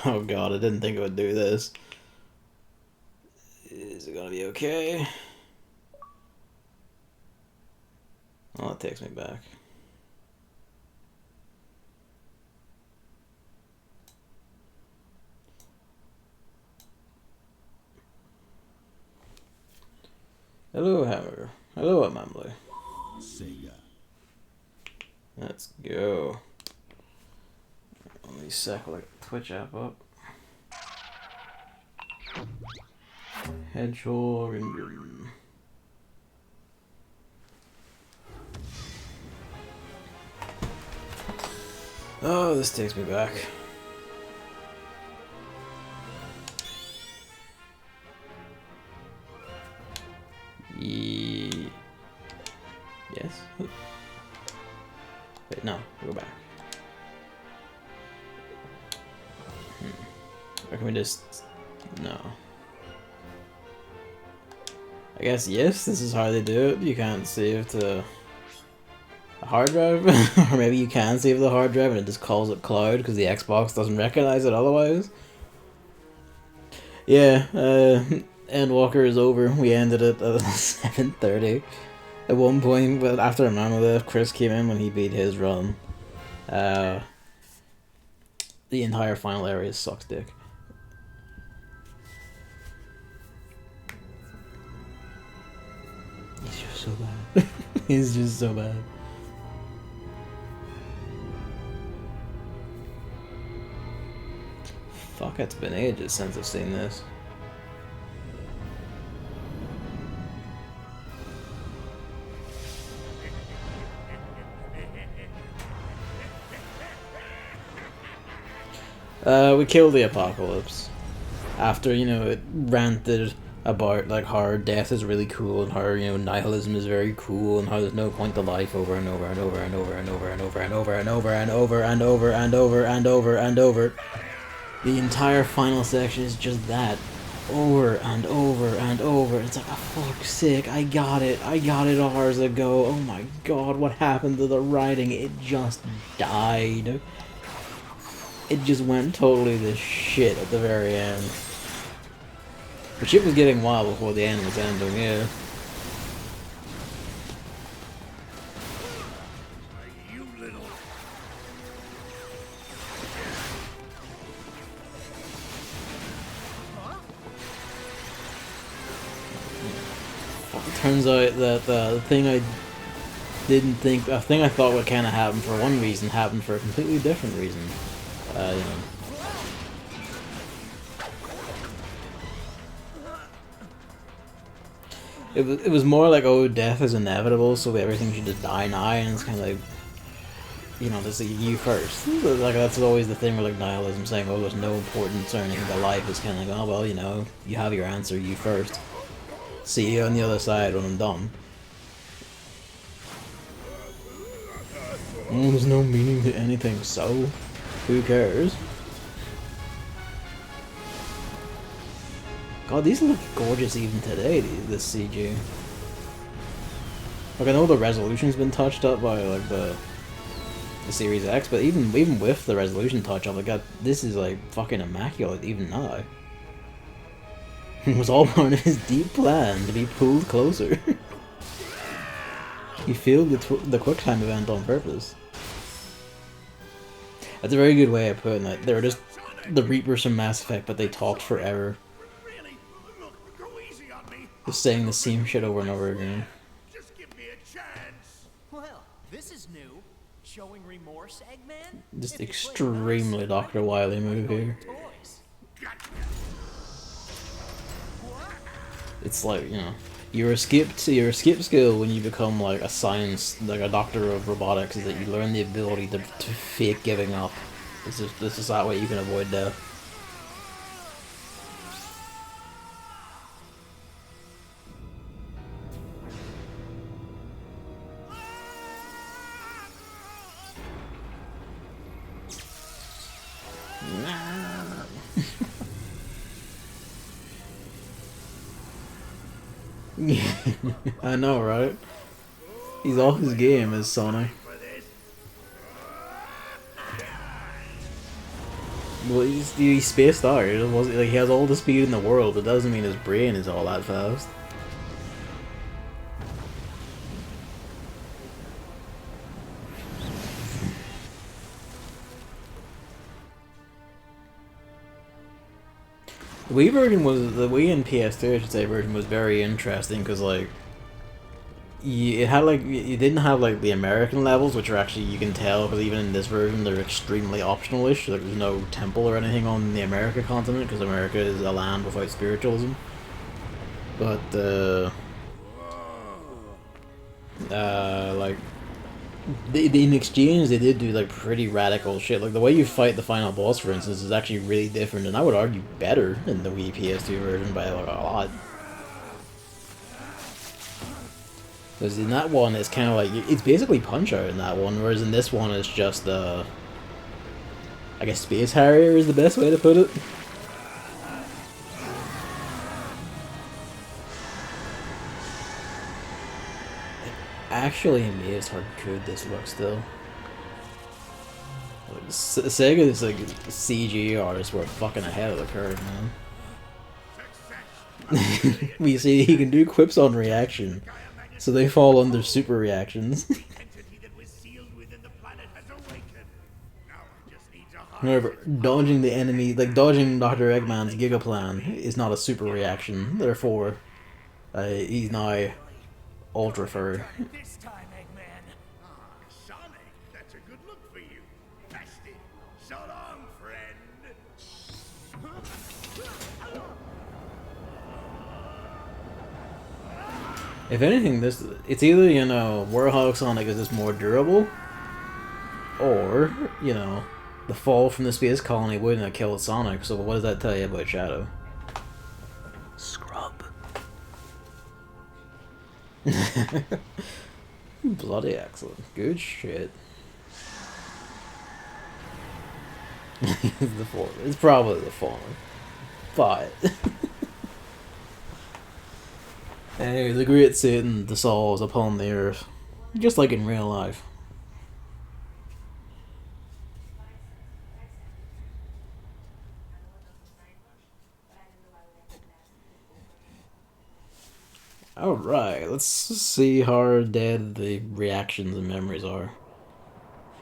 Oh god, I didn't think it would do this. Is it gonna be okay? Oh, it takes me back. Hello, Hammer. Hello, Mamley. Sega. Let's go. Let me sec like Twitch app up. Hedgehog and oh, this takes me back. Yes. Wait, no. Go back. Or can we just... No. I guess yes, this is how they do it. You can't save to a hard drive. Or maybe you can save the hard drive and it just calls it cloud because the Xbox doesn't recognize it otherwise. Yeah, Endwalker is over. We ended it at 7:30. At one point, but after Amano left, Chris came in when he beat his run. The entire final area sucks dick. He's just so bad. He's just so bad. Fuck, it's been ages since I've seen this. We killed the apocalypse. After, you know, it ranted about like how death is really cool and how, you know, nihilism is very cool and how there's no point to life over and over and over and over and over and over and over and over and over and over and over and over and over. The entire final section is just that. Over and over and over. It's like, oh, fuck's sake, I got it hours ago. Oh my god, what happened to the writing? It just died. It just went totally to shit at the very end. But shit was getting wild before the end was ending, yeah. Turns out that the thing I didn't think, a thing I thought would kind of happen for one reason happened for a completely different reason. You know. It was more like, oh, death is inevitable, so everything should just die now, and it's kind of like, you know, just like you first. Like, that's always the thing with like nihilism, saying, oh, there's no importance or anything to life. It's kind of like, oh, well, you know, you have your answer, you first. See you on the other side when I'm done. There's no meaning to anything, so who cares? God, these look gorgeous even today, this CG. Like, I know the resolution's been touched up by, like, the Series X, but even with the resolution touch-up, like, this is, like, fucking immaculate even now. It was all part of his deep plan to be pulled closer. He failed the QuickTime event on purpose. That's a very good way of putting it. They were just the Reapers from Mass Effect, but they talked forever. Just saying the same shit over and over again. Just give me a chance. Well, this is new. Showing remorse, Eggman? Just extremely Dr. Wily move here. It's like, you know, your skip skill when you become like a science, like a doctor of robotics, is that you learn the ability to fake giving up. This is that way you can avoid death. I know, right? He's all his game is Sonic. Well, he's spaced out. It wasn't like he has all the speed in the world, but doesn't mean his brain is all that fast. The Wii version was the Wii and PS2, I should say, version was very interesting because like it had like you didn't have like the American levels, which are actually you can tell because even in this version they're extremely optional-ish. Like there's no temple or anything on the America continent because America is a land without spiritualism. But like in exchange they did do like pretty radical shit. Like the way you fight the final boss, for instance, is actually really different, and I would argue better than the Wii PS2 version by like a lot. Because in that one, it's kind of like, it's basically Punch-Out in that one, whereas in this one, it's just, I guess Space Harrier is the best way to put it. Actually amazed how good this looks, still. Like, Sega's, like, CG artists were fucking ahead of the curve, man. We see he can do quips on reaction. So they fall under super reactions. However, dodging the enemy, like dodging Dr. Eggman's Giga Plan, is not a super reaction. Therefore, he's now ultra furry. This time, Eggman. Sonic, that's a good look for you. Test it. So long, friend. If anything, it's either, you know, Warhawk Sonic is just more durable, or, you know, the fall from the space colony wouldn't have killed Sonic, so what does that tell you about Shadow? Scrub. Bloody excellent. Good shit. The form. It's probably the form. But hey, the great Satan dissolves upon the earth, just like in real life. Alright, let's see how dead the reactions and memories are.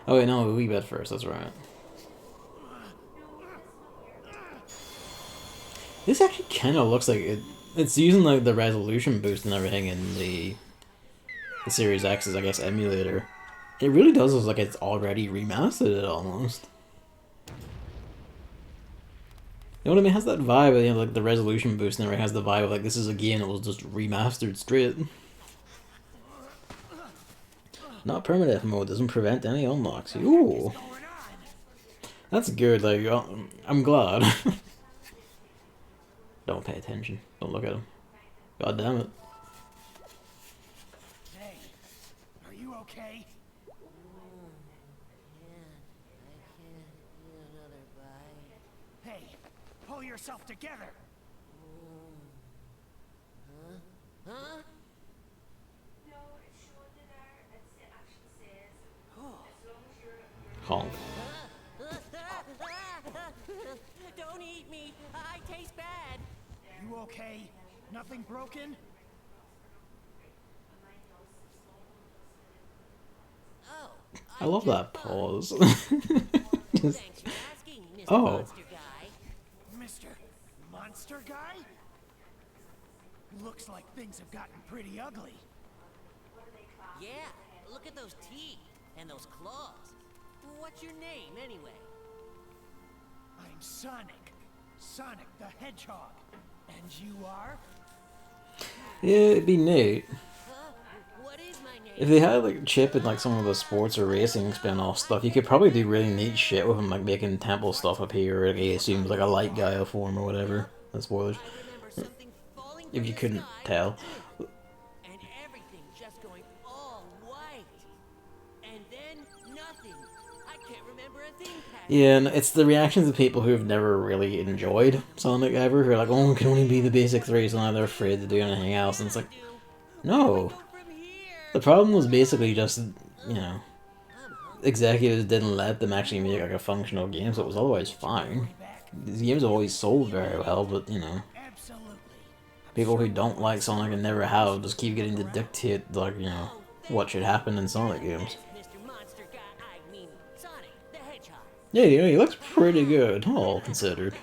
Oh wait, no, we bet first, that's right. This actually kind of looks like it's using like the resolution boost and everything in the Series X's, I guess, emulator. It really does look like it's already remastered it almost. You know what I mean? It has that vibe, you know, like the resolution boost and everything has the vibe of like this is a game that was just remastered straight. Not permadeath mode, doesn't prevent any unlocks. Ooh. That's good, like, I'm glad. Don't pay attention. Don't look at him. God damn it. Hey, are you okay? Hey, pull yourself together. Huh? Honk. Don't eat me. I taste bad. You okay? Nothing broken? Oh. I love that pause. Just, Thanks for asking, Mr. oh. Monster Guy. Mr. Monster Guy? Looks like things have gotten pretty ugly. Yeah, look at those teeth and those claws. What's your name, anyway? I'm Sonic. Sonic the Hedgehog. And you are? Yeah, it'd be neat. What is my name? If they had like Chip and like some of the sports or racing spin-off stuff, you could probably do really neat shit with him, like making temple stuff appear, or like, he assumes like a light Gaia form or whatever. That's spoilers. I remember something falling If from you the couldn't sky, tell. and everything just going all white. And then nothing. I can't remember a thing past. Yeah, and it's the reactions of people who have never really enjoyed Sonic ever, who are like, oh, it can only be the basic three, so now they're afraid to do anything else, and it's like, no. From here. The problem was basically just, you know, executives didn't let them actually make like a functional game, so it was otherwise fine. These games have always sold very well, but you know, people who don't like Sonic and never have just keep getting to dictate, like, you know, what should happen in Sonic games. Mr. Monster Guy, I mean Sonic the Hedgehog. Yeah, you know, he looks pretty good, all considered.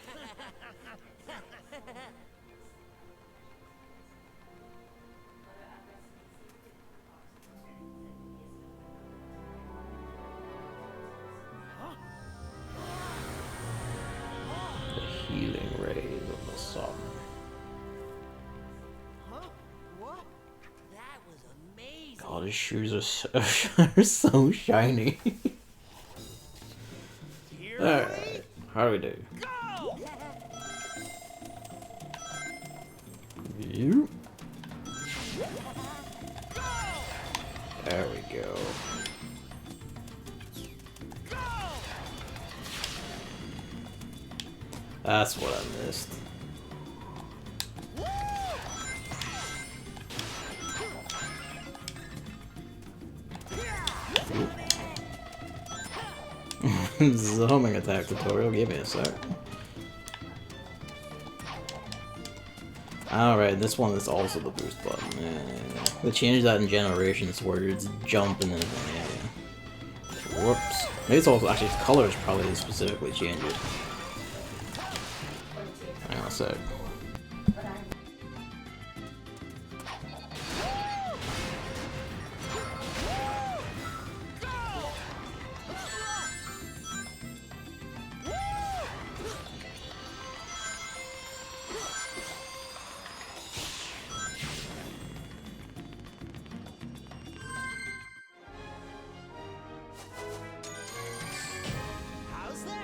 The healing rays of the sun. Huh? What? That was amazing. God, his shoes are so, are so shiny. Alright, how do we do? Go! You. There we go. That's what I missed. This is a homing attack tutorial, give me a sec. Alright, this one is also the boost button. Yeah. They changed that in Generations where it's jump and then yeah. Whoops. Maybe it's also actually colors probably specifically change it. Hang on a sec. How's that?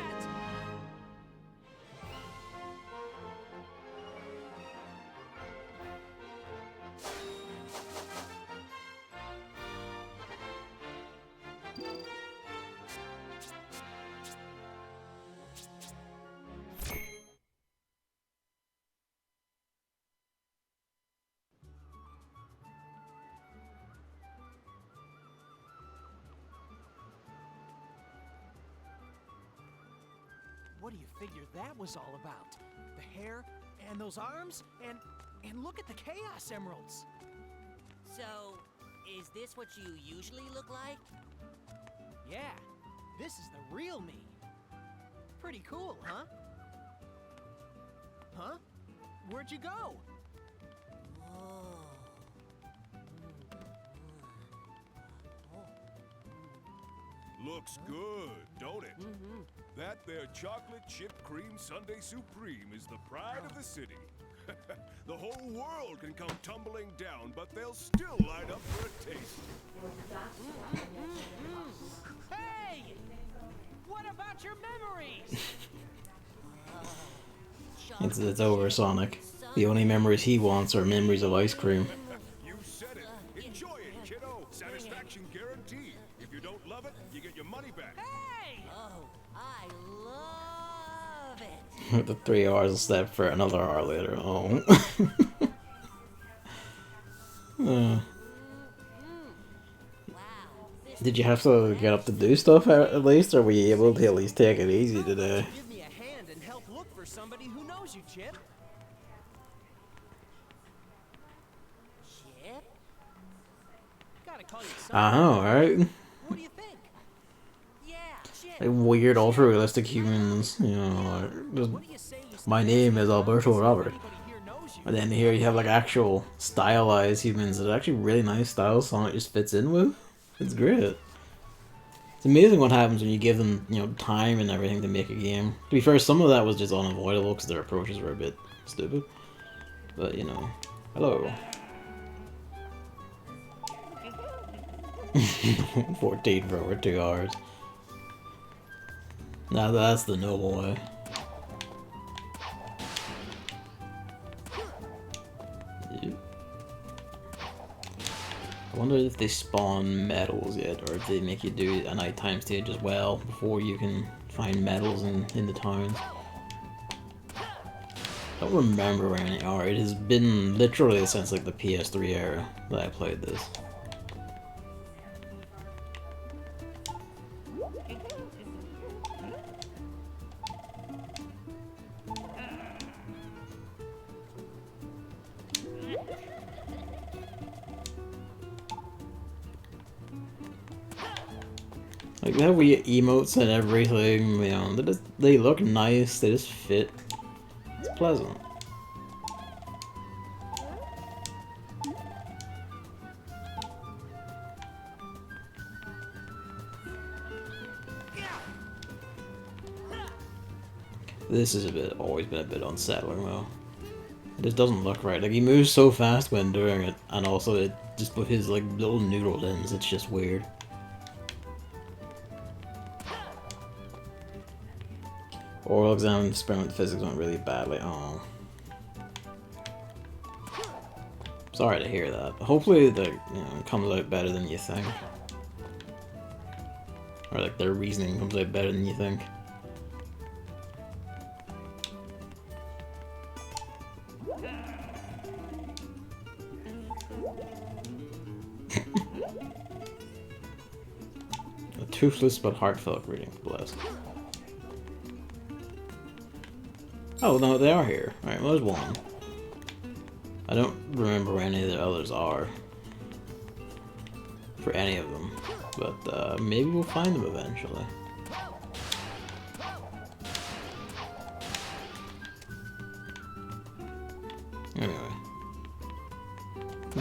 What do you figure that was all about? The hair and those arms and look at the Chaos Emeralds. So, is this what you usually look like? Yeah, this is the real me. Pretty cool, huh? Huh? Where'd you go? Whoa. Looks good, don't it? That there chocolate chip cream sundae supreme is the pride of the city. The whole world can come tumbling down, but they'll still line up for a taste. Hey! What about your memories? It's over, Sonic. The only memories he wants are memories of ice cream. You said it. Enjoy it, kiddo. Satisfaction guaranteed. If you don't love it, you get your money back. Hey! Oh, I love it. The 3 hours will step for another hour later. Oh. Wow. Did you have to get up to do stuff at least, or were you able to at least take it easy today? Give me a hand and help look for somebody who knows you, Chip. Chip? Gotta call you I something. know, right? What do you think? Yeah, Chip. Like weird, ultra-realistic humans, you know, like, just, What do you say you my stay name safe is around Alberto so Robert. anybody here knows you? And then here you have like actual stylized humans that are actually really nice styles Sonic just fits in with. It's great. It's amazing what happens when you give them, you know, time and everything to make a game. To be fair, some of that was just unavoidable because their approaches were a bit stupid. But, you know, hello. 14 for over 2 hours. Now that's the noble way. Yep. I wonder if they spawn medals yet, or if they make you do a nighttime stage as well before you can find medals in the towns. I don't remember where any are. It has been literally since like the PS3 era that I played this. Like, they have wee emotes and everything, you know, they look nice, they just fit. It's pleasant. This is always been a bit unsettling though. It just doesn't look right. Like, he moves so fast when doing it, and also it just with his like little noodle limbs, it's just weird. Oral exam experiment physics went really badly. Oh. Sorry to hear that. Hopefully the it comes out better than you think. Or like their reasoning comes out better than you think. A toothless but heartfelt greeting. Bless. Oh no, they are here. Alright, well, there's one. I don't remember where any of the others are. For any of them. But maybe we'll find them eventually. Anyway.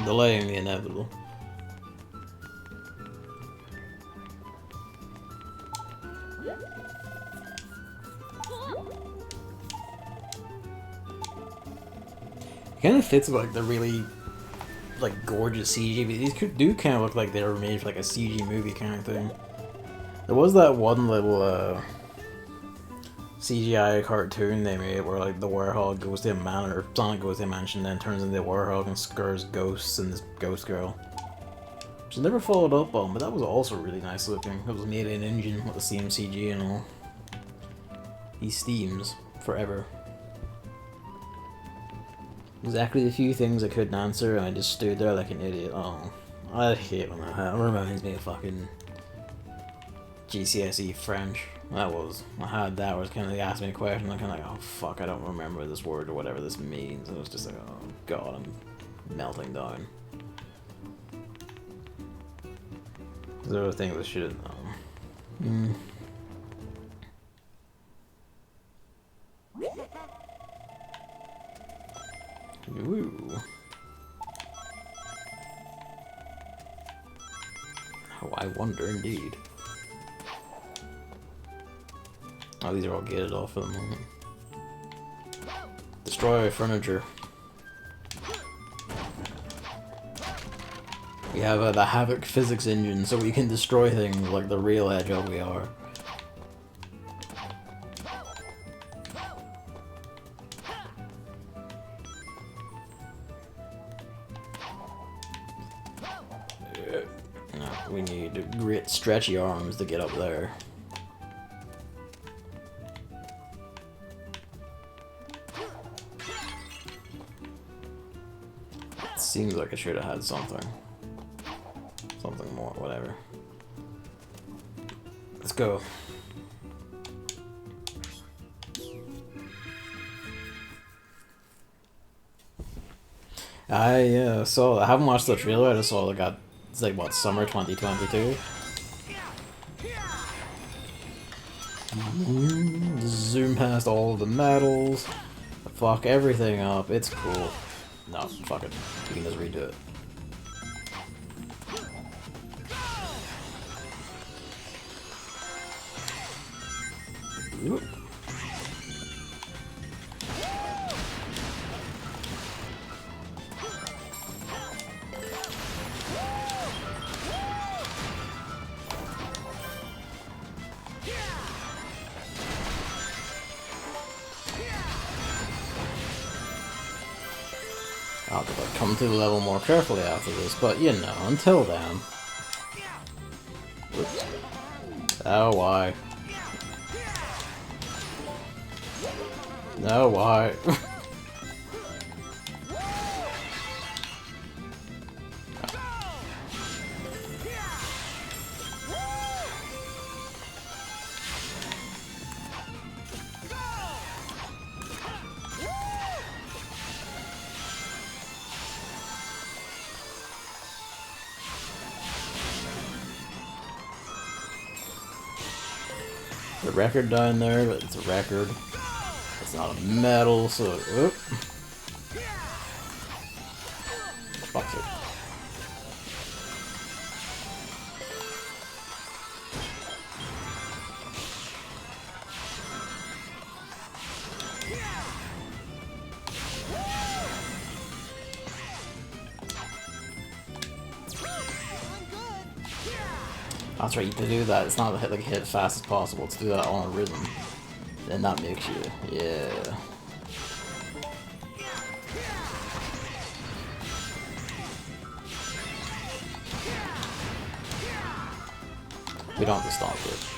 Delaying the inevitable. It kind of fits with like the really like gorgeous CG, but these do kind of look like they were made for like a CG movie kind of thing. There was that one little CGI cartoon they made where like the Warhog goes to a manor, or Sonic goes to a mansion, then turns into a Warhog and scares ghosts and this ghost girl. Which I never followed up on, but that was also really nice looking. It was made in engine with the same CG and all. He steams forever. Exactly the few things I couldn't answer, and I just stood there like an idiot. Oh, I hate when that happens. It reminds me of fucking GCSE French. I had that where it's kind of like asked me a question, and I'm kind of like, oh fuck, I don't remember this word or whatever this means. And it was just like, oh god, I'm melting down. There are things I should have known. Ooh. Oh, I wonder indeed. Oh, these are all gated off for the moment. Destroy furniture. We have the Havoc physics engine, so we can destroy things like the real Hedgehog we are. We need great stretchy arms to get up there. It seems like I should have had something. Something more, whatever. Let's go. I haven't watched the trailer, I just saw it's like what, summer 2022? Zoom past all the medals, fuck everything up, it's cool. No, fuck it, we can just redo it. Oop. I'll come to the level more carefully after this, but you know, until then. Oops. Oh, why? No, why? The record down there, but it's a record. It's not a metal, so whoop. Fuck it. That's right, to do that, it's not like hit as fast as possible, to do that on a rhythm. Then that makes you, yeah. We don't have to stop it.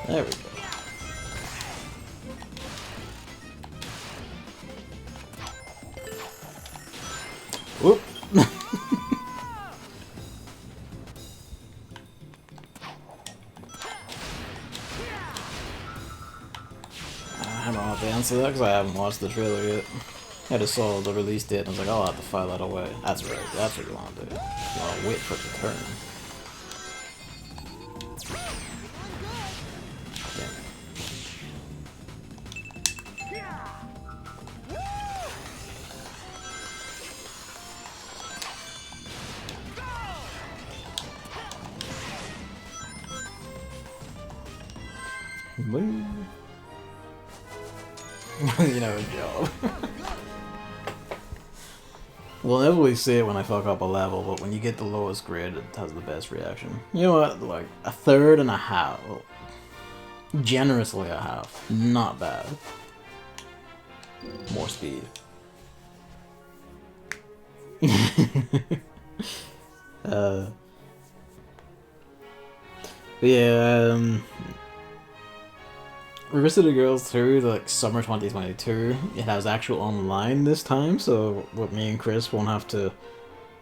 There we go. Whoop. I don't have to answer that because I haven't watched the trailer yet. I just saw the release date and I was like, oh, I'll have to file that away. That's right, that's what you want to do. You want to wait for it to turn. You know, job. We'll never see it when I fuck up a level, but when you get the lowest grade, it has the best reaction. You know what? Like, a third and a half. Well, generously a half. Not bad. More speed. Yeah, Revisited Girls 2, like summer 2022, it has actual online this time, so what me and Chris won't have to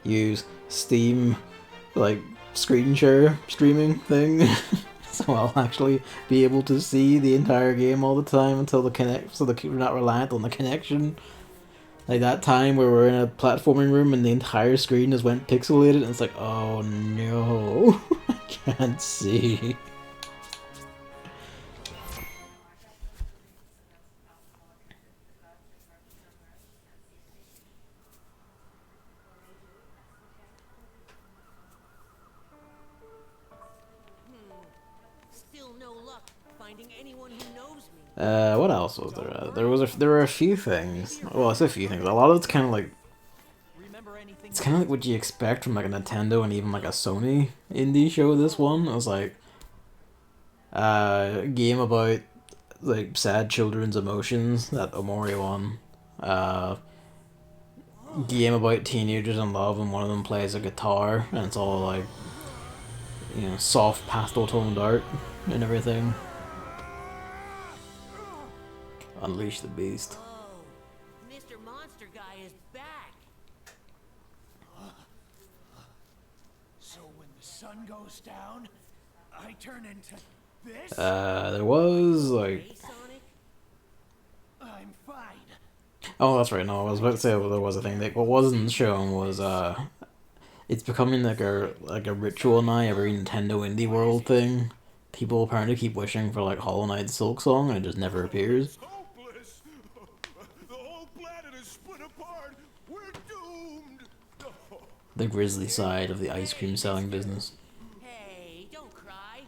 use Steam, like, screen share streaming thing. So I'll actually be able to see the entire game all the time until the connect, so we're not reliant on the connection. Like that time where we're in a platforming room and the entire screen just went pixelated, and it's like, oh no, I can't see. Still no luck finding anyone who knows me. What else was there? There were a few things. Well, it's a few things. A lot of it's kind of like, it's kind of like what you expect from like a Nintendo and even like a Sony indie show. This one, it was like a game about like sad children's emotions. That Omori one. Game about teenagers in love, and one of them plays a guitar, and it's all like, you know, soft pastel toned art and everything. Unleash the beast. Oh, Mr. Monster Guy is back. So when the sun goes down, I turn into this? There was like, Hey, Sonic? I'm fine. oh, that's right. No, I was about to say there was a thing. Like, what wasn't shown was it's becoming like a ritual now. Every Nintendo Indie World thing, people apparently keep wishing for like Hollow Knight's Silk Song, and it just never appears. Hopeless. The whole planet is split apart. We're doomed. The grisly side of the ice cream selling business. Hey, don't cry.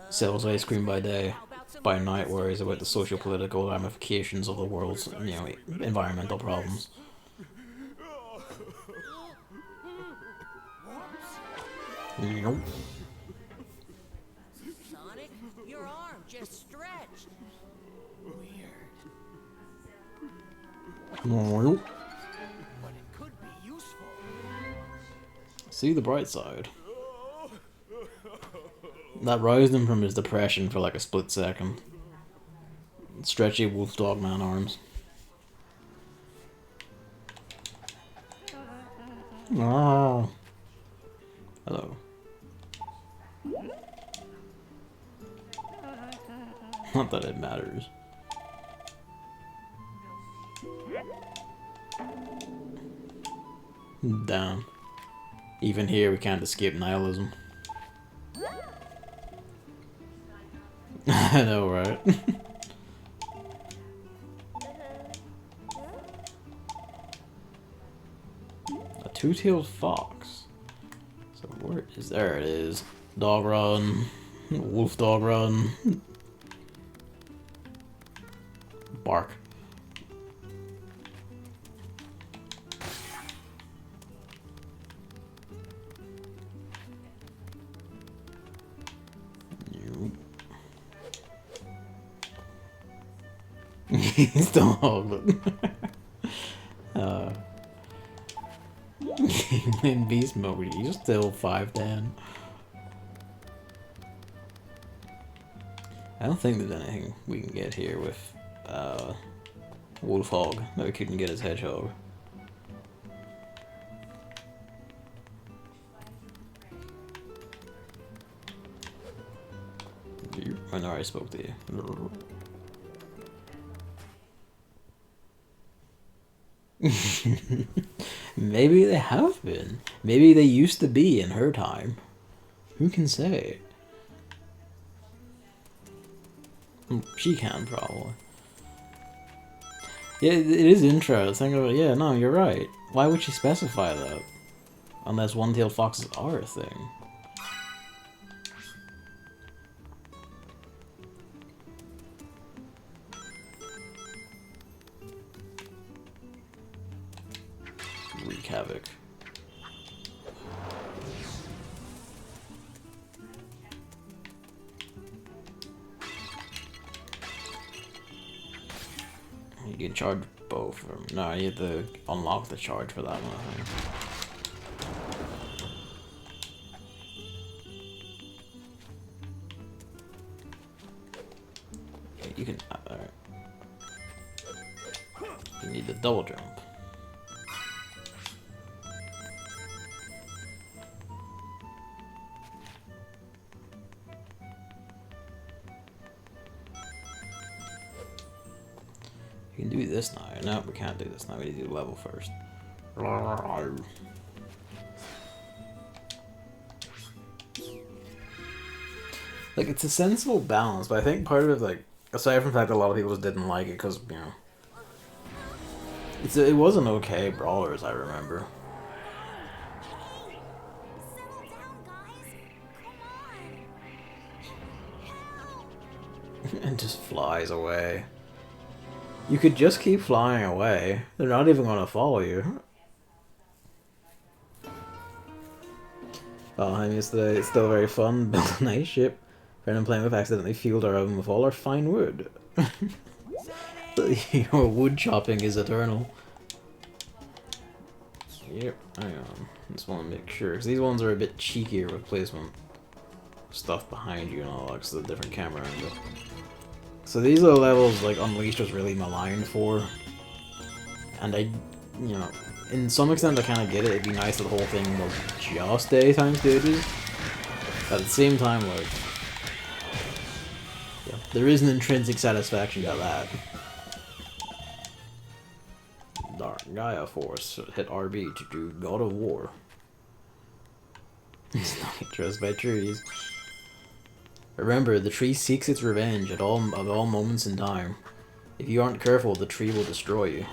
Sells ice cream by day, How about some by night worries about the socio-political ramifications of the world's, you know, environmental problems. Nope. Sonic, your arm just stretched. Nope. But it could be useful. See the bright side. That roused him from his depression for like a split second. Stretchy wolf dog man arms. Oh. Hello. Not that it matters. Damn. Even here, we can't escape nihilism. I know, right? A two-tailed fox. So where is... There it is. Dog run. Wolf dog run. Bark. He's still holding. In beast mode, he's still 5'10". I don't think there's anything we can get here with Wolf Hog that we couldn't get as Hedgehog. I know I spoke to you. Maybe they have been. Maybe they used to be in her time. Who can say? She can, probably. Yeah, it is interesting. Yeah, no, you're right. Why would she specify that? Unless one-tailed foxes are a thing. Wreak havoc. You can charge both of them. No, you have to unlock the charge for that one, I think. You can... Alright. You need the double jump. You can do this now. No, we can't do this now. We need to do level first. Like, it's a sensible balance, but I think part of it, like, aside from the fact that a lot of people just didn't like it because, you know, it was an okay brawler, as I remember. And just flies away. You could just keep flying away. They're not even going to follow you. Oh, I missed today. It's still very fun. Build a nice ship. Friend I'm playing with accidentally fueled our oven with all our fine wood. Your wood chopping is eternal. Yep, hang on. Just want to make sure. Because these ones are a bit cheekier with placement. Stuff behind you and all that, because of the different camera angle. So these are the levels like Unleashed was really maligned for, and you know, in some extent I kind of get it. It'd be nice that the whole thing was just daytime stages, but at the same time, like, yeah, there is an intrinsic satisfaction to that. Dark Gaia Force hit RB to do God of War. It's not dressed by trees. Remember, the tree seeks its revenge at all moments in time. If you aren't careful, the tree will destroy you.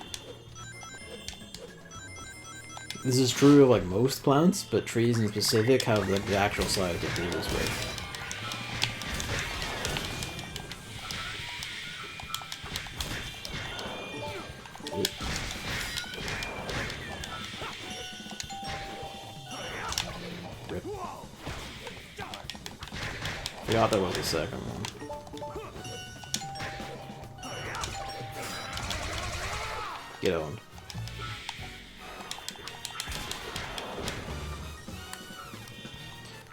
This is true of like most plants, but trees in specific have like, the actual side to do this with. Forgot there was a second one. Get owned.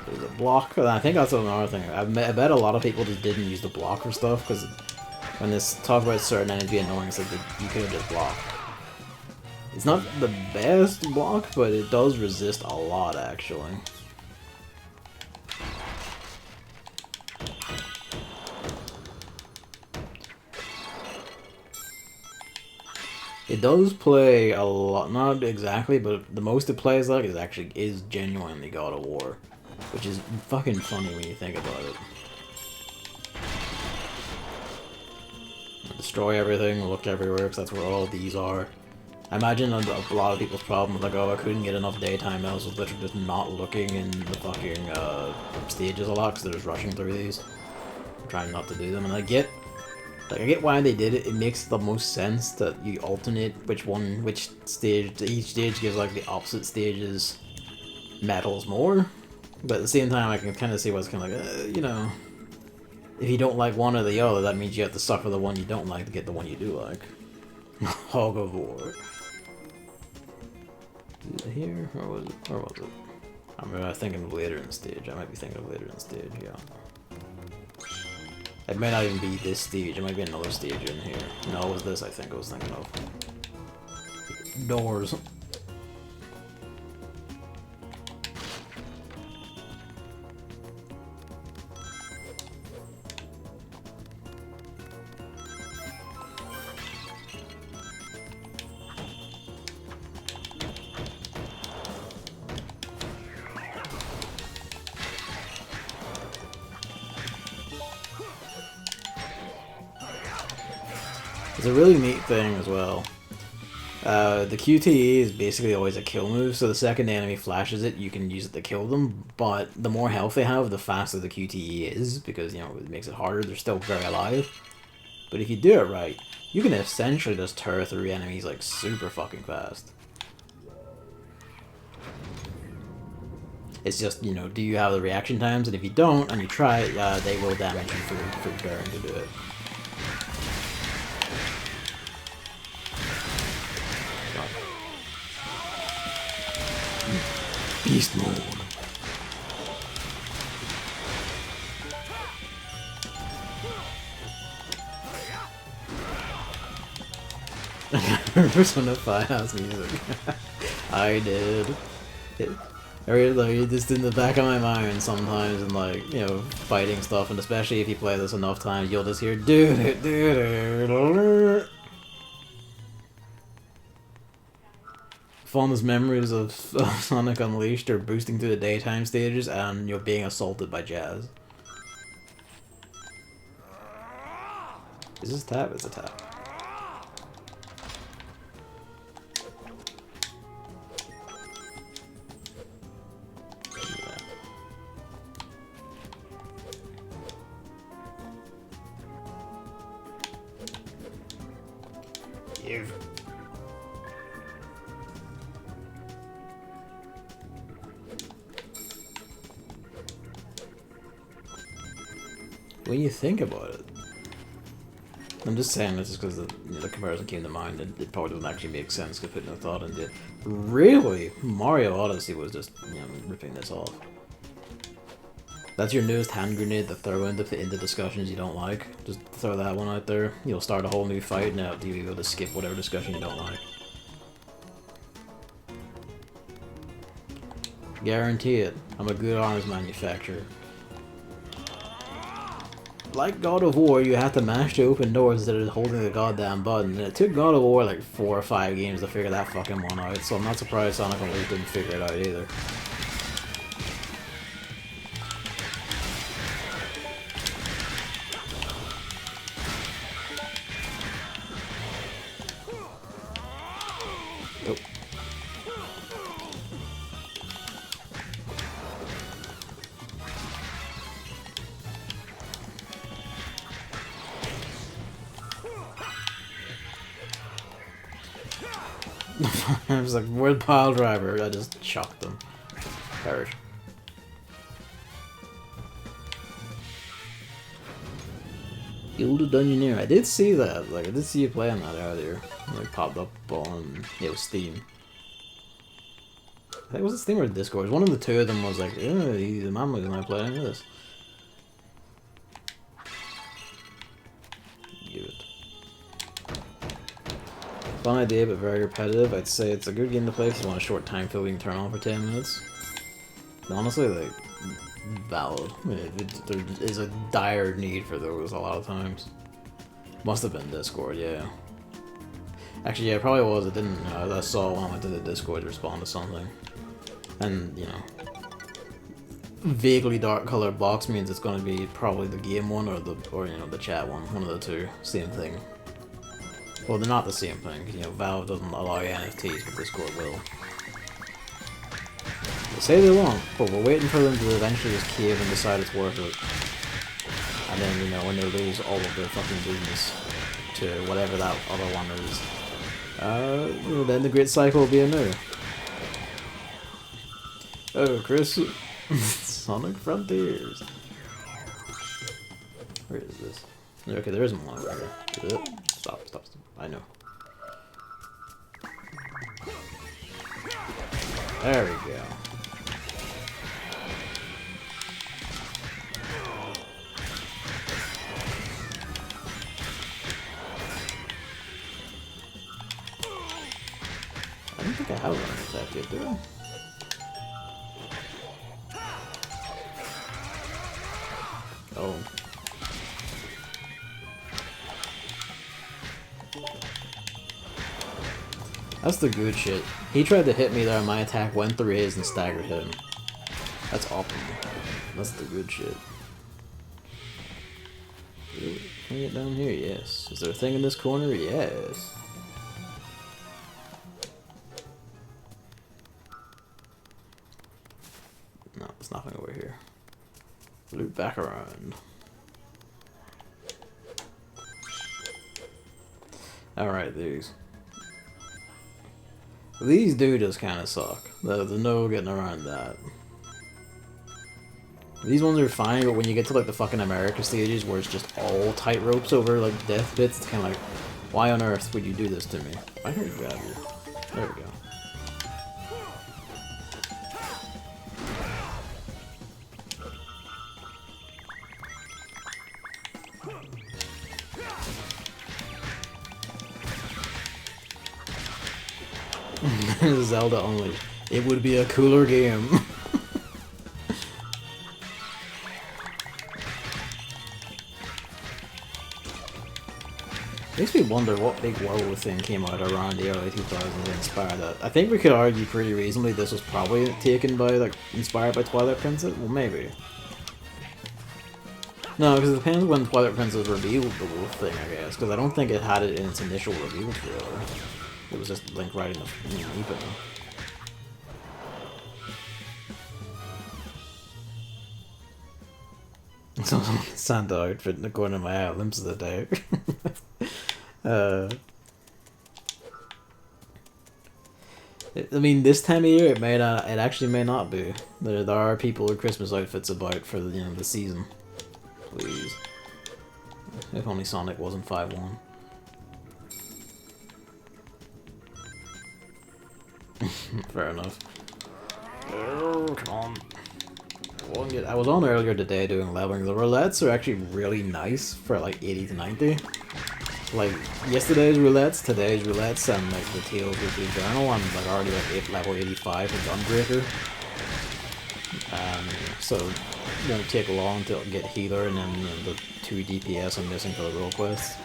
There's a block. I think that's another thing. I bet a lot of people just didn't use the block for stuff because when this talk about certain enemies being annoying, it's like you could have just blocked. It's not the best block, but it does resist a lot actually. It does play a lot, not exactly, but the most it plays like is genuinely God of War, which is fucking funny when you think about it. Destroy everything, look everywhere, because that's where all these are. I imagine a lot of people's problem, like, oh, I couldn't get enough daytime, I was literally just not looking in the fucking stages a lot, because they're just rushing through these. I'm trying not to do them, and I get why they did it. It makes the most sense that you alternate which stage, each stage gives like the opposite stages medals more. But at the same time, I can kind of see what's kind of like, you know, if you don't like one or the other, that means you have to suffer the one you don't like to get the one you do like. Hog of War. Is it here? Or was it? Or was it? I remember I was thinking of later in the stage. I might be thinking of later in the stage, yeah. It might not even be this stage, it might be another stage in here. No, it was this I think I was thinking of. Doors. It's a really neat thing as well. The QTE is basically always a kill move, so the second the enemy flashes it, you can use it to kill them, but the more health they have, the faster the QTE is, because, you know, it makes it harder, they're still very alive. But if you do it right, you can essentially just tear through enemies, like, super fucking fast. It's just, you know, do you have the reaction times, and if you don't, and you try it, they will damage you for daring to do it. Beast mode. Persona 5 house music. I did. It's just in the back of my mind sometimes, and like, you know, fighting stuff, and especially if you play this enough times, you'll just hear fondest memories of Sonic Unleashed are boosting through the daytime stages and you're being assaulted by Jazz. Is this tap? It's a tap. You've... When you think about it, I'm just saying this just because the comparison came to mind, and it probably doesn't actually make sense because putting no thought into it. Really, Mario Odyssey was just, you know, ripping this off. That's your newest hand grenade to throw into discussions you don't like. Just throw that one out there. You'll start a whole new fight, now you'll be able to skip whatever discussion you don't like. Guarantee it. I'm a good arms manufacturer. Like God of War, you have to mash to open doors instead of holding the goddamn button. And it took God of War like 4 or 5 games to figure that fucking one out, so I'm not surprised Sonic Unleashed didn't figure it out either. I was like, where's pile driver? I just chucked them. Perish. Gilded Dungeoneer. I did see that. Like, I did see you playing that earlier. It, like, popped up on, you know, Steam. I think it was Steam or Discord. One of the two of them was like, yeah, the man was not playing this. Give it. Fun idea, but very repetitive. I'd say it's a good game to play if you want a short time filled you can turn on for 10 minutes. Honestly, like, valid. There is a dire need for those a lot of times. Must have been Discord, yeah. Actually, yeah, it probably was. It didn't. I saw when I went to the Discord to respond to something, and you know, vaguely dark colored box means it's going to be probably the game one or you know the chat one, one of the two. Same thing. Well, they're not the same thing. You know, Valve doesn't allow NFTs, but Discord will. They say they won't, but we're waiting for them to eventually just cave and decide it's worth it. And then, you know, when they lose all of their fucking business to whatever that other one is, you know, then the great cycle will be anew. Oh, Chris, Sonic Frontiers. Where is this? Okay, there isn't one over here. Is it? Stop. I know. There we go. I don't think I have one attack yet, do I? Oh. That's the good shit. He tried to hit me there and my attack went through his and staggered him. That's optimal. That's the good shit. Can we get down here? Yes. Is there a thing in this corner? Yes. No, there's nothing over here. Loop back around. Alright, these. These do just kind of suck. There's no getting around that. These ones are fine, but when you get to like the fucking America stages where it's just all tight ropes over like death bits, it's kind of like, why on earth would you do this to me? I heard grab you. There we go. Zelda only. It would be a cooler game. Makes me wonder what big werewolf thing came out around the early 2000s that inspired that. I think we could argue pretty reasonably this was probably taken by, like, inspired by Twilight Princess? Well, maybe. No, because it depends when Twilight Princess revealed the wolf thing, I guess, because I don't think it had it in its initial reveal trailer. It was just Link riding the Meepo. So Santa outfit in the corner of my eye limps of the day. I mean, this time of year it may not. It actually may not be. There are people with Christmas outfits about for the the season. Please, if only Sonic wasn't 5'1". Fair enough. Oh, come on. I was on earlier today doing leveling. The roulettes are actually really nice for like 80 to 90. Like yesterday's roulettes, today's roulettes, and like the Tales Weekly Journal, I'm like already like level 85 for Gunbreaker. So it won't take long to get healer and then the 2 DPS I'm missing for the role quests.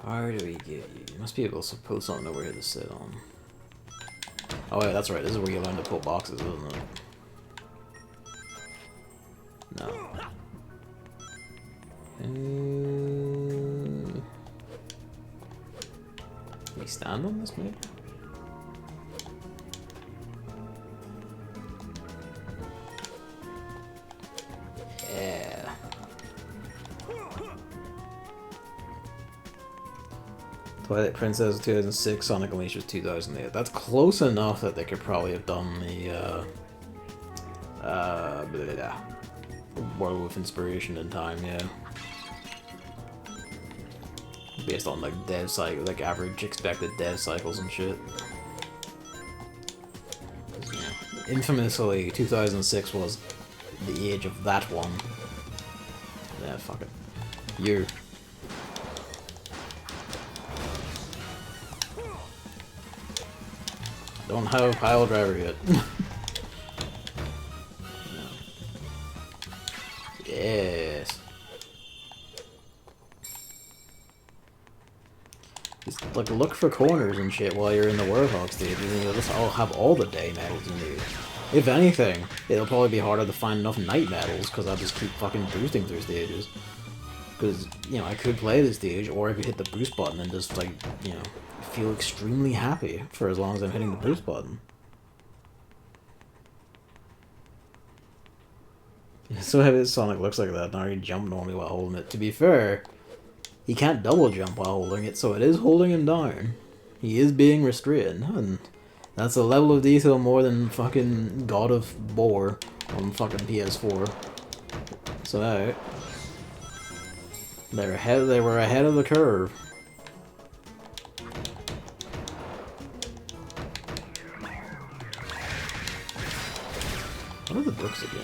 How do we get you? You must be able to put something over here to sit on. Oh wait, that's right. This is where you learn to put boxes, isn't it? No. Can we stand on this maybe? Yeah. Twilight Princess 2006, Sonic Unleashed was 2008. That's close enough that they could probably have done the Werewolf inspiration in time, yeah. based on like dev cycle, like average expected dev cycles and shit. Infamously, 2006 was the age of that one. Yeah, fuck it. You. Don't have pile driver yet. Yes. Just, like, look for corners and shit while you're in the Warthog stage, and you'll just all have all the day medals you need. If anything, it'll probably be harder to find enough night medals, because I'll just keep fucking boosting through stages. Because, you know, I could play the stage, or I could hit the boost button and just, like, you know, feel extremely happy for as long as I'm hitting the boost button. So heavy Sonic looks like that, now he can jump normally while holding it. To be fair, he can't double jump while holding it, so it is holding him down. He is being restrained, and that's a level of detail more than fucking God of War on fucking PS4. So alright. They were ahead of the curve. What are the books again?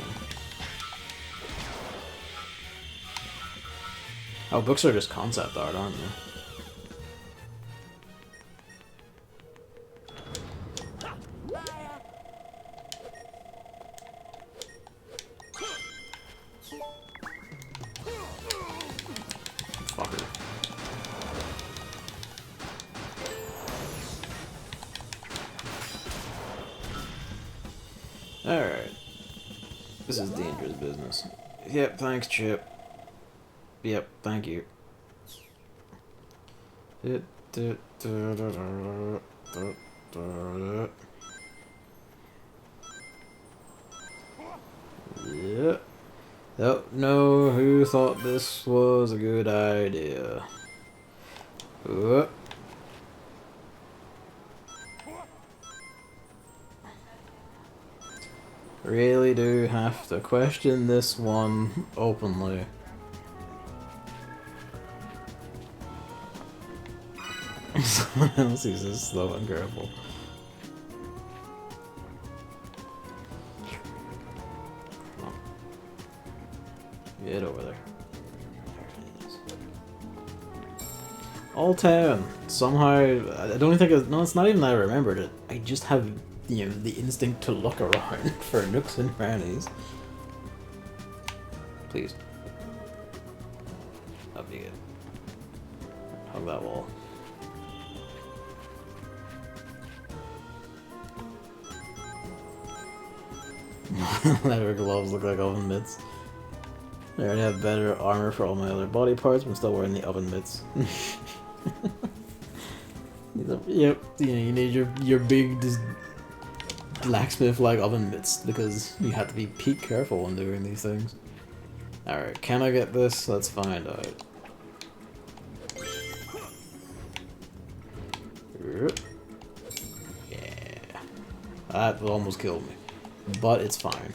Oh, books are just concept art, aren't they? Fucker. Alright. This is dangerous business. Yep, thanks, Chip. Yep, thank you. Yeah. Don't know who thought this was a good idea. Really do have to question this one openly. Someone else uses slow and careful. Get over there. There it is. All 10. Somehow, I don't think it's, no, it's not even that I remembered it. I just have, you know, the instinct to look around for nooks and crannies. Please. That'd be good. Hug that wall. Leather gloves look like oven mitts. I already have better armor for all my other body parts, but I'm still wearing the oven mitts. Yep, you know, you need your big blacksmith-like oven mitts because you have to be peak careful when doing these things. Alright, can I get this? Let's find out. Yeah. That almost killed me. But it's fine.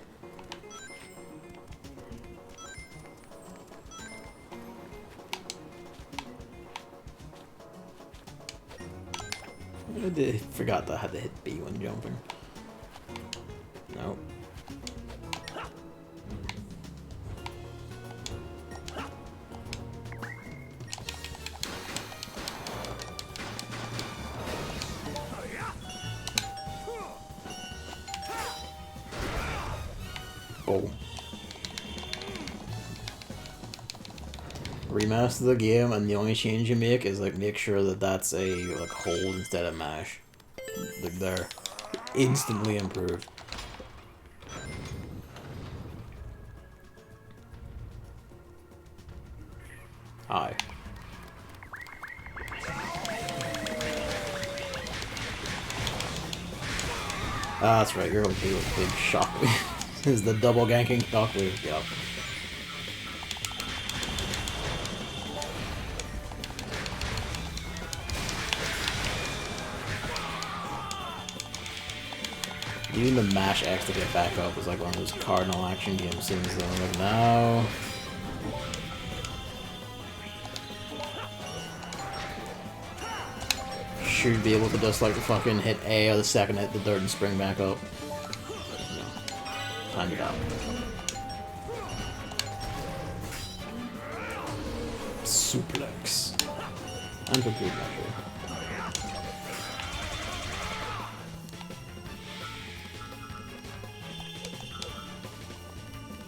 I forgot that I had to hit B when jumping. Nope. Oh. Remaster the game, and the only change you make is like make sure that that's a like hold instead of mash. Like they're instantly improved. Hi. Ah, that's right. You're okay with big shockwave. This is the double ganking shockwave. Yep. Using the mash X to get back up is like one of those cardinal action game scenes though. I'm like, no. should be able to just like fucking hit A the second hit the dirt and spring back up. No. Time it out. Suplex. And for good measure.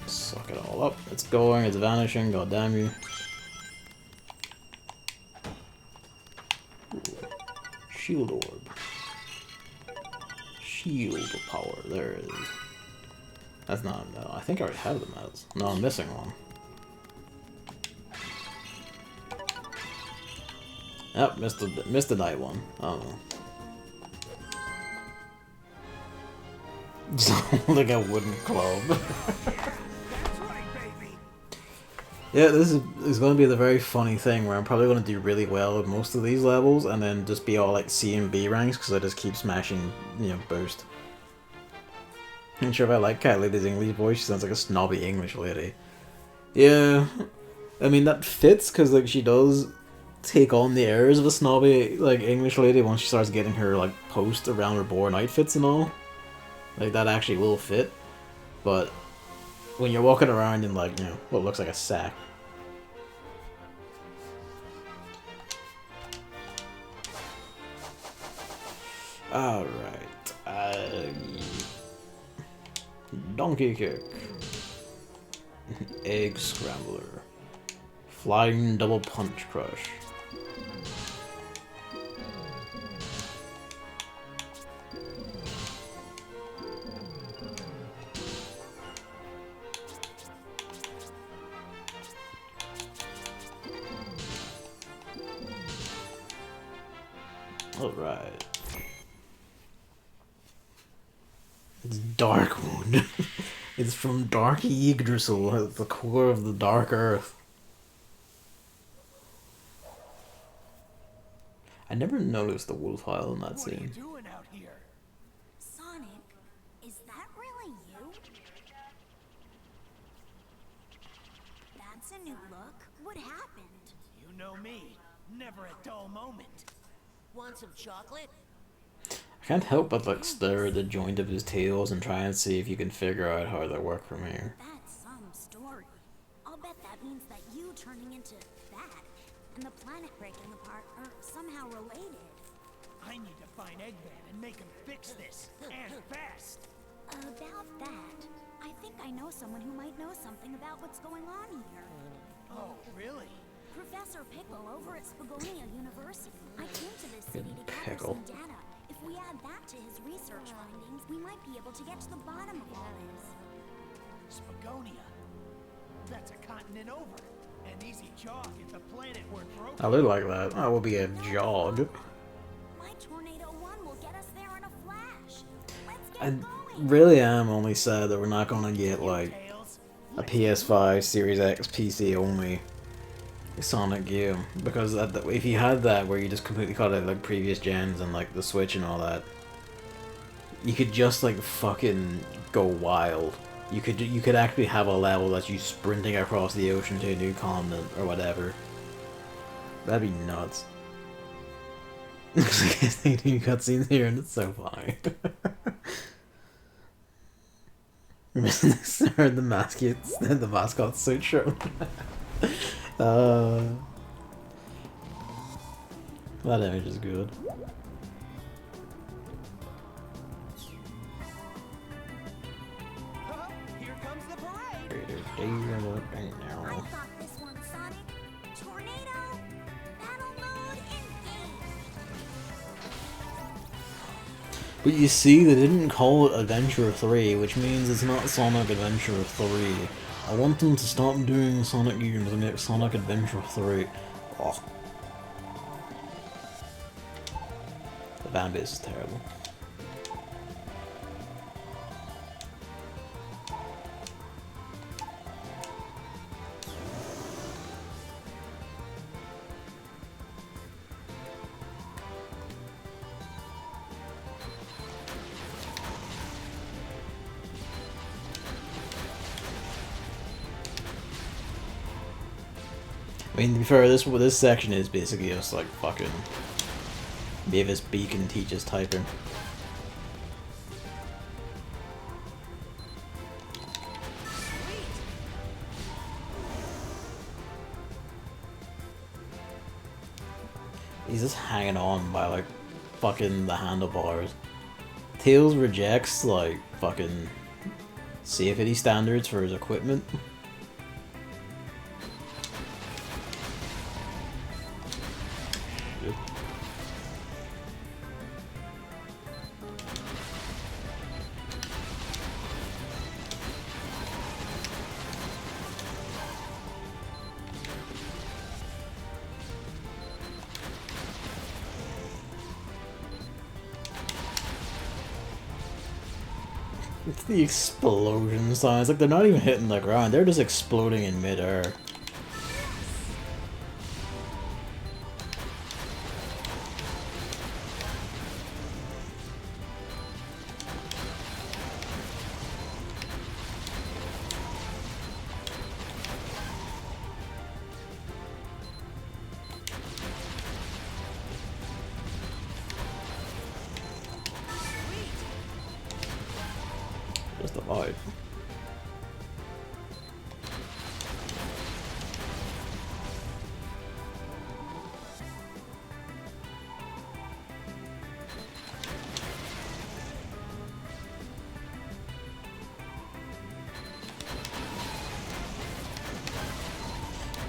Suck it all up. It's going, it's vanishing, god damn you. Ooh. Shield orb. Shield power, there it is. That's not, no, I think I already have the medals. No, I'm missing one. Yep, missed the night one. Oh no. Just like a wooden club. Yeah, this is going to be the very funny thing where I'm probably going to do really well with most of these levels and then just be all like C and B ranks because I just keep smashing, you know, Boost. I'm not sure if I like Cat Lady's English voice. She sounds like a snobby English lady. Yeah, I mean that fits because like she does take on the airs of a snobby like English lady once she starts getting her like post around her boring outfits and all. Like that actually will fit, but when you're walking around in like, you know, what looks like a sack. Alright. Donkey kick. Egg scrambler. Flying double punch crush. Alright. It's Darkwood. It's from Dark Yggdrasil, at the core of the Dark Earth. I never noticed the wolf owl in that scene. What are you doing out here? Sonic, is that really you? That's a new look. What happened? You know me. Never a dull moment. Want some chocolate? I can't help but like stare at the joint of his tails and try and see if you can figure out how they work from here. That's some story. I'll bet that means that you turning into that and the planet breaking apart are somehow related. I need to find Eggman and make him fix this. And fast. About that, I think I know someone who might know something about what's going on here. Oh, really? Professor Pickle over at Spagonia University. I came to this city to gather Pickle. some data. If we add that to his research findings, we might be able to get to the bottom of all this. Spagonia. That's a continent over. An easy jog if the planet weren't broken. I would like that. That would be a jog. My Tornado 1 will get us there in a flash. Let's get I going. really am only sad that we're not gonna get like Tails. a PS5, Series X, PC only Sonic game, because if you had that where you just completely cut out like previous gens and like the Switch and all that, you could just like fucking go wild. You could actually have a level that's you sprinting across the ocean to a new continent or whatever. That'd be nuts. Looks like I think new cutscenes here and it's so funny. the mascot's suit shirt. That image is good. Here comes the parade. I thought this one, Sonic. Tornado. Battle mode engaged. But you see, they didn't call it Adventure 3, which means it's not Sonic Adventure 3. I want them to stop doing Sonic games and make Sonic Adventure 3. Oh. The fan base is terrible. I mean, to be fair, this section is basically just like fucking Mavis Beacon teaches typing. He's just hanging on by like fucking the handlebars. Tails rejects like fucking safety standards for his equipment. It's the explosion sounds. Like they're not even hitting the ground, they're just exploding in midair. Just the vibe.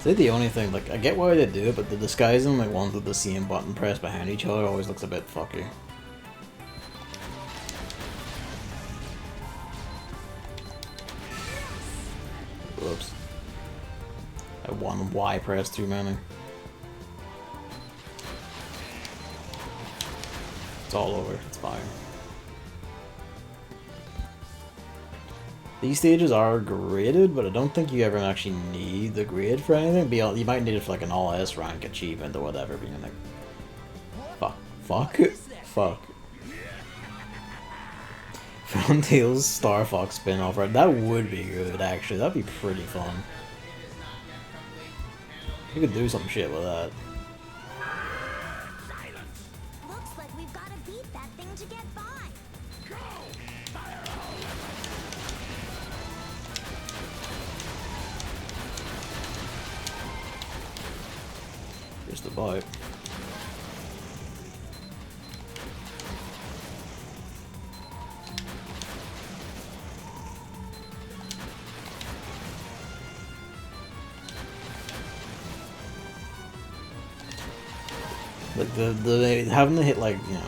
See, the only thing, like, I get why they do it, but the disguising, like, ones with the same button pressed behind each other always looks a bit fucky. Whoops. I one Y press too many. It's all over, it's fine. These stages are graded, but I don't think you ever actually need the grade for anything. You might need it for like an all S rank achievement or whatever, but you're like, fuck. Tails Star Fox spin-off, right? That would be good, actually. That'd be pretty fun. You could do some shit with that. Looks like we've got to beat that thing to get by. Here's the bite. Like the having to hit like, you know,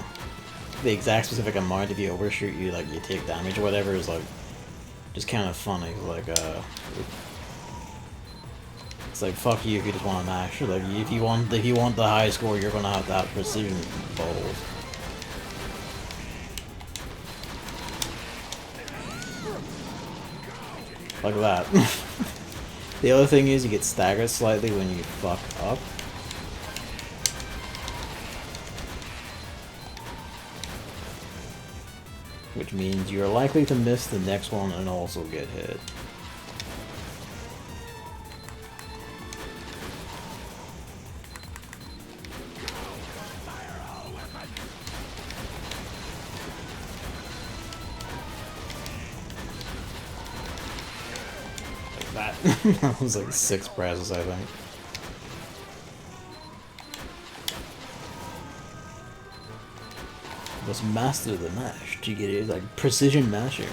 the exact specific amount if you overshoot you like you take damage or whatever is like just kind of funny. Like it's like fuck you if you just want to mash. Like if you want the high score, you're gonna have to have precision balls. Like that. The other thing is you get staggered slightly when you fuck up. Which means you're likely to miss the next one and also get hit. Like that. That was like 6 presses, I think. Must master the mash to get it like precision mashing.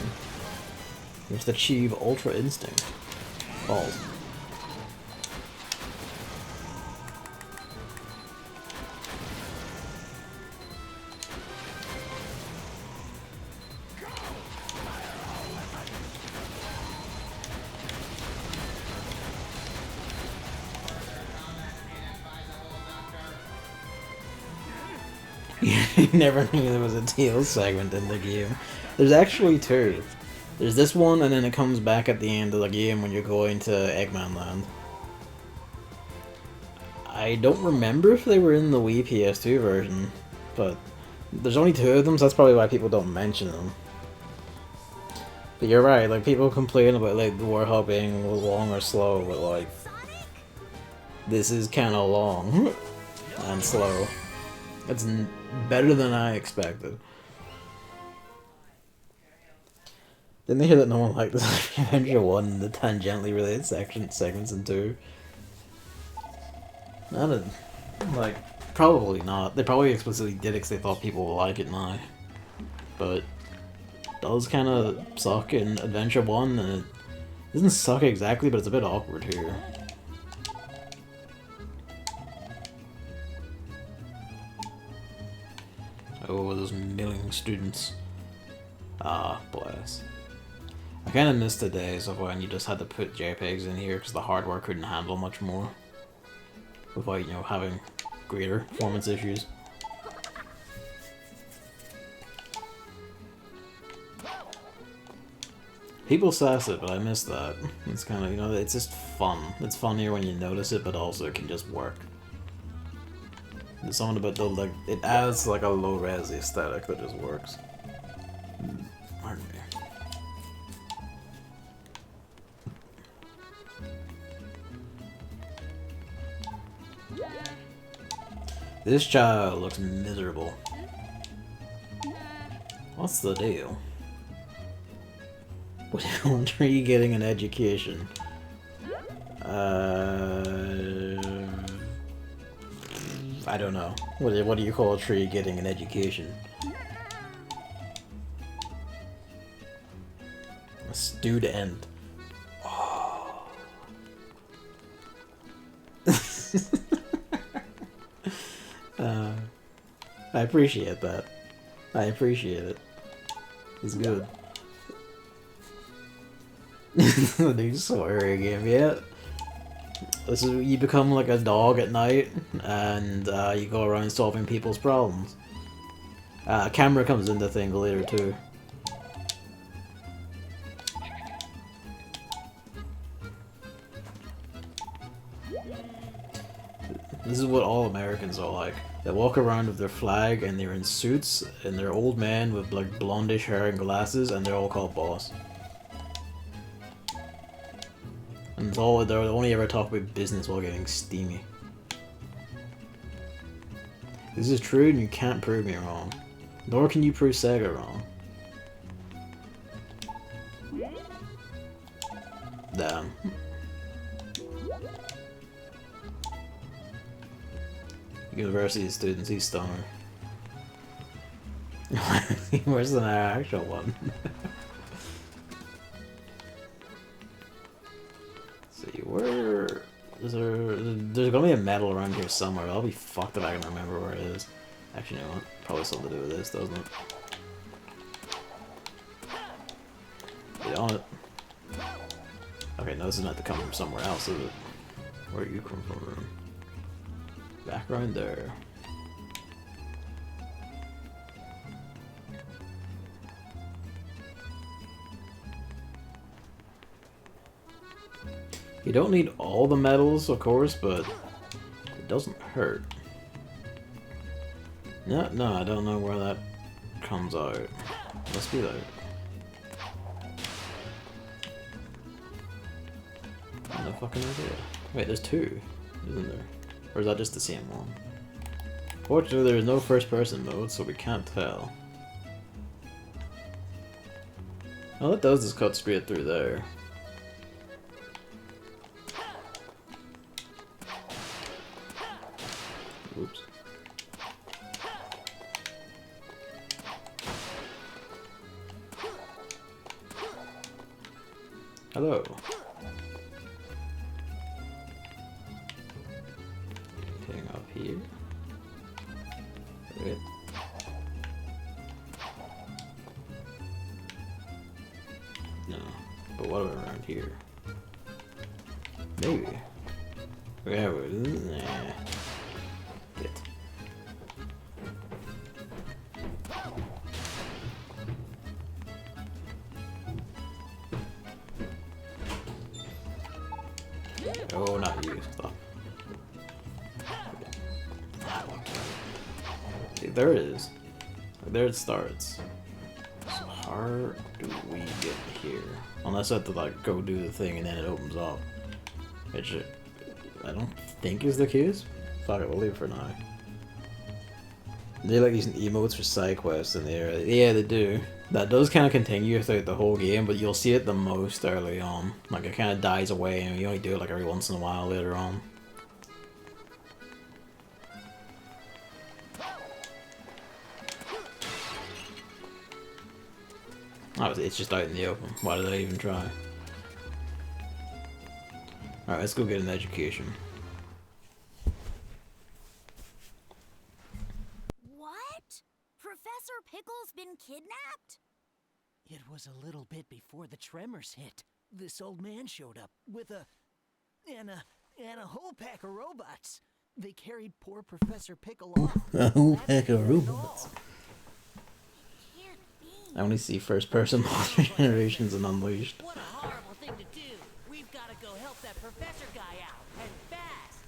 You must achieve ultra instinct. Balls. You never knew there was a Tails segment in the game. There's actually 2. There's this one, and then it comes back at the end of the game when you're going to Eggman Land. I don't remember if they were in the Wii PS2 version, but there's only 2 of them, so that's probably why people don't mention them. But you're right, like people complain about like the Warhol being long or slow, but like this is kind of long and slow. It's better than I expected. Didn't they hear that no one liked this Adventure 1 and the tangentially related segments in 2? Not a, like, probably not. They probably explicitly did it because they thought people will like it now. But it does kind of suck in Adventure 1, and it doesn't suck exactly, but it's a bit awkward here. Oh, those milling students. Ah, bless. I kind of miss the days of when you just had to put JPEGs in here because the hardware couldn't handle much more without, you know, having greater performance issues. People sass it, but I miss that. It's kind of, you know, it's just fun. It's funnier when you notice it, but also it can just work. There's something about the, like, it adds like a low-res aesthetic that just works. Pardon me. This child looks miserable. What's the deal? What are you getting an education? I don't know. What do you call a tree getting an education? A student. Oh. I appreciate that. I appreciate it. It's good. The new swearing game, yeah. This is, you become like a dog at night, and you go around solving people's problems. A camera comes into thing later too. This is what all Americans are like. They walk around with their flag and they're in suits and they're old men with like blondish hair and glasses and they're all called boss. And it's all, they'll only ever talk about business while getting steamy. This is true and you can't prove me wrong. Nor can you prove Sega wrong. Damn. University students, he's stoner. Worse than our actual one. See, where is there's gonna be a medal around here somewhere. I'll be fucked if I can remember where it is. Actually, you know what? Probably something to do with this, doesn't it? Get on it. Okay, no, this is meant to come from somewhere else, is it? Where do you come from? Back around there. You don't need all the medals, of course, but it doesn't hurt. No, I don't know where that comes out. Must be there. No fucking idea. Wait, there's two, isn't there? Or is that just the same one? Fortunately, there is no first-person mode, so we can't tell. All it does is cut straight through there. Oops. Hello. Anything up here? Okay. No. But what around here? Maybe. Yeah, nah. It. Oh, not you. Stop. See, there it is. There it starts. So how do we get here? Unless I have to like go do the thing and then it opens up. Which I don't think is the case. Fuck it, we'll leave it for now. They like using emotes for side quests in there. Yeah, they do. That does kind of continue throughout the whole game, but you'll see it the most early on. Like, it kind of dies away, and you only do it like every once in a while later on. Oh, it's just out in the open. Why did I even try? Alright, let's go get an education. What? Professor Pickle's been kidnapped? It was a little bit before the tremors hit. This old man showed up with a whole pack of robots. They carried poor Professor Pickle off. A whole pack of robots. Can't be. I only see first-person monster generations and Unleashed. What a horrible thing to do. We've got to go help that professor guy out, and fast.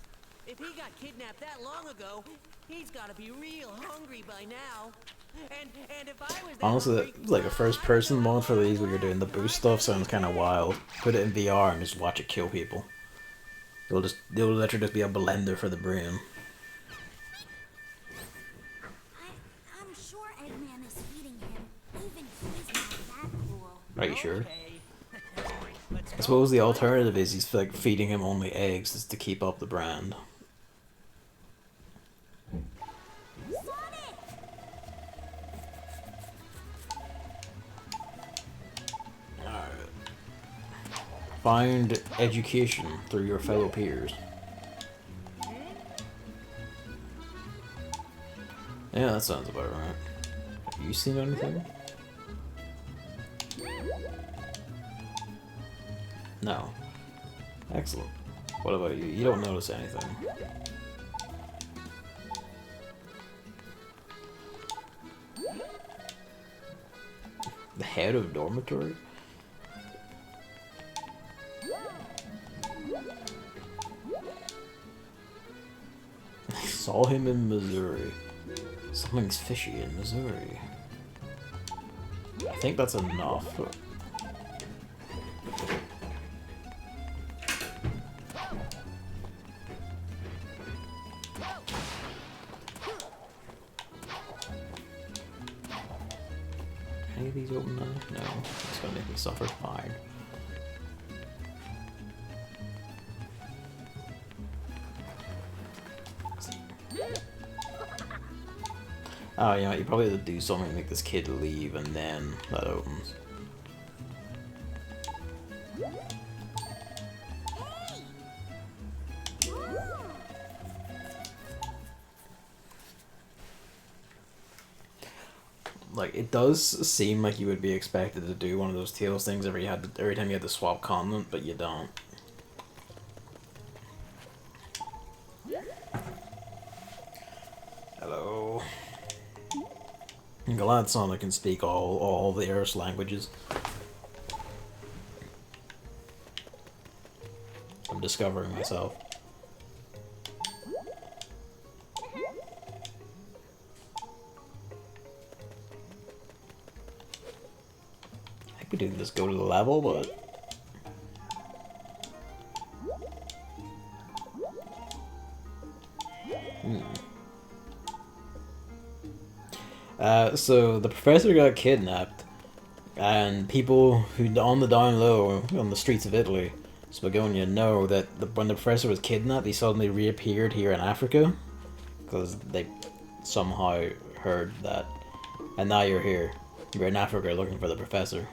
If he got kidnapped that long ago, he's got to be real hungry by now. And if I was that Honestly, hungry, like a first-person mod for these where you're doing the boost stuff sounds kind of wild. Put it in VR and just watch it kill people. It'll literally just be a blender for the brain. I'm sure Eggman is feeding him. Even he's not that cruel. Are you sure? Okay. Let's I suppose the alternative is he's like feeding him only eggs just to keep up the brand. Sonic! Find education through your fellow peers. Yeah, that sounds about right. Have you seen anything? No. Excellent. What about you? You don't notice anything. The head of dormitory? I saw him in Missouri. Something's fishy in Missouri. I think that's enough. Any of these open now? No. It's gonna make me suffer. Fine. Oh, you know, you probably have to do something to make this kid leave, and then that opens. Like, it does seem like you would be expected to do one of those Tails things every time you had to swap continent, but you don't. Hello. I'm glad Sonic can speak all the Earth's languages. I'm discovering myself. I could do this, go to the level, but... So the professor got kidnapped, and people who on the down low on the streets of Italy, Spagonia, know that when the professor was kidnapped, he suddenly reappeared here in Africa, because they somehow heard that, and now you're here. You're in Africa looking for the professor.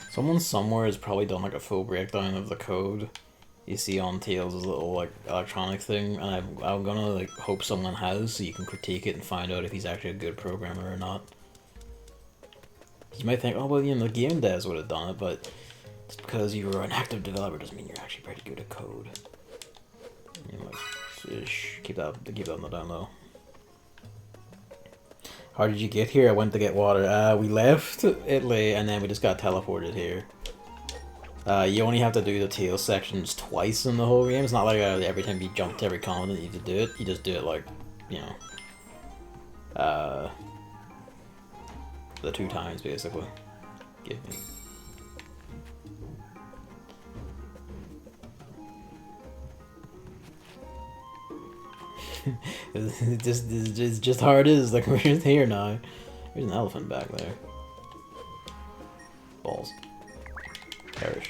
Someone somewhere has probably done like a full breakdown of the code you see on Tails' little like electronic thing, and I'm gonna like hope someone has, so you can critique it and find out if he's actually a good programmer or not. You might think, oh well, you know, the game devs would have done it, but just because you were an active developer doesn't mean you're actually pretty good at code. You know, keep that on the down low. How did you get here? I went to get water. We left Italy and then we just got teleported here. You only have to do the tail sections twice in the whole game. It's not like every time you jump to every continent you have to do it. You just do it like, you know, the 2 times basically. Give me. it's just how it is. Like, we're just here now. There's an elephant back there. Balls. Perish.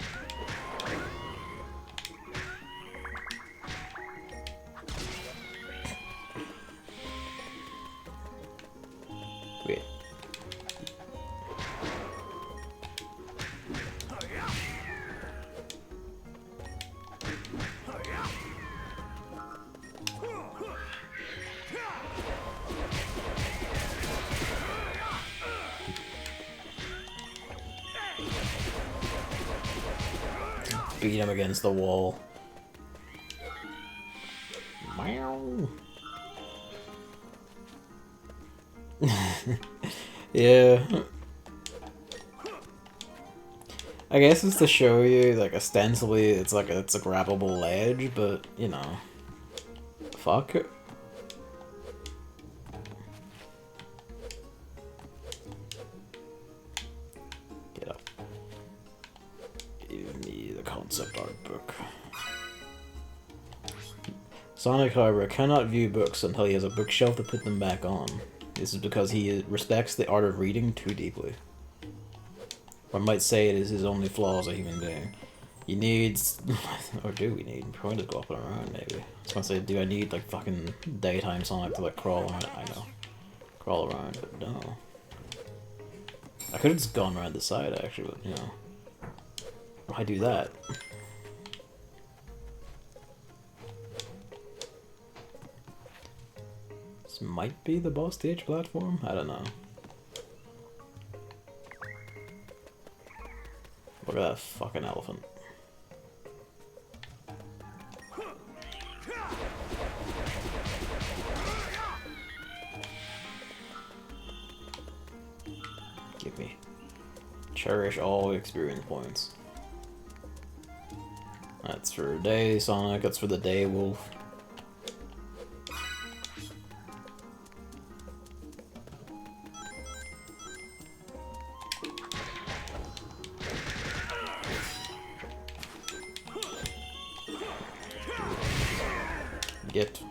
Wait. Beat him against the wall. Meow. Yeah. I guess it's to show you, like, ostensibly it's like it's a grabbable ledge, but you know, fuck it. Get up. Give me the concept art book. Sonic, however, cannot view books until he has a bookshelf to put them back on. This is because he respects the art of reading too deeply. One might say it is his only flaw as a human being. He needs... or do we need? Probably just go up and around, maybe. I was gonna say, do I need, like, fucking daytime Sonic to, like, crawl around? I know. Crawl around, but no. I could've just gone around the side, actually, but, you know. Why do that? This might be the boss stage platform? I don't know. Look at that fucking elephant. Give me. Cherish all experience points. That's for day Sonic, that's for the day wolf. Get.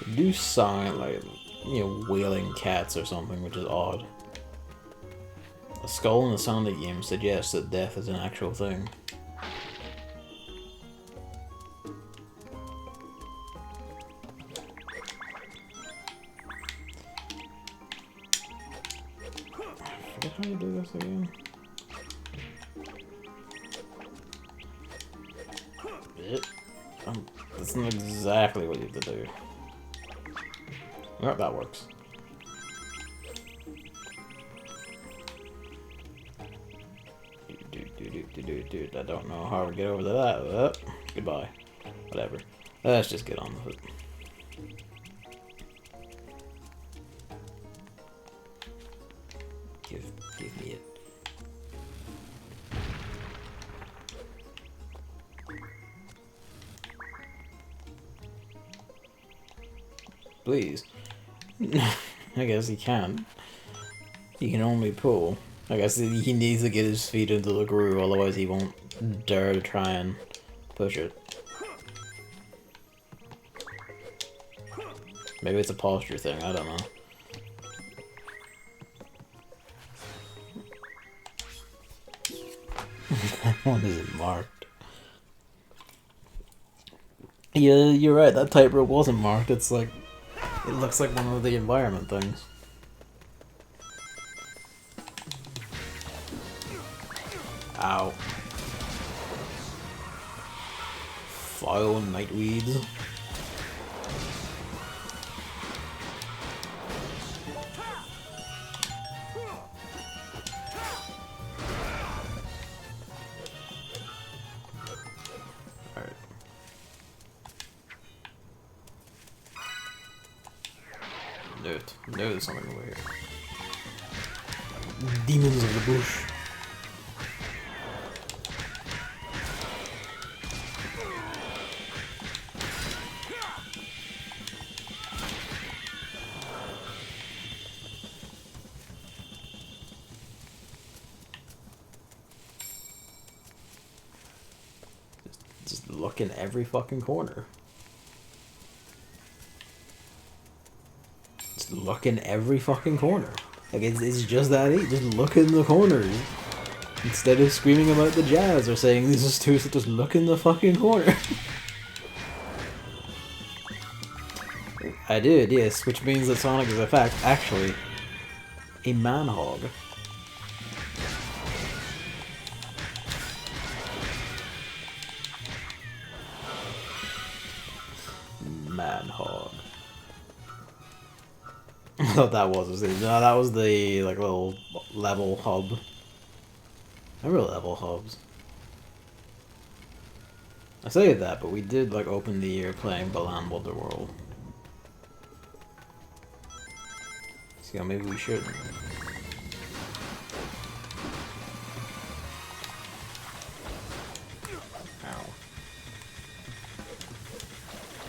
They do sound like, you know, wailing cats or something, which is odd. A skull in the Sonic game suggests that death is an actual thing. How do you do this again? That's not exactly what you have to do. Well, that works. Dude, I don't know how to get over to that. Goodbye. Whatever. Let's just get on with it. Give me it. Please. I guess he can't. He can only pull. I guess he needs to get his feet into the groove, otherwise he won't dare to try and push it. Maybe it's a posture thing, I don't know. That one isn't marked. Yeah, you're right, that tightrope wasn't marked, it's like... It looks like one of the environment things. Ow. Foul nightweeds. No, there's something over here. Demons of the bush. Just look in every fucking corner. Just look in every fucking corner. Like, it's just that easy. Just look in the corners. Instead of screaming about the jazz or saying this is too, just look in the fucking corner. I did, yes, which means that Sonic is in fact actually a man-hog. Man-hog. I thought that was no, that was the like little level hub. I remember level hubs. I say that, but we did like open the year playing Balan Wonderworld. So maybe we should. Ow.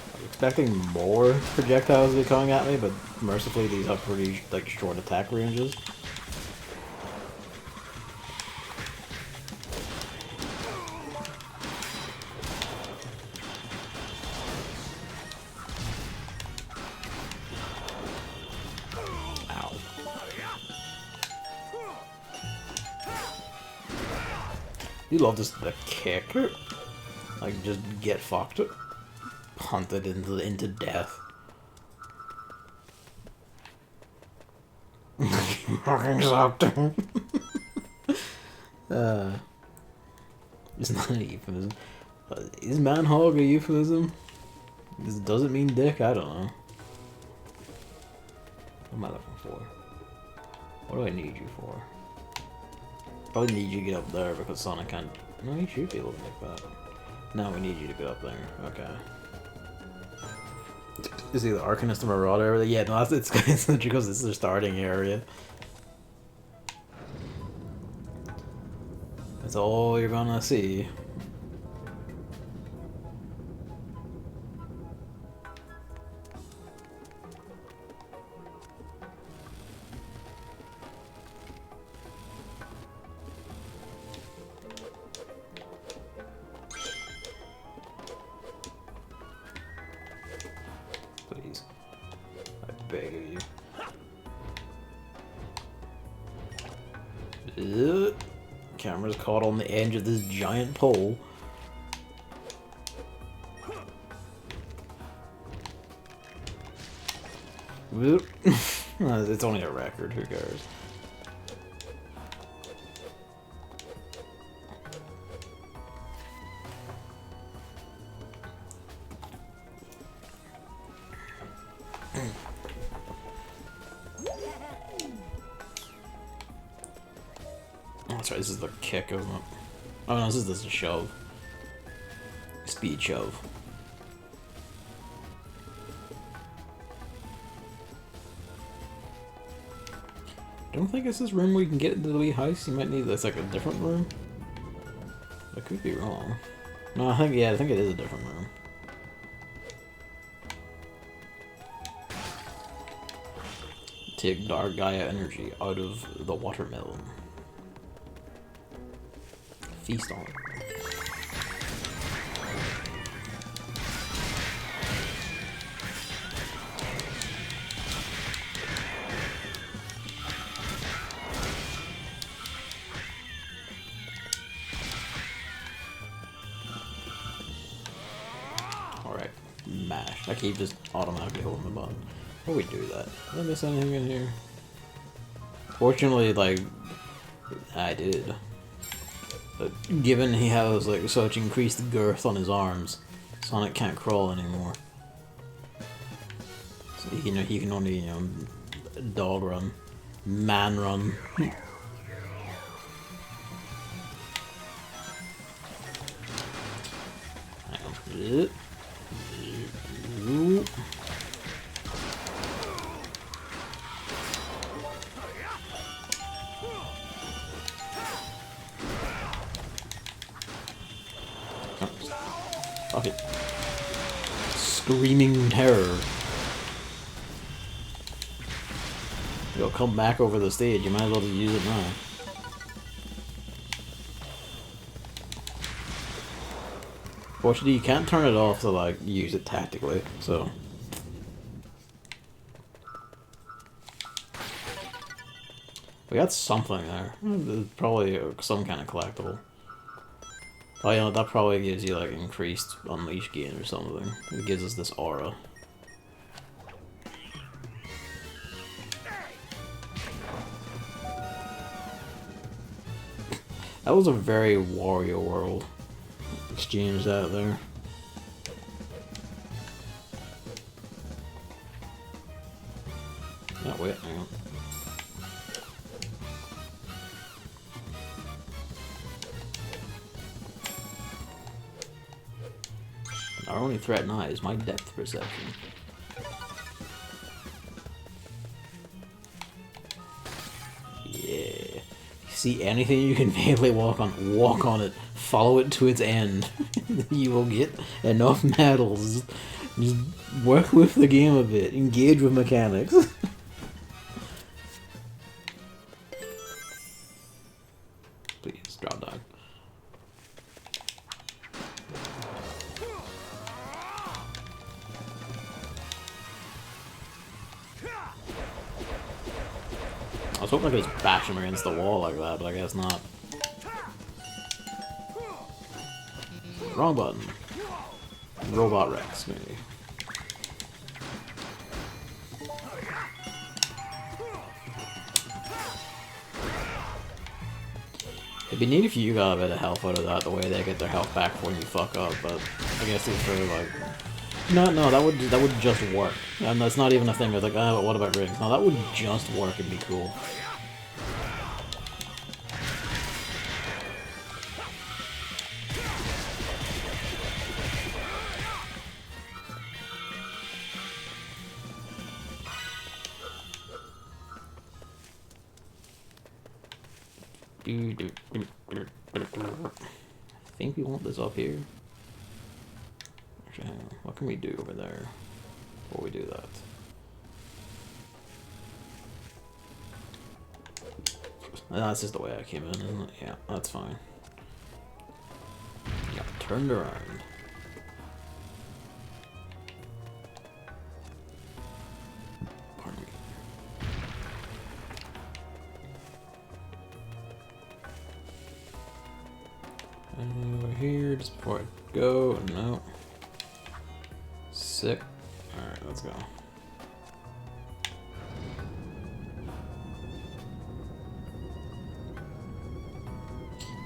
I was expecting more projectiles to be coming at me, but mercifully these have pretty like short attack ranges. You love this the kick. Like just get fucked. Hunted into death. Fucking sucked. It's not a euphemism. Is man-hog a euphemism? Does it mean dick? I don't know. What am I looking for? What do I need you for? Probably need you to get up there because Sonic can't. No, he should be able to make that. Now we need you to get up there. Okay. Is he the Arcanist or Marauder? Yeah, no, it's because this is their starting area. That's all you're gonna see. Please. I beg of you. Ugh. Camera's caught on the edge of this giant pole. It's only a record, who cares? That's right, this is the kick, isn't it? Oh no, this is a shove. Speed shove. I don't think it's this room where you can get into the wee house. You might need this like a different room. I could be wrong. No, I think it is a different room. Take Dark Gaia energy out of the watermelon. Feast on it. Alright, mash. I keep just automatically holding the button. How do we do that? Did I miss anything in here? Fortunately, like, I did. But given he has like such increased girth on his arms, Sonic can't crawl anymore. So he can only dog run, man run. Hang on. fucking screaming terror. You'll come back over the stage, you might as well just use it now. Fortunately, you can't turn it off to, like, use it tactically, so... We got something there. There's probably some kind of collectible. Oh, you know, that probably gives you, like, increased unleash gain or something. It gives us this aura. That was a very Wario World exchange out there. Oh, wait, hang on. Our only threat now is my depth perception. Yeah. See anything you can vaguely walk on it. Follow it to its end. You will get enough medals. Just work with the game a bit. Engage with mechanics. Please, drop down. I was hoping I could just bash him against the wall like that, but I guess not. Wrong button. Robot Rex, maybe. It'd be neat if you got a bit of health out of that, the way they get their health back when you fuck up, but I guess it's for like... No, that would just work. And that's not even a thing of like, oh, but what about rings? No, that would just work and be cool. I think we want this up here. Actually, hang on. What can we do over there before we do that? That's just the way I came in, isn't it? Yeah, that's fine. Yeah, turned around. Pardon me. And over here, just before I go, no. Sick. Alright, let's go.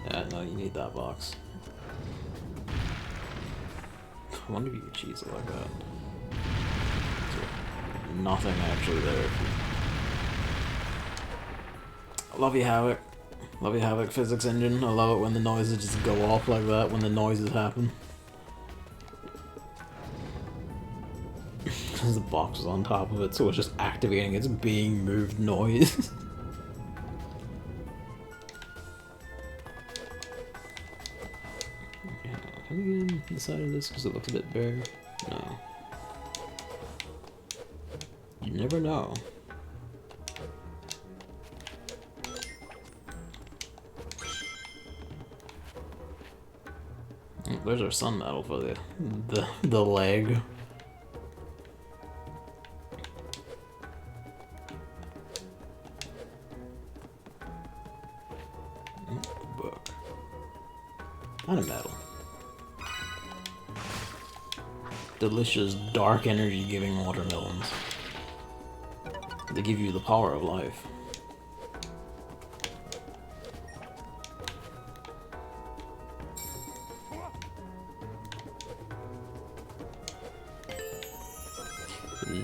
Yeah, no, you need that box. I wonder if you could cheese it like that. There's nothing actually there. Love you, Havoc. Love you, Havoc physics engine. I love it when the noises just go off like that when the noises happen. Because the box is on top of it, so it's just activating its being moved noise. Can we get in inside of this because it looks a bit bare? No. You never know. There's our sun medal for the leg. Book. And a medal. Delicious dark energy giving watermelons. They give you the power of life.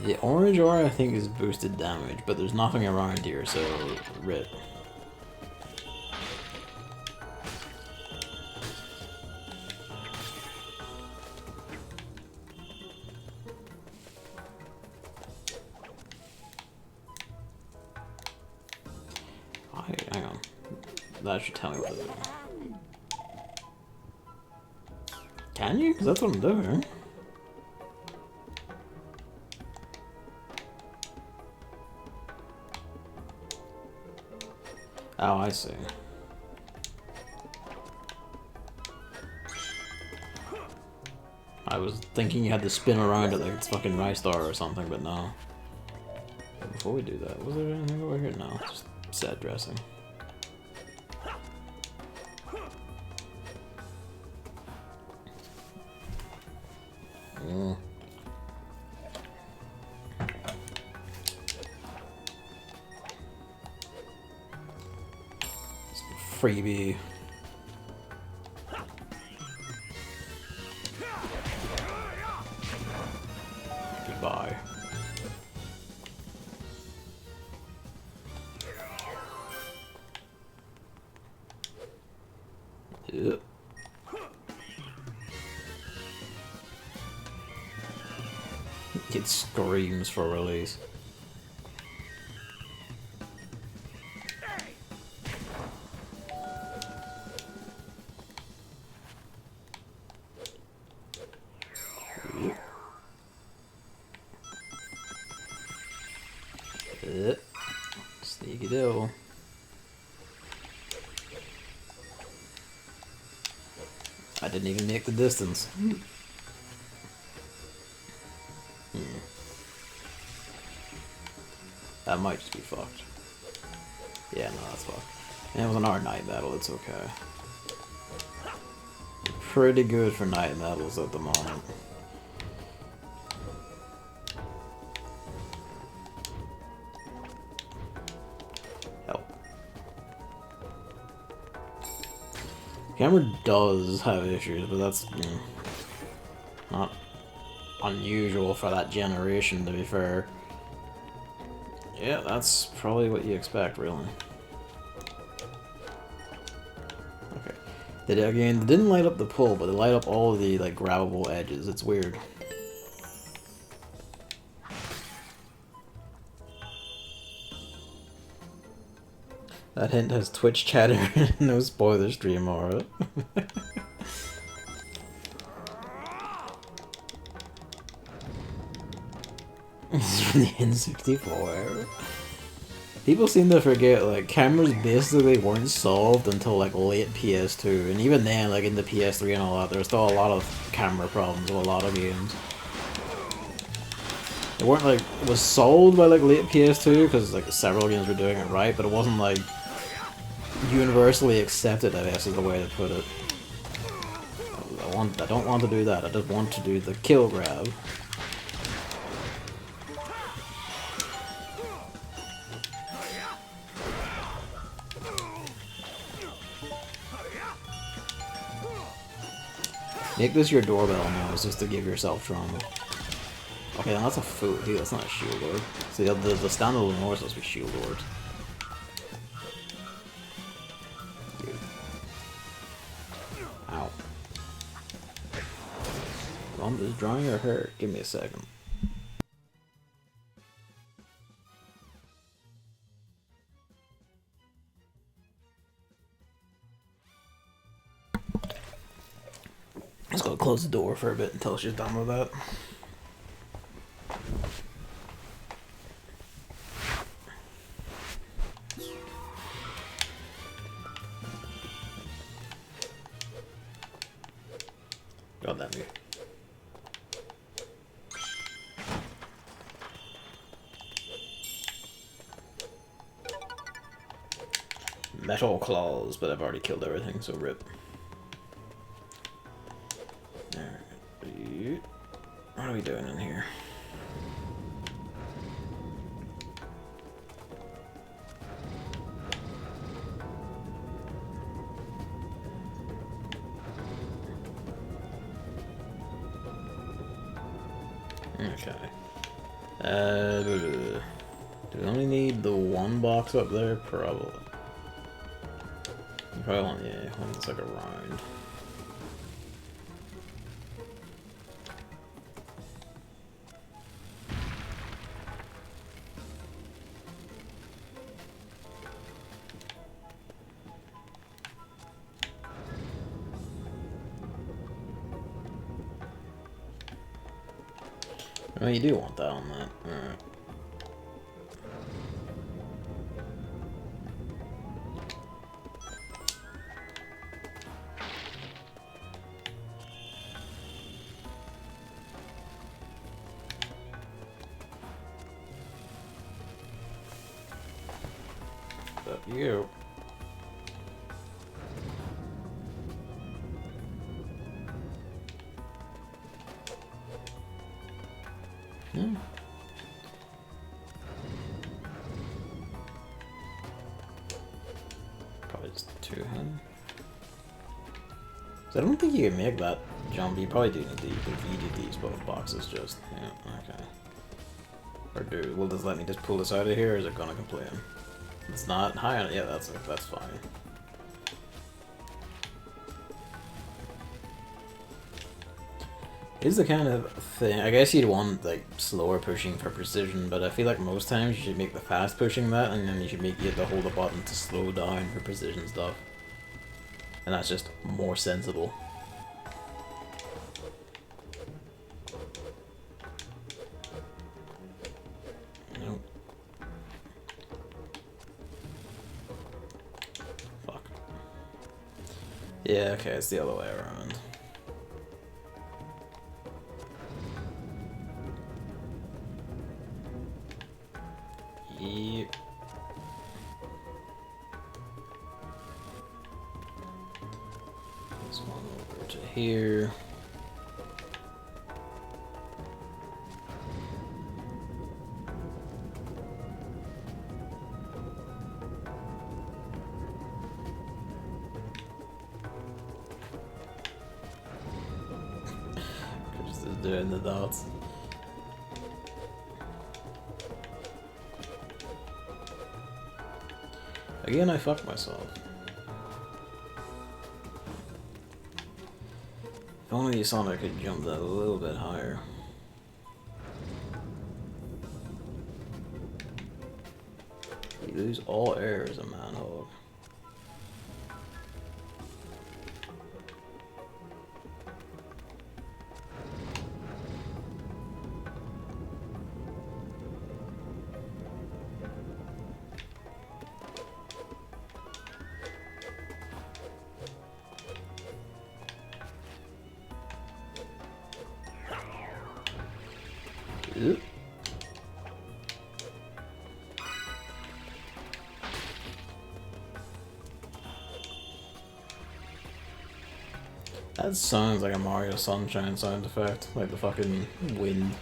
The orange aura I think is boosted damage, but there's nothing around here, so rip. Hang on. That should tell me what to do. Can you? Because that's what I'm doing. Oh, I see. I was thinking you had to spin around it like it's fucking Rystar or something, but no. Before we do that, was there anything over here? No, just set dressing. Freebie. Goodbye. Yep. It screams for release. Sneaky devil. I didn't even make the distance. That might just be fucked. Yeah, no, that's fucked. And it was an art night battle, it's okay. Pretty good for night battles at the moment. Help. Camera does have issues, but that's, you know, not unusual for that generation, to be fair. Yeah, that's probably what you expect, really. Okay. They didn't light up the pull, but they light up all of the, like, grabbable edges. It's weird. That hint has Twitch chatter, no spoiler stream aura. This is from the N64. People seem to forget, like, cameras basically weren't solved until, like, late PS2. And even then, like, in the PS3 and all that, there's still a lot of camera problems with a lot of games. It weren't, like, it was solved by, like, late PS2, because, like, several games were doing it right, but it wasn't, like, universally accepted, I guess is the way to put it. I don't want to do that, I just want to do the kill grab. Make this your doorbell noise just to give yourself trauma. Okay, now that's a food. Dude, that's not a shield lord. See, the standalone lord is supposed to be shield lords. Dude. Ow. I'm just drawing your hair. Give me a second. Just gonna close the door for a bit until she's done with that. God damn you. Metal claws, but I've already killed everything, so rip. What are we doing in here? Okay. Do we only need the one box up there? Probably. Probably want, yeah, one that's like a round. Oh, you do want that on that. Alright. Up you. Hmm. Probably just two hand. So I don't think you can make that jump. You probably do need to. You do these both boxes just. Yeah, okay. Or will this let me just pull this out of here, or is it gonna complain? It's not high on it. Yeah, that's fine. Is the kind of thing, I guess you'd want like slower pushing for precision, but I feel like most times you should make the fast pushing that, and then you should make you have to hold the button to slow down for precision stuff. And that's just more sensible. Nope. Fuck. Yeah, okay, it's the other way around. Yep. This one over to here. Just doing the dots. Again, I fucked myself. If only Sonic could jump that a little bit higher. You lose all air as a manhog. Oop. That sounds like a Mario Sunshine sound effect, like the fucking wind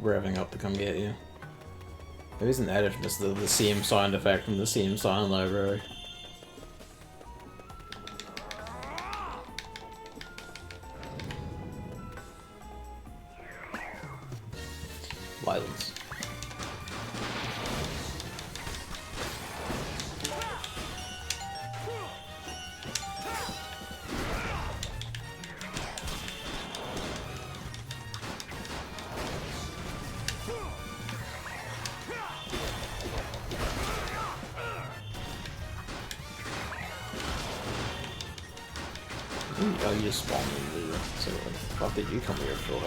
revving up to come get you. Maybe it's an edit from just the same sound effect from the same sound library. Violence. Oh, you just spawned in there. So what the fuck did you come here for?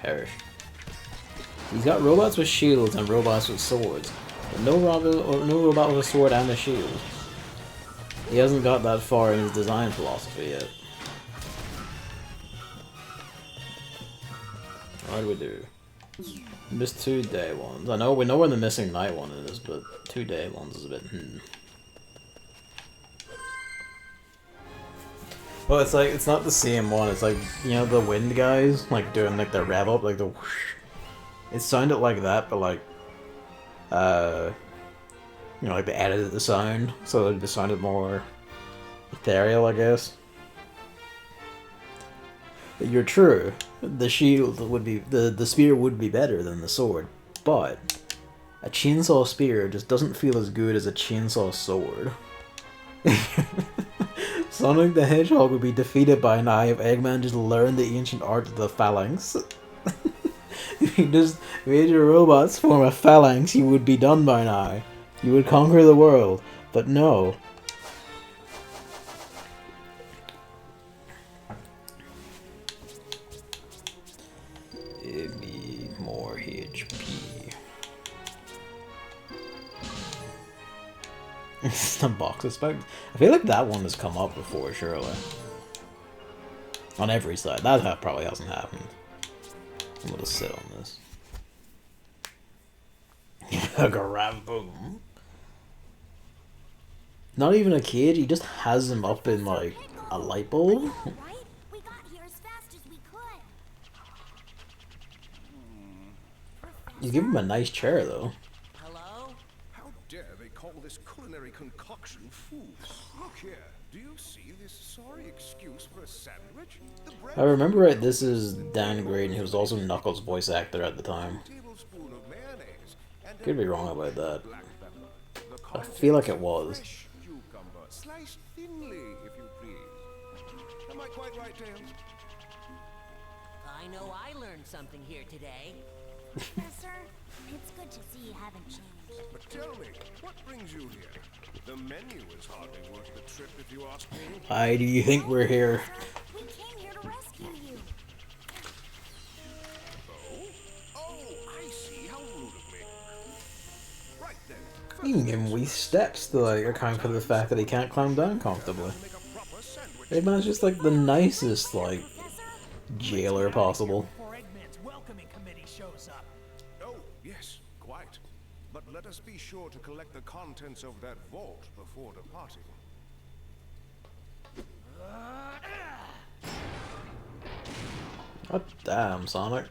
Perish. He's got robots with shields and robots with swords, but no robot with a sword and a shield. He hasn't got that far in his design philosophy yet. What do we do? Missed 2 day ones. I know we know where the missing night one is, but 2 day ones is a bit Well, it's like, it's not the same one, it's like, you know, the wind guys, like, doing, like, the rev up, like, the whoosh. It sounded like that, but, like, you know, like, they edited the sound, so it sounded more ethereal, I guess. But you're true, the shield would be, the spear would be better than the sword, but A chainsaw spear just doesn't feel as good as a chainsaw sword. Sonic the Hedgehog would be defeated by now if Eggman just learned the ancient art of the phalanx. If you just made your robots form a phalanx, you would be done by now. You would conquer the world. But no. Give me more HP. The box aspect. I feel like that one has come up before, surely. On every side. That probably hasn't happened. I'm gonna sit on this. Grab boom. Not even a cage, he just has him up in like a light bulb. Right? We got here as fast as we could. You give him a nice chair though. Hello? How dare they call this culinary concoction food? Look here, do you see this sorry excuse for a sandwich? The bread I remember right, this is Dan Graydon, who was also Knuckles' voice actor at the time. tablespoon of mayonnaise and Could be wrong about that. black pepper. The I feel like it was. fresh cucumber, sliced thinly, if you please. Am I quite right, Tails? I know I learned something here today. Professor, it's good to see you haven't changed. But tell me, what brings you here? The menu is hardly worth the trip, if you ask me. Why do you think we're here? We came here to rescue you. Oh, I see. How rude of me. Right then. You can give him wee steps to like account for the fact that he can't climb down comfortably. Make a proper sandwich. Eggman's just like the nicest like jailer possible. Before Eggman's welcoming committee shows up. Oh, yes, quite. But let us be sure to collect the contents of that vault before departing. God damn, Sonic.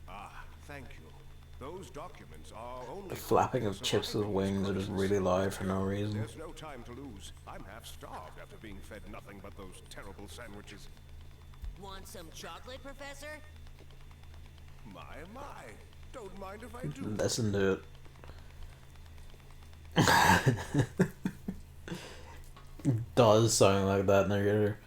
Ah, thank you. Those documents are only... The flapping of Chips' wings are just really loud for no reason. There's no time to lose. I'm half starved after being fed nothing but those terrible sandwiches. Want some chocolate, Professor? My, my. Don't mind if I do. Listen to it. Does sound like that narrator.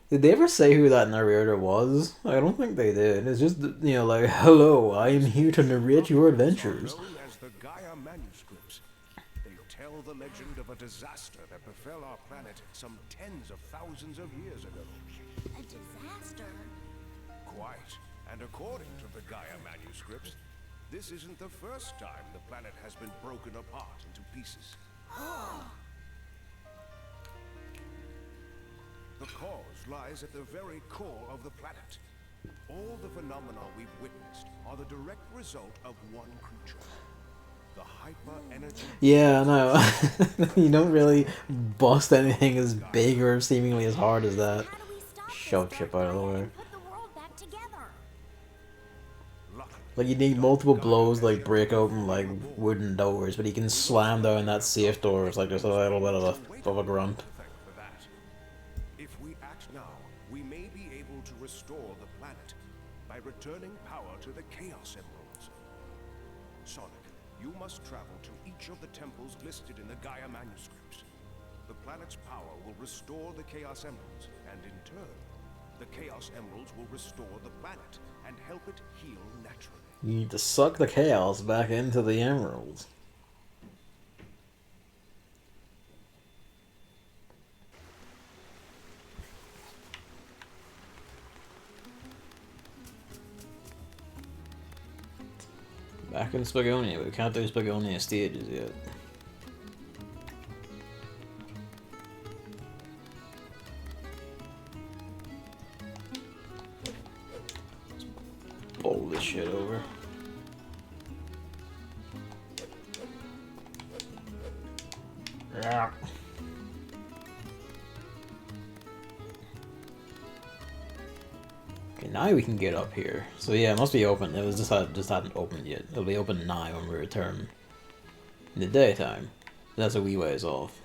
Did they ever say who that narrator was? I don't think they did. It's just, you know, like, hello, I am here to narrate your adventures. Known as the Gaia manuscripts. They tell the legend of a disaster that befell our planet some tens of thousands of years ago. A disaster? Quite. And according to the Gaia manuscripts, this isn't the first time the planet has been broken apart into pieces. The cause lies at the very core of the planet. All the phenomena we've witnessed are the direct result of one creature. The hyper-energy... Yeah, no. You don't really bust anything as big or seemingly as hard as that. How do we stop this Shove dark Chip out of the Gaia way. and put the world back together? Like, you need multiple blows, like, break open, like, wooden doors, but he can slam down that safe door. It's like just a little bit of a grunt. For that. If we act now, we may be able to restore the planet by returning power to the Chaos Emeralds. Sonic, you must travel to each of the temples listed in the Gaia manuscripts. The planet's power will restore the Chaos Emeralds, and in turn, the Chaos Emeralds will restore the planet and help it heal naturally. You need to suck the chaos back into the emeralds. Back in Spagonia, but we can't do Spagonia stages yet. Bowl this shit over. Yeah. Okay, now we can get up here. So yeah, it must be open. It was just hadn't opened yet. It'll be open now when we return in the daytime. That's a wee ways off.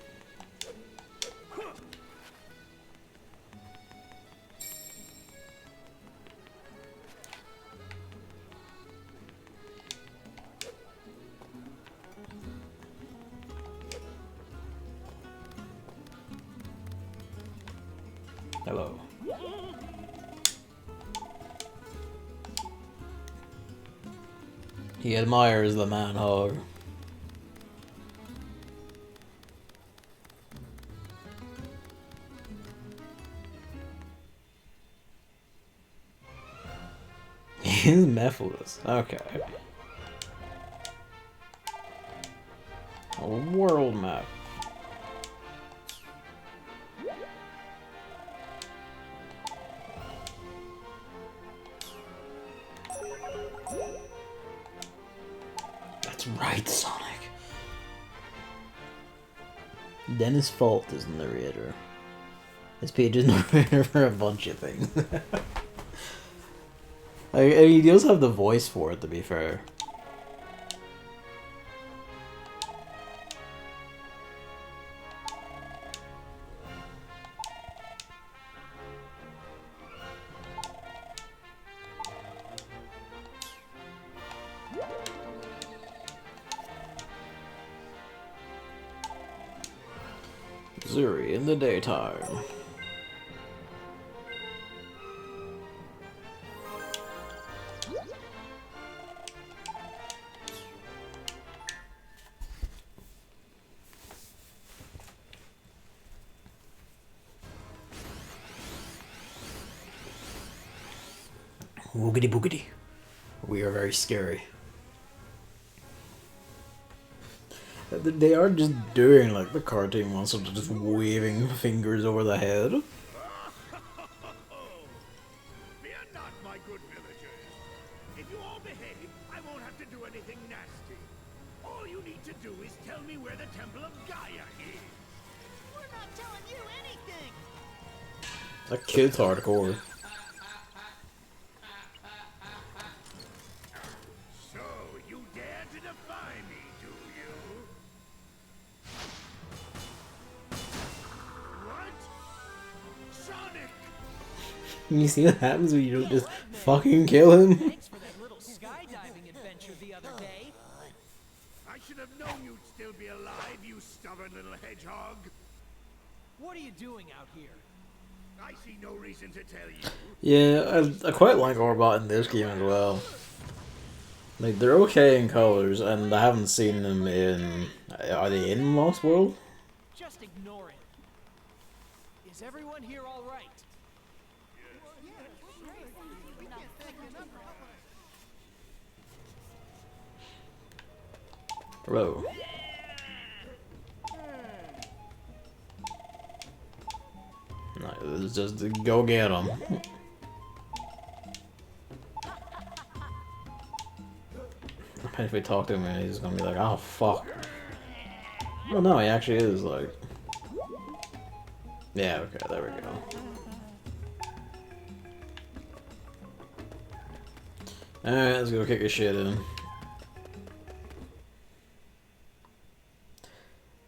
Hello. He admires the man hog. He's Mephiles. Okay. A world map. That's right, Sonic. Dennis Fault is the narrator. This page is narrator for a bunch of things. I mean, he does have the voice for it, to be fair. Zuri in the daytime. Woogity boogity. We are very scary. They are just doing like the cartoon monster, just waving fingers over the head. Fear not, my good villagers. If you all behave, I won't have to do anything nasty. All you need to do is tell me where the Temple of Gaia is. We're not telling you anything! That kid's hardcore. So, you dare to defy me, do you? What? Sonic! You see what happens when you don't just fucking kill him? Thanks for that little skydiving adventure the other day. I should have known you'd still be alive, you stubborn little hedgehog. What are you doing out here? I see no reason to tell you. Yeah, I quite like Orbot in this game as well. Like, they're okay in colors, and I haven't seen them in... Are they in Lost World? Just ignore it. Is everyone here all right? Hello. No, it's just go get them. If we talk to him, he's gonna be like, "Oh fuck." Well, no, he actually is like. Yeah. Okay. There we go. Alright, let's go kick his shit in.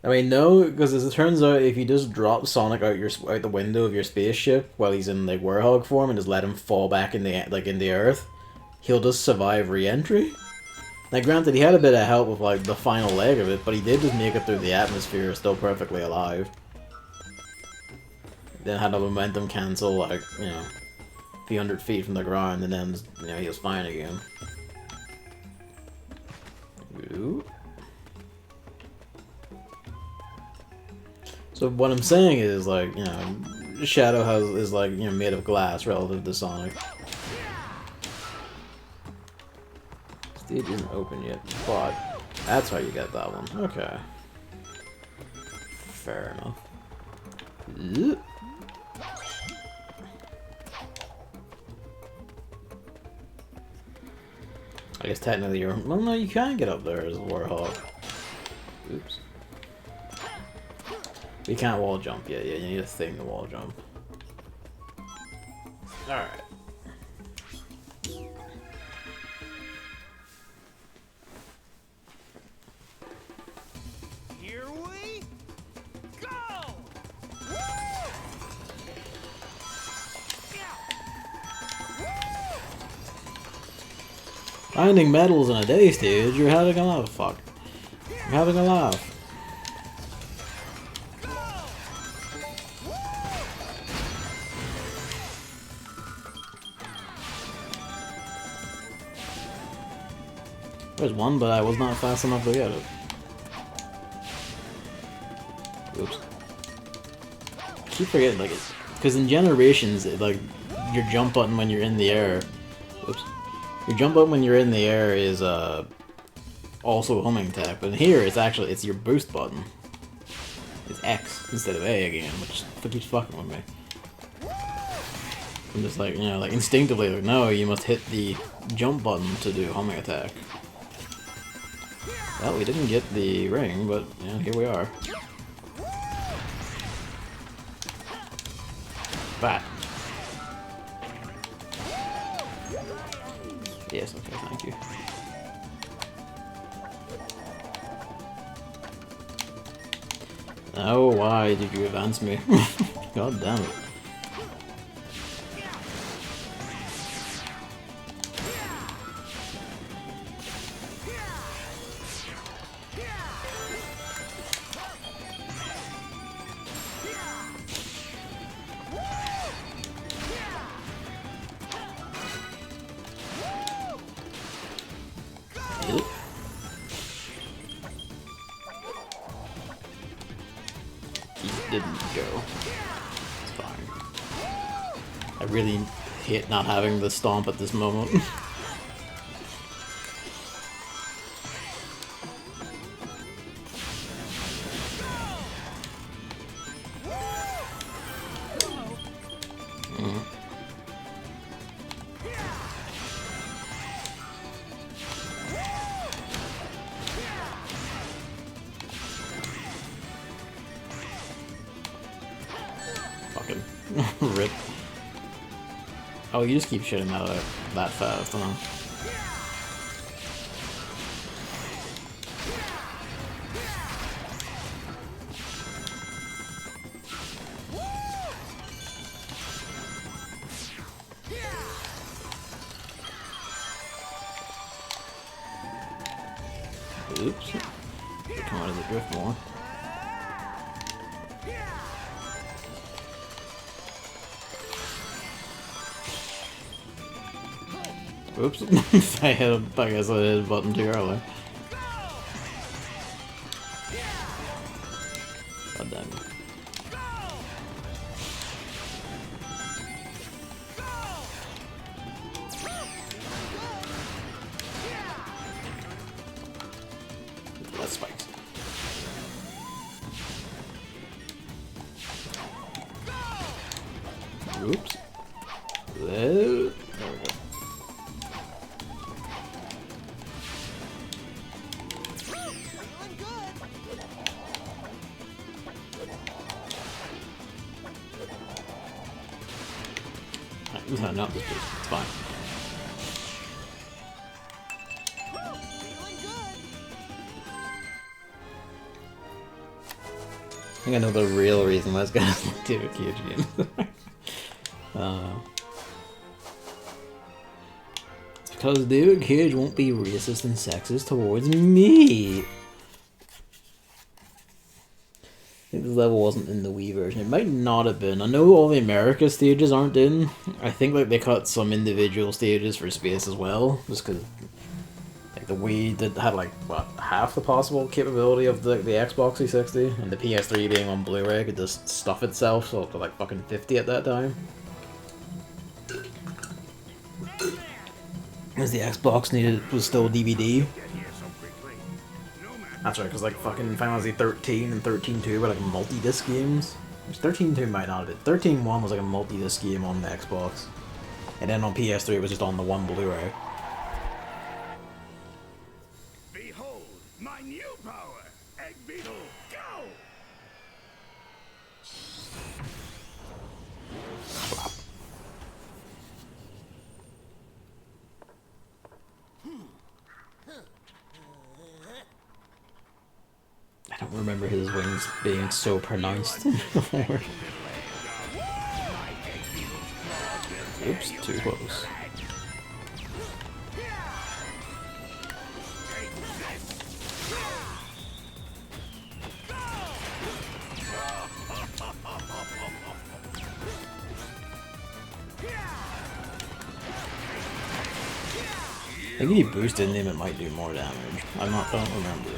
I mean, no, because as it turns out, if you just drop Sonic out the window of your spaceship while he's in like werehog form and just let him fall back in the earth, he'll just survive re-entry. Now, granted, he had a bit of help with like the final leg of it, but he did just make it through the atmosphere, still perfectly alive. Then had a momentum cancel, like, you know, a few hundred feet from the ground, and then, you know, he was fine again. Ooh. So what I'm saying is, like, you know, Shadow is like, you know, made of glass relative to Sonic. Stage isn't open yet, but that's how you get that one. Okay. Fair enough. Yep. I guess technically you're... Well, no, you can get up there as a Warhawk. Oops. You can't wall jump yet. Yeah, you need a thing to wall jump. Alright. Here we go! Finding medals in a day stage, you're having a laugh. Fuck. You're having a laugh. There's one, but I was not fast enough to get it. Oops. I keep forgetting, like, because in Generations, like, your jump button when you're in the air... Oops. Your jump button when you're in the air is, also a homing attack, but here it's your boost button. It's X instead of A again, which keeps fucking with me. I'm just like, you know, like instinctively, like, no, you must hit the jump button to do homing attack. Well, we didn't get the ring, but yeah, here we are. Bat. Yes, okay, thank you. Oh, why did you advance me? God damn it. Didn't go. It's fine. I really hate not having the stomp at this moment. Rip. Oh, you just keep shooting that fast, huh? Oops. Come on, is it drift more? Oops. I guess I hit a button too early. God damn it. That spikes. Oops. There we go. No, not this boost. It's fine. I think I know the real reason why this guy's like David Cage games. It's because David Cage won't be racist and sexist towards me. I think this level wasn't in the Wii version. It might not have been. I know all the America stages aren't in. I think like they cut some individual stages for space as well, just because like the Wii had like what, half the possible capability of the Xbox 360, and the PS3 being on Blu-ray could just stuff itself so up to like fucking 50 at that time. Because the Xbox was still DVD. That's right, because like fucking Final Fantasy 13 and 13.2 were like multi-disc games. Which 13.2 might not have been. 13.1 was like a multi-disc game on the Xbox. And then on PS3 it was just on the one Blu-ray. Behold, my new power! Egg Beetle, go! Slap. I don't remember his wings being so pronounced before. Oops, too close. think if you boost in him, it might do more damage. I don't remember.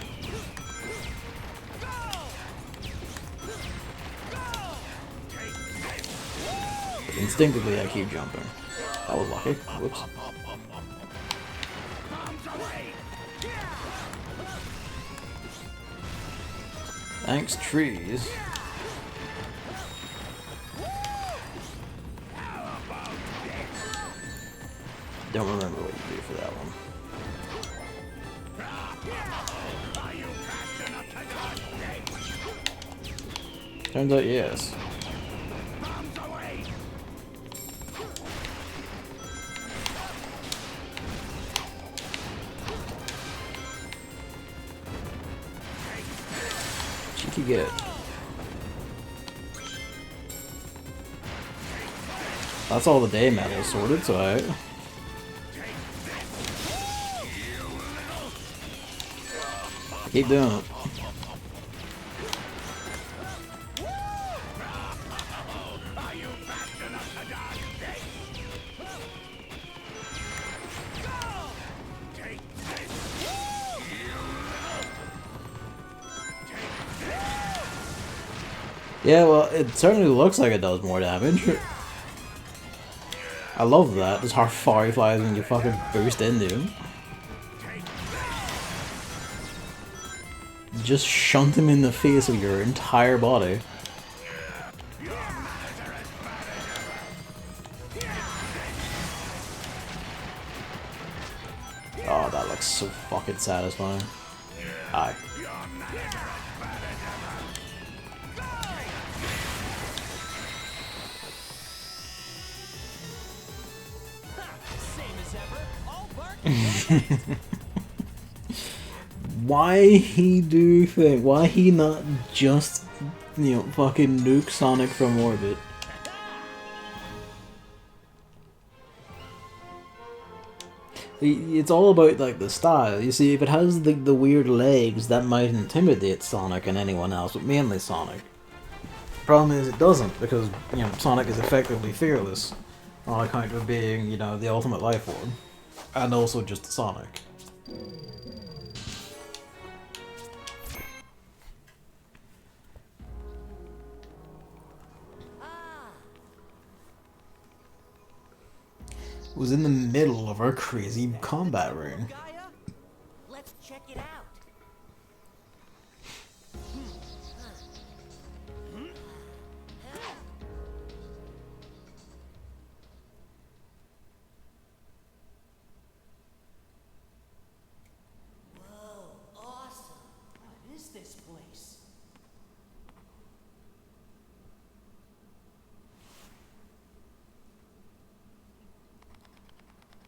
But instinctively, I keep jumping. That was lucky. Whoops. Thanks, trees. Don't remember what you do for that one. Turns out, yes. Cheeky get. That's all the day metal sorted, so I... keep doing it. Yeah, well, it certainly looks like it does more damage. I love that. Just how far he flies when you fucking boost into him. Just shunt him in the face with your entire body. Oh, that looks so fucking satisfying. Aye. Why he do think? Why he not just, you know, fucking nuke Sonic from orbit? It's all about, like, the style. You see, if it has the weird legs, that might intimidate Sonic and anyone else, but mainly Sonic. Problem is it doesn't, because, you know, Sonic is effectively fearless, on account of being, you know, the ultimate life form. And also just Sonic. Was in the middle of our crazy combat ring. Let's check it out. Whoa, awesome. What is this place?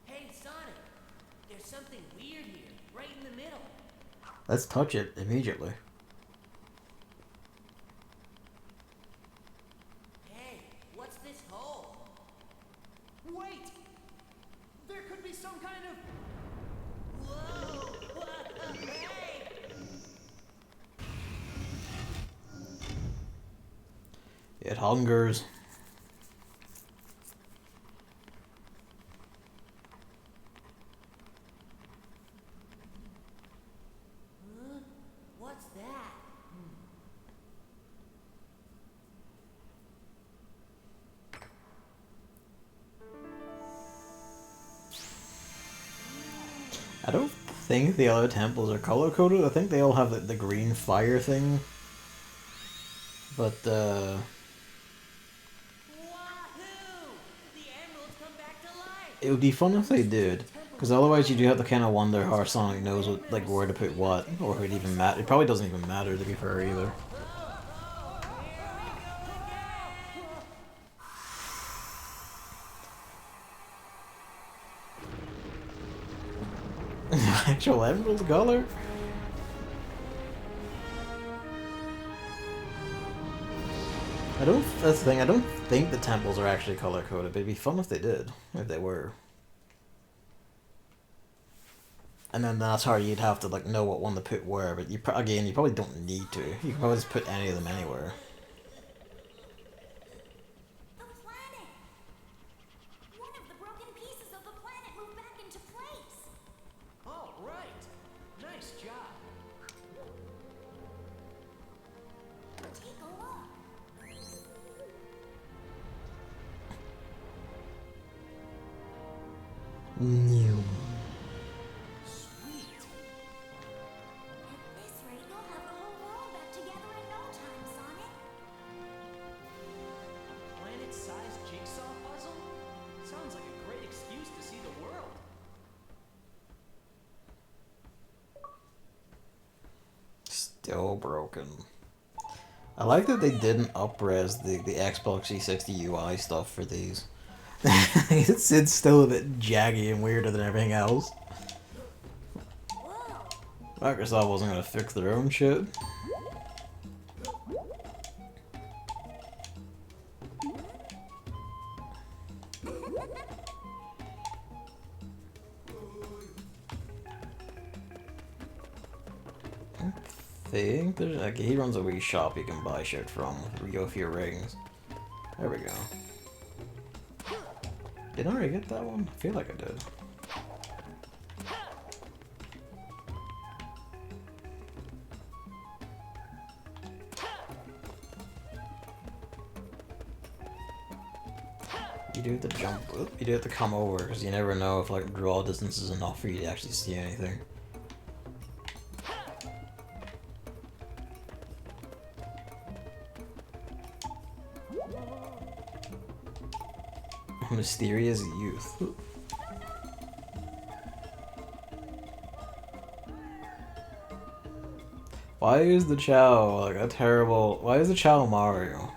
Hey, Sonic. There's something weird here, right in the middle. Let's touch it immediately. Hey, what's this hole? Wait! There could be some kind of... Whoa! What? Hey! It hungers. What's that? I don't think the other temples are color-coded. I think they all have the green fire thing. But, Wahoo! The emeralds come back to life! it would be fun if they did. Because otherwise you do have to kind of wonder how Sonic knows what, like, where to put what. Or if it even matters. It probably doesn't even matter, to be fair, either. Actual emerald color? That's the thing, I don't think the temples are actually color-coded, but it'd be fun if they did, if they were. And then that's how you'd have to, like, know what one to put where, but again, you probably don't need to. You can probably just put any of them anywhere. The planet! One of the broken pieces of the planet moved back into place. Nice job. Take a look. New. Sweet. At this rate, you'll have the whole world back together in no time, Sonic. Planet-sized jigsaw puzzle? Sounds like a great excuse to see the world. Still broken. I like that they didn't up-res the Xbox 360 UI stuff for these. it's still a bit jaggy and weirder than everything else. Whoa. Microsoft wasn't gonna fix their own shit. I think there's like he runs a wee shop you can buy shit from. We go for your rings. There we go. Did I already get that one? I feel like I did. You do have to jump. You do have to come over because you never know if like draw distance is enough for you to actually see anything. Mysterious youth. Why is the Chow like a terrible? Why is the Chow Mario?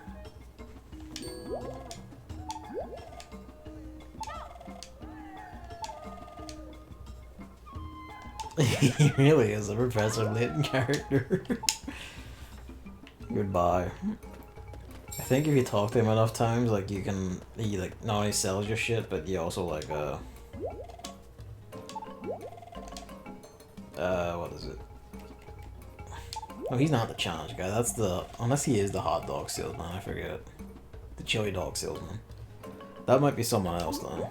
He really is a Professor Layton character. Goodbye. I think if you talk to him enough times, like he like not only sells your shit, but he also like what is it? Oh, he's not the challenge guy. That's the unless he is the hot dog salesman. I forget. The chili dog salesman. That might be someone else though.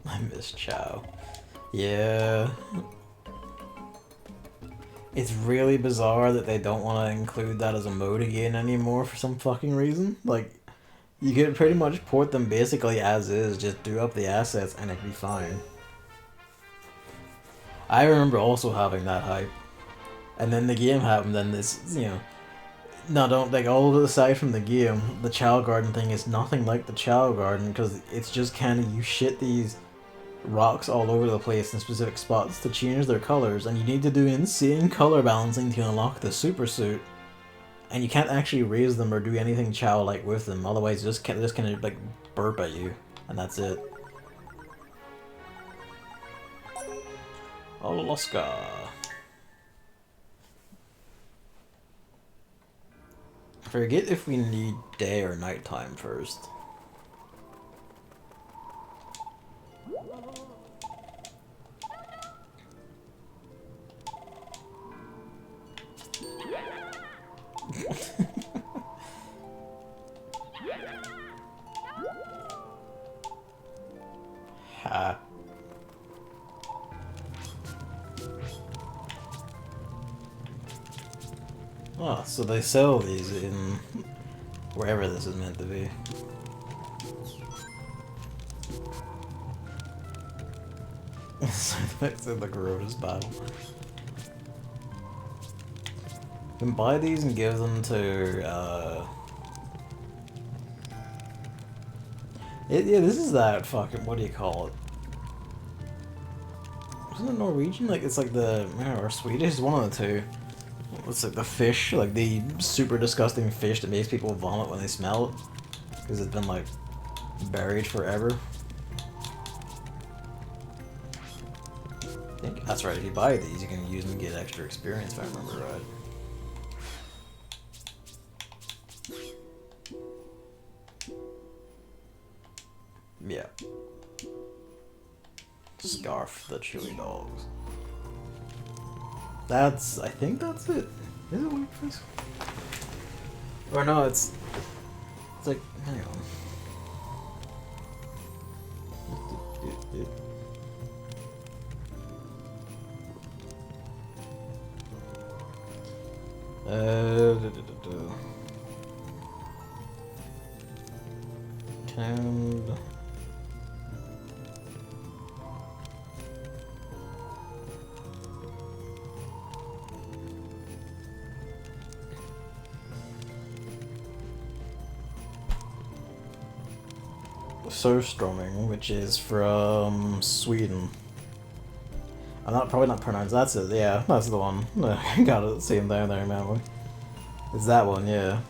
I miss Chow. Yeah. It's really bizarre that they don't want to include that as a mode again anymore for some fucking reason. Like, you could pretty much port them basically as is, just do up the assets and it'd be fine. I remember also having that hype. And then the game happened, and this, you know... No, don't, like, all aside from the game, the Chow Garden thing is nothing like the Chow Garden, because it's just kind of, you shit these rocks all over the place in specific spots to change their colors, and you need to do insane color balancing to unlock the super suit, and you can't actually raise them or do anything Chow like with them, otherwise they just kind of like burp at you, and that's it. Alaska. Forget if we need day or nighttime first. Ha. Oh, so they sell these in wherever this is meant to be. It's in the Garota's battle. You can buy these and give them to, yeah, this is that fucking, what do you call it? Isn't it Norwegian? Like, it's like the, or Swedish, it's one of the two. It's like the fish, like the super disgusting fish that makes people vomit when they smell it. Because it's been, like, buried forever. I think that's right, if you buy these, you can use them to get extra experience, if I remember right. Yeah. Scarf the chili dogs. That's, I think that's it. Is it weird face? Or no, it's like, hang on. Town. Surströmming, which is from Sweden. I'm probably not pronounced. That's it. Yeah, that's the one. Got it. Same down there, man. It's that one, yeah.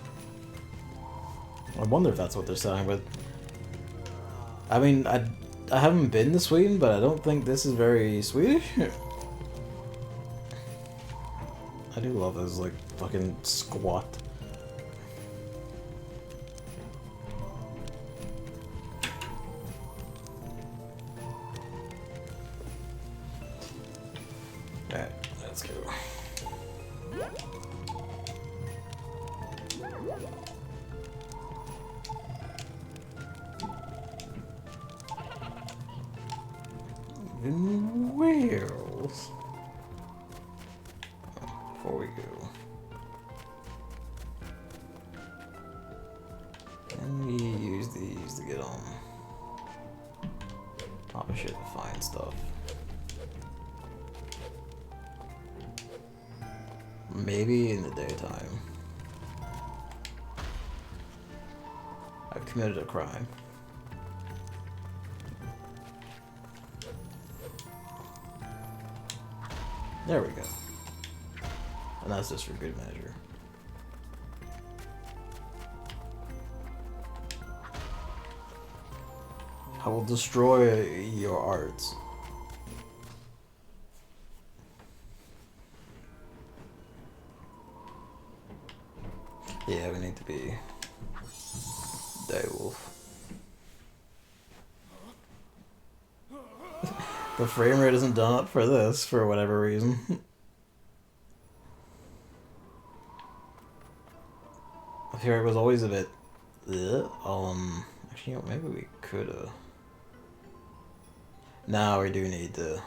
I wonder if that's what they're saying, but I mean, I haven't been to Sweden, but I don't think this is very Swedish. I do love this, like, fucking squat. Alright, let's go. In Wales. Before we go, can we use these to get on? Probably should find stuff. Maybe in the daytime. I've committed a crime. There we go. And that's just for good measure. I will destroy your arts. Yeah, we need to be Direwolf. The frame rate isn't done up for this for whatever reason. Here it was always a bit. Actually, you know, maybe we could. Now we do need to.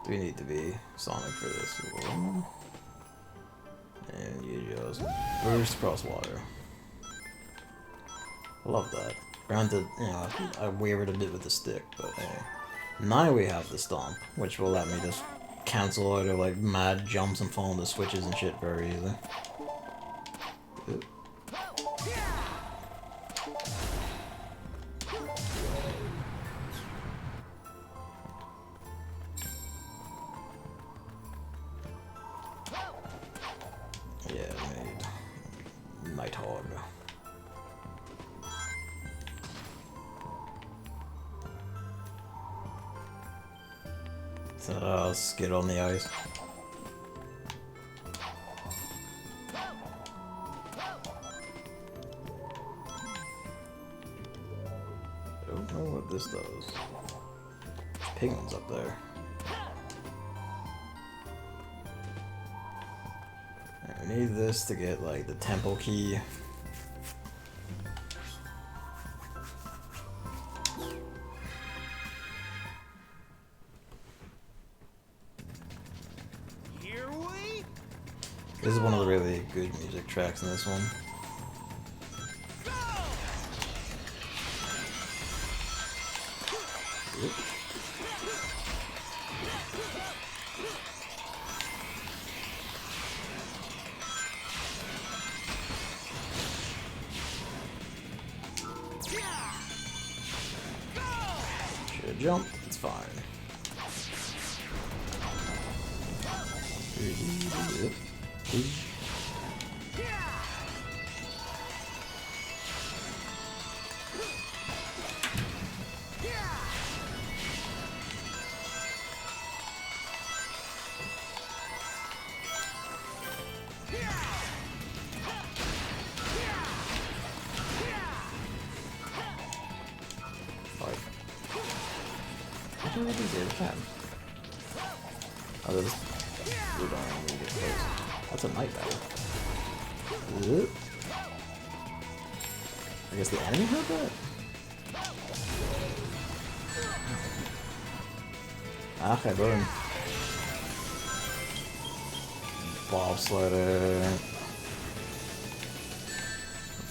Do we need to be Sonic for this? And you just burst across water. Love that. Granted, you know, I wavered a bit with the stick, but hey. Now we have the stomp, which will let me just cancel out of like mad jumps and fall into switches and shit very easily. Oop. Yeah, made Nighthog. So I'll skid on the ice. I don't know what this does. Penguins up there. I need this to get like the temple key. This is one of the really good music tracks in this one. Oop. Should have jumped, it's fine. Oh, this we don't need to get close. That's a night battle. Oop. I guess the enemy heard that? Okay, boom. Bobsledder.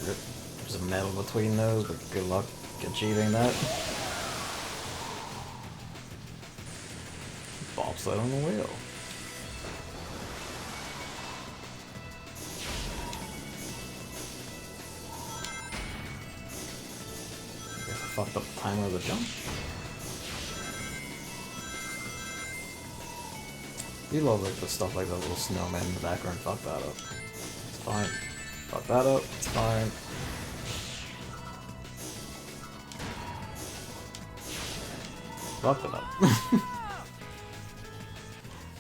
There's a medal between those, but good luck achieving that. Bobsled on the wheel. Guess I fucked up the timer of the jump. You love like the stuff like the little snowman in the background. Fuck that up. It's fine. Fuck that up. It's fine. Fucked it up.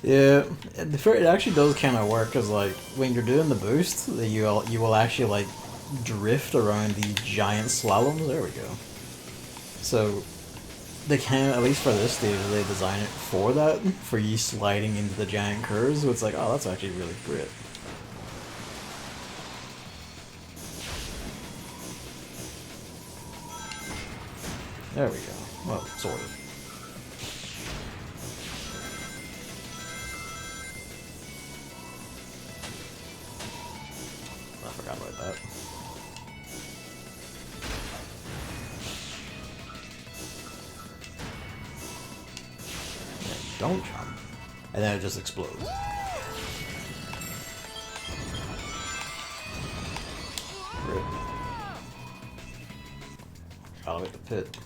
Yeah, it actually does kind of work, because like when you're doing the boost, you will actually like drift around these giant slaloms. There we go. So they can, at least for this stage, they design it for that, for you sliding into the giant curves. So it's like, oh, that's actually really great. There we go. Well, sort of. I forgot about that. Yeah, don't jump. And then it just explodes. Rip. I'll hit the pit.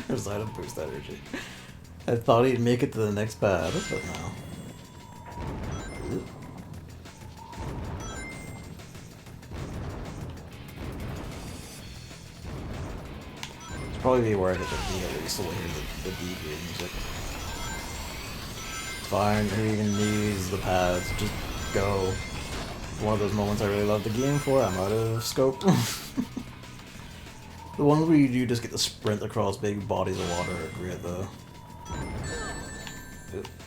Reside of boost energy. I thought he'd make it to the next pad, but no. It's probably be where I get the D at least, so we'll hear the D music. It's fine, who even needs the pads? Just go. It's one of those moments I really love the game for. I'm out of scope. The ones where you do just get to sprint across big bodies of water are great though.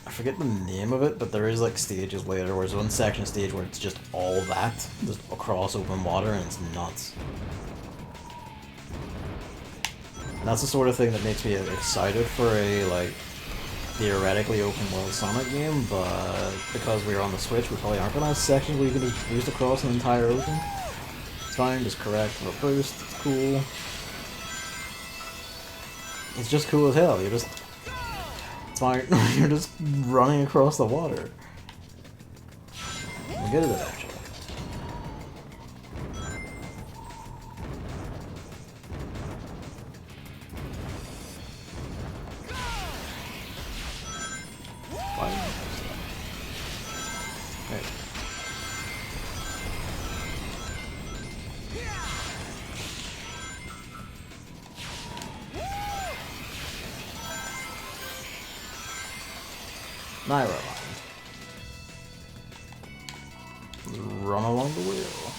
I forget the name of it, but there is like stages later, where there's one section stage where it's just all that, just across open water, and it's nuts. And that's the sort of thing that makes me excited for a like theoretically open world Sonic game, but because we're on the Switch, we probably aren't gonna have sections where you can just boost across an entire ocean. It's fine, just correct for a boost, it's cool. It's just cool as hell, you're just... It's fine, you're just running across the water. I'm good at it, actually. Why did I press that? Hey. Naira line. Run along the wheel.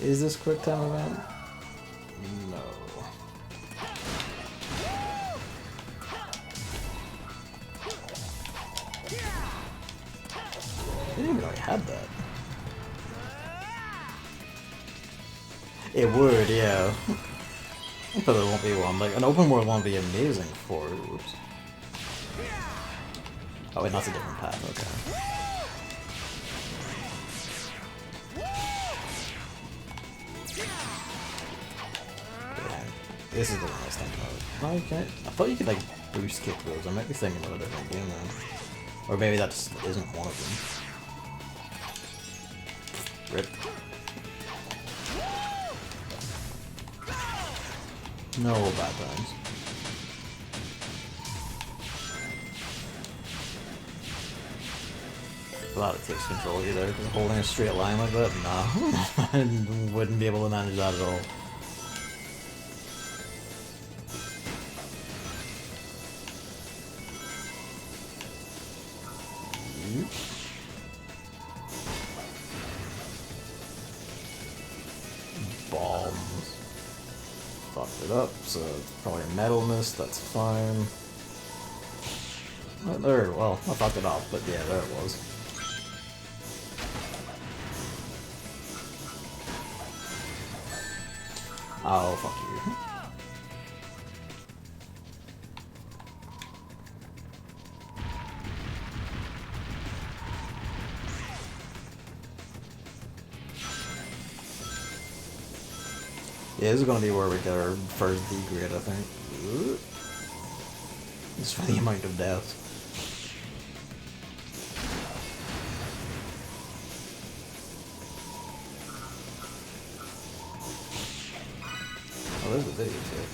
Is this quick time event? No. I didn't even know I had that. It would, yeah. But there won't be one. Like, an open world won't be amazing for it. Oops. Oh wait, that's a different path, okay. Yeah, this is the one I was thinking of. Oh, you can't. I thought you could like boost kick those. I might be thinking of a different game then. Or maybe that just isn't one of them. Rip. No bad times. A lot it takes control either, because holding a straight line like that, nah. I wouldn't be able to manage that at all. Bombs. Fucked it up, so it's probably a metal mist, that's fine. There, well, I fucked it up, but yeah, there it was. Oh, fuck you. Yeah, this is gonna be where we get our first D grade, I think. It's for the amount of deaths. Oh, there's a video tip.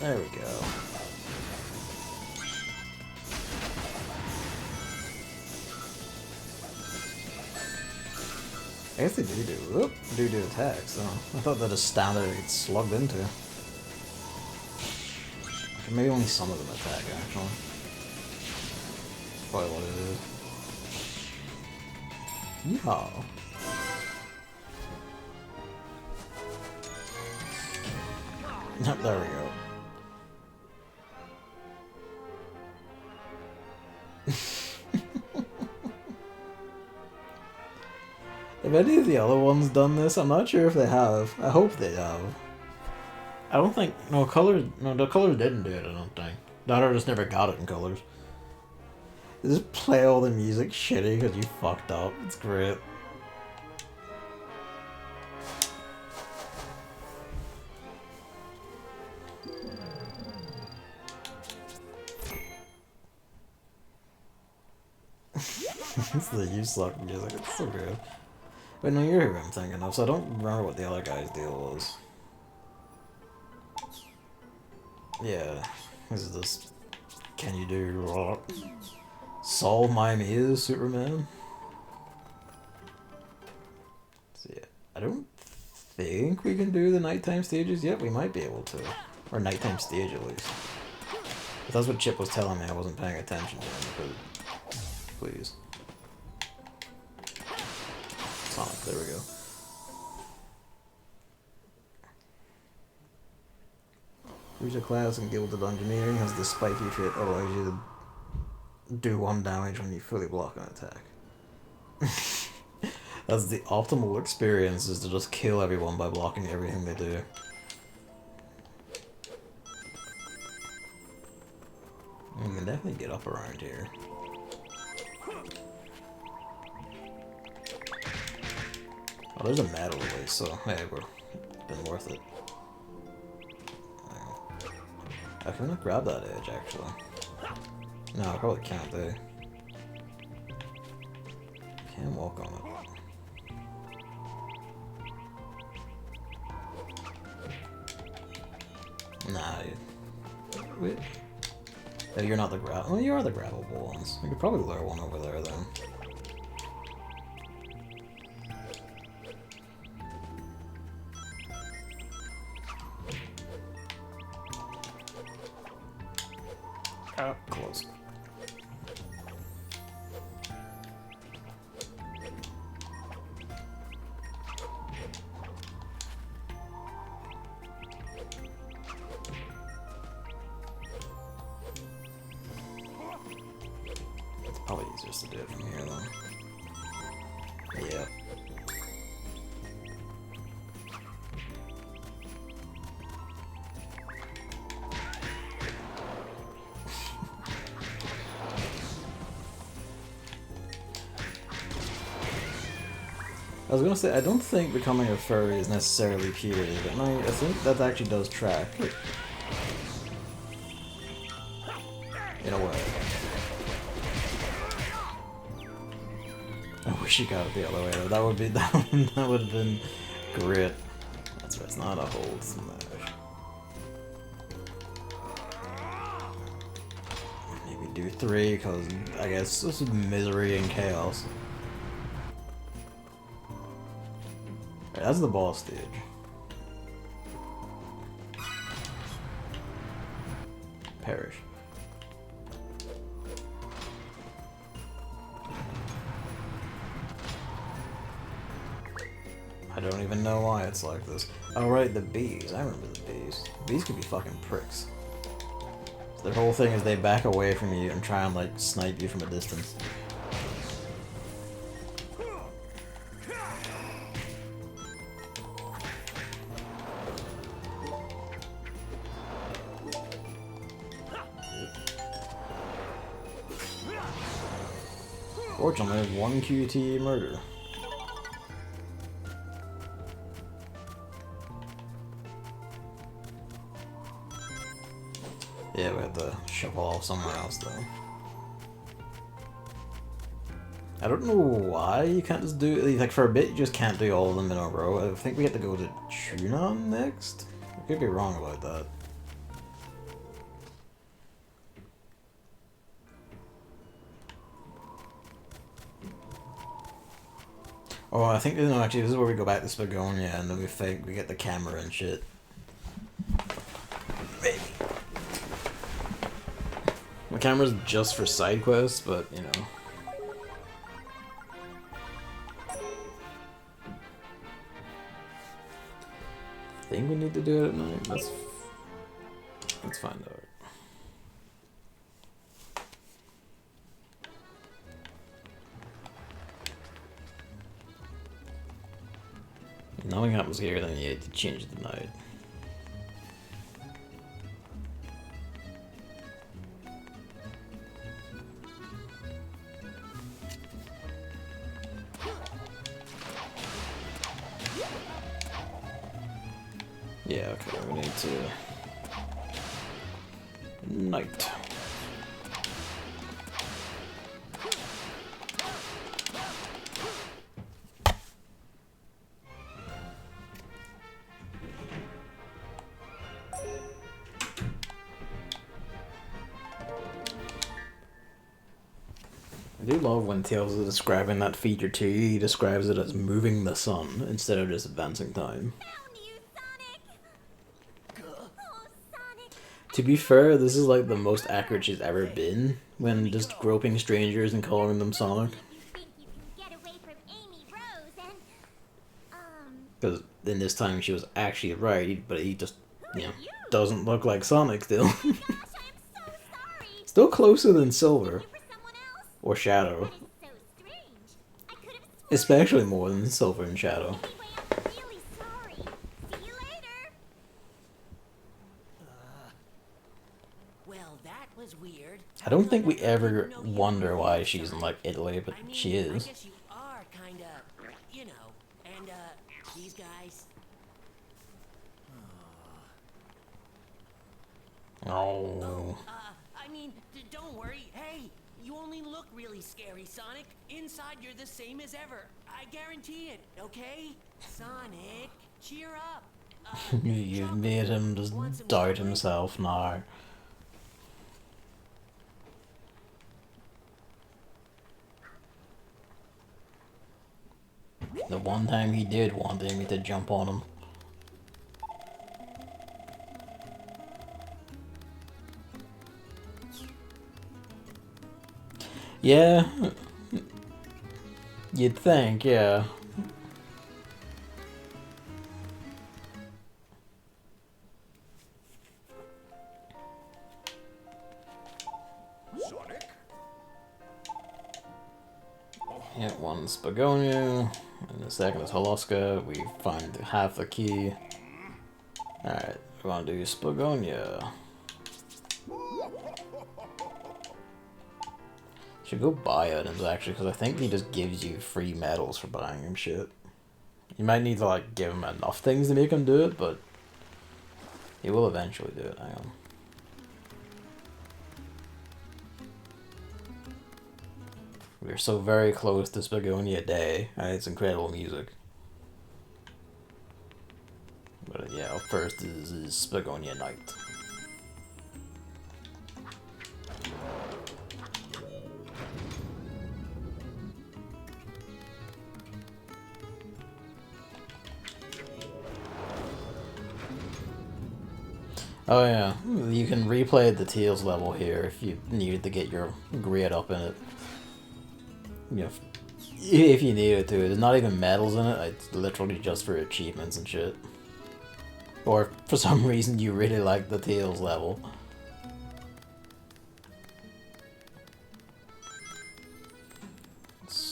There we go. I guess they do attacks, so I thought that a standard gets slugged into. Maybe only some of them attack, actually. Probably what it is. Yeehaw! Yep, there we go. Have any of the other ones done this? I'm not sure if they have. I hope they have. I don't think... No, the colors didn't do it, I don't think. That or just never got it in colors. They just play all the music shitty because you fucked up. It's great. It's the you suck music. It's so good. But no, you're who I'm thinking of, so I don't remember what the other guy's deal was. Yeah, this is this. Can you do what? Solve my Mia's Superman? So yeah, I don't think we can do the nighttime stages yet. We might be able to, or nighttime stage at least. If that's what Chip was telling me, I wasn't paying attention to him. Please. Sonic, there we go. Reach a class and Gilded Engineering has the spiky fit, allows you to do 1 damage when you fully block an attack. That's the optimal experience, is to just kill everyone by blocking everything they do. You can definitely get up around here. Oh, there's a medal at least, so hey, we're been worth it. I can not grab that edge, actually. No, I probably can't, do. Can't walk on it. Nah, dude. Wait. Oh, you're not the grab. Well, you are the grabbable ones. You could probably lure one over there, then. Oh, close. It's probably easiest to do it from here, then. Yep. I was gonna say, I don't think becoming a furry is necessarily puberty, but no, I think that actually does track. In a way. I wish you got it the other way though. That would be that would have been great. That's right, it's not a hold smash. Maybe do 3, because I guess this is misery and chaos. That's the boss stage. Perish. I don't even know why it's like this. Oh right, the bees. I remember the bees. Bees could be fucking pricks. So the whole thing is they back away from you and try and like snipe you from a distance. Fortunately, 1 QT murder. Yeah, we have to shuffle off somewhere else though. I don't know why you can't just do it. Like for a bit, you just can't do all of them in a row. I think we have to go to Chunan next. I could be wrong about that. Oh, I think, no, actually, this is where we go back to Spagonia, and then we get the camera and shit. Maybe. The camera's just for side quests, but, you know. I think we need to do it at night. Let's find out. Nothing happens here, then you have to change the night. Yeah, okay, we need to... night. I do love when Tails is describing that feature too. He describes it as moving the sun instead of just advancing time. Found you, Sonic! Oh, Sonic! To be fair, this is like the most accurate she's ever been when just groping strangers and calling them Sonic. You think you can get away from Amy Rose and... Because in this time she was actually right, but he just, you know, doesn't look like Sonic still. Gosh, I'm so sorry! Still closer than Silver. For someone else? Or Shadow. That is so strange. I could have sworn... Especially more than Silver and Shadow. Anyway, I'm really sorry. See you later! Well, that was weird. I don't think we ever wonder why she's in like Italy, but I mean, she I is. guess you are kinda, you know, and these guys. Oh. I mean, don't worry. Hey, you only look really scary, Sonic. Inside, you're the same as ever. I guarantee it. Okay, Sonic, cheer up. You've made him just doubt himself now. The one time he did want Amy to jump on him. Yeah. You'd think, yeah. Sonic? Hit one's Begonia, and the second is Holoska. We find half the key. Alright, we want to do Spagonia. Should go buy items actually, because I think he just gives you free medals for buying him shit. You might need to like give him enough things to make him do it, but he will eventually do it. Hang on. We're so very close to Spagonia Day, and it's incredible music. But yeah, up first is Spagonia Night. Oh yeah, you can replay the Tails level here if you needed to get your grade up in it. You know, if you needed to. There's not even medals in it, it's literally just for achievements and shit. Or if for some reason you really like the Tails level.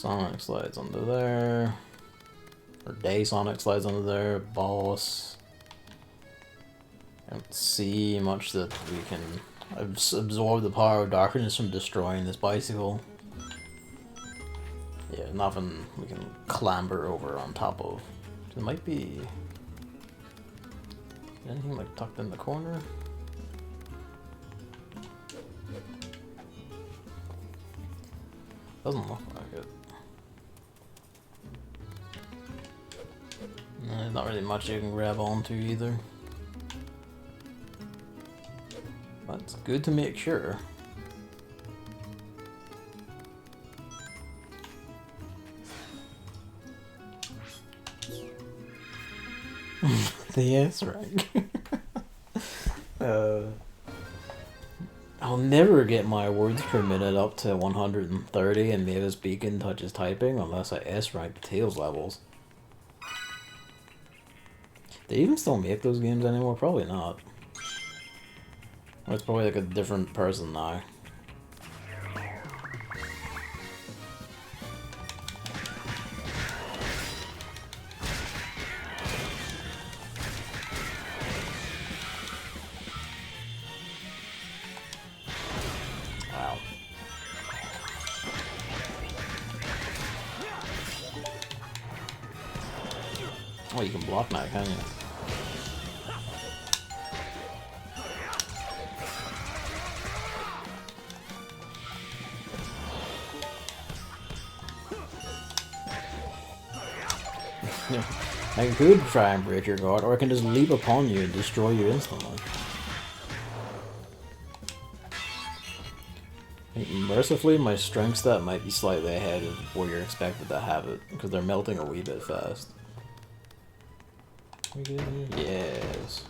Sonic slides under there. Or Day Sonic slides under there. Boss. I don't see much that we can absorb the power of darkness from destroying this bicycle. Yeah, nothing we can clamber over on top of. There might be anything like tucked in the corner. Doesn't look like it. No, there's not really much you can grab onto either. But it's good to make sure. The S rank. I'll never get my words per minute up to 130 and Mavis Beacon touches typing unless I S rank the Tails levels. They even still make those games anymore? Probably not. Or it's probably like a different person now. Wow. Oh, you can block now, can't you? I could try and break your guard, or I can just leap upon you and destroy you instantly. Mercifully, my strength stat might be slightly ahead of where you're expected to have it, because they're melting a wee bit fast. Yes.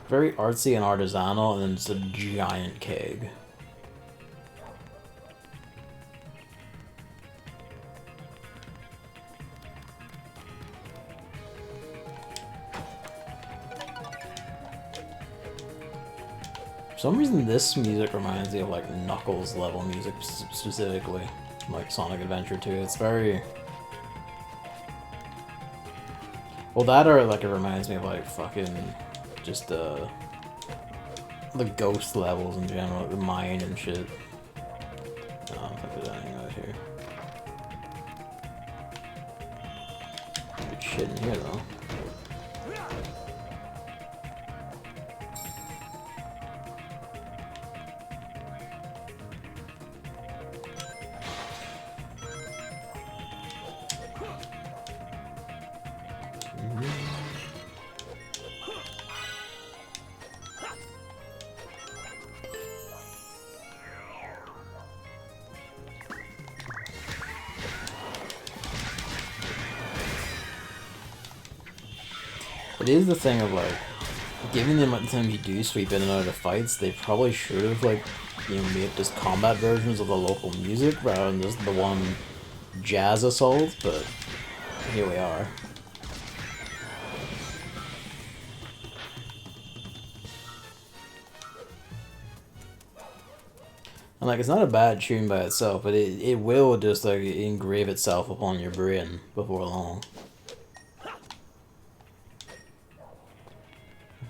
Very artsy and artisanal, and then it's a giant keg. For some reason, this music reminds me of like Knuckles level music specifically, like Sonic Adventure 2. It's very well, that or like it reminds me of like fucking just the ghost levels in general, like the mine and shit. I don't think there's anything out here. Good shit in here though. It is the thing of like, given the amount of time you do sweep in and out of fights, they probably should have like, you know, made just combat versions of the local music rather than just the one jazz assault, but here we are. And like, it's not a bad tune by itself, but it will just like engrave itself upon your brain before long.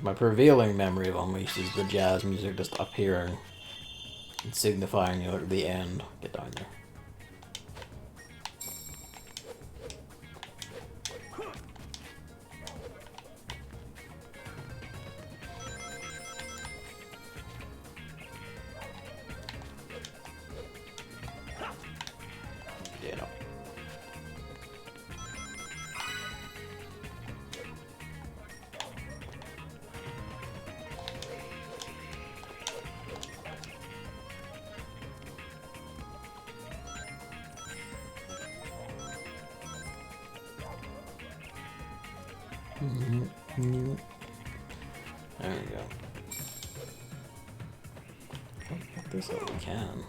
My prevailing memory of Unleashed is the jazz music just appearing and signifying, you know, the end. Get down there. Get up. There we go. Get this up we can.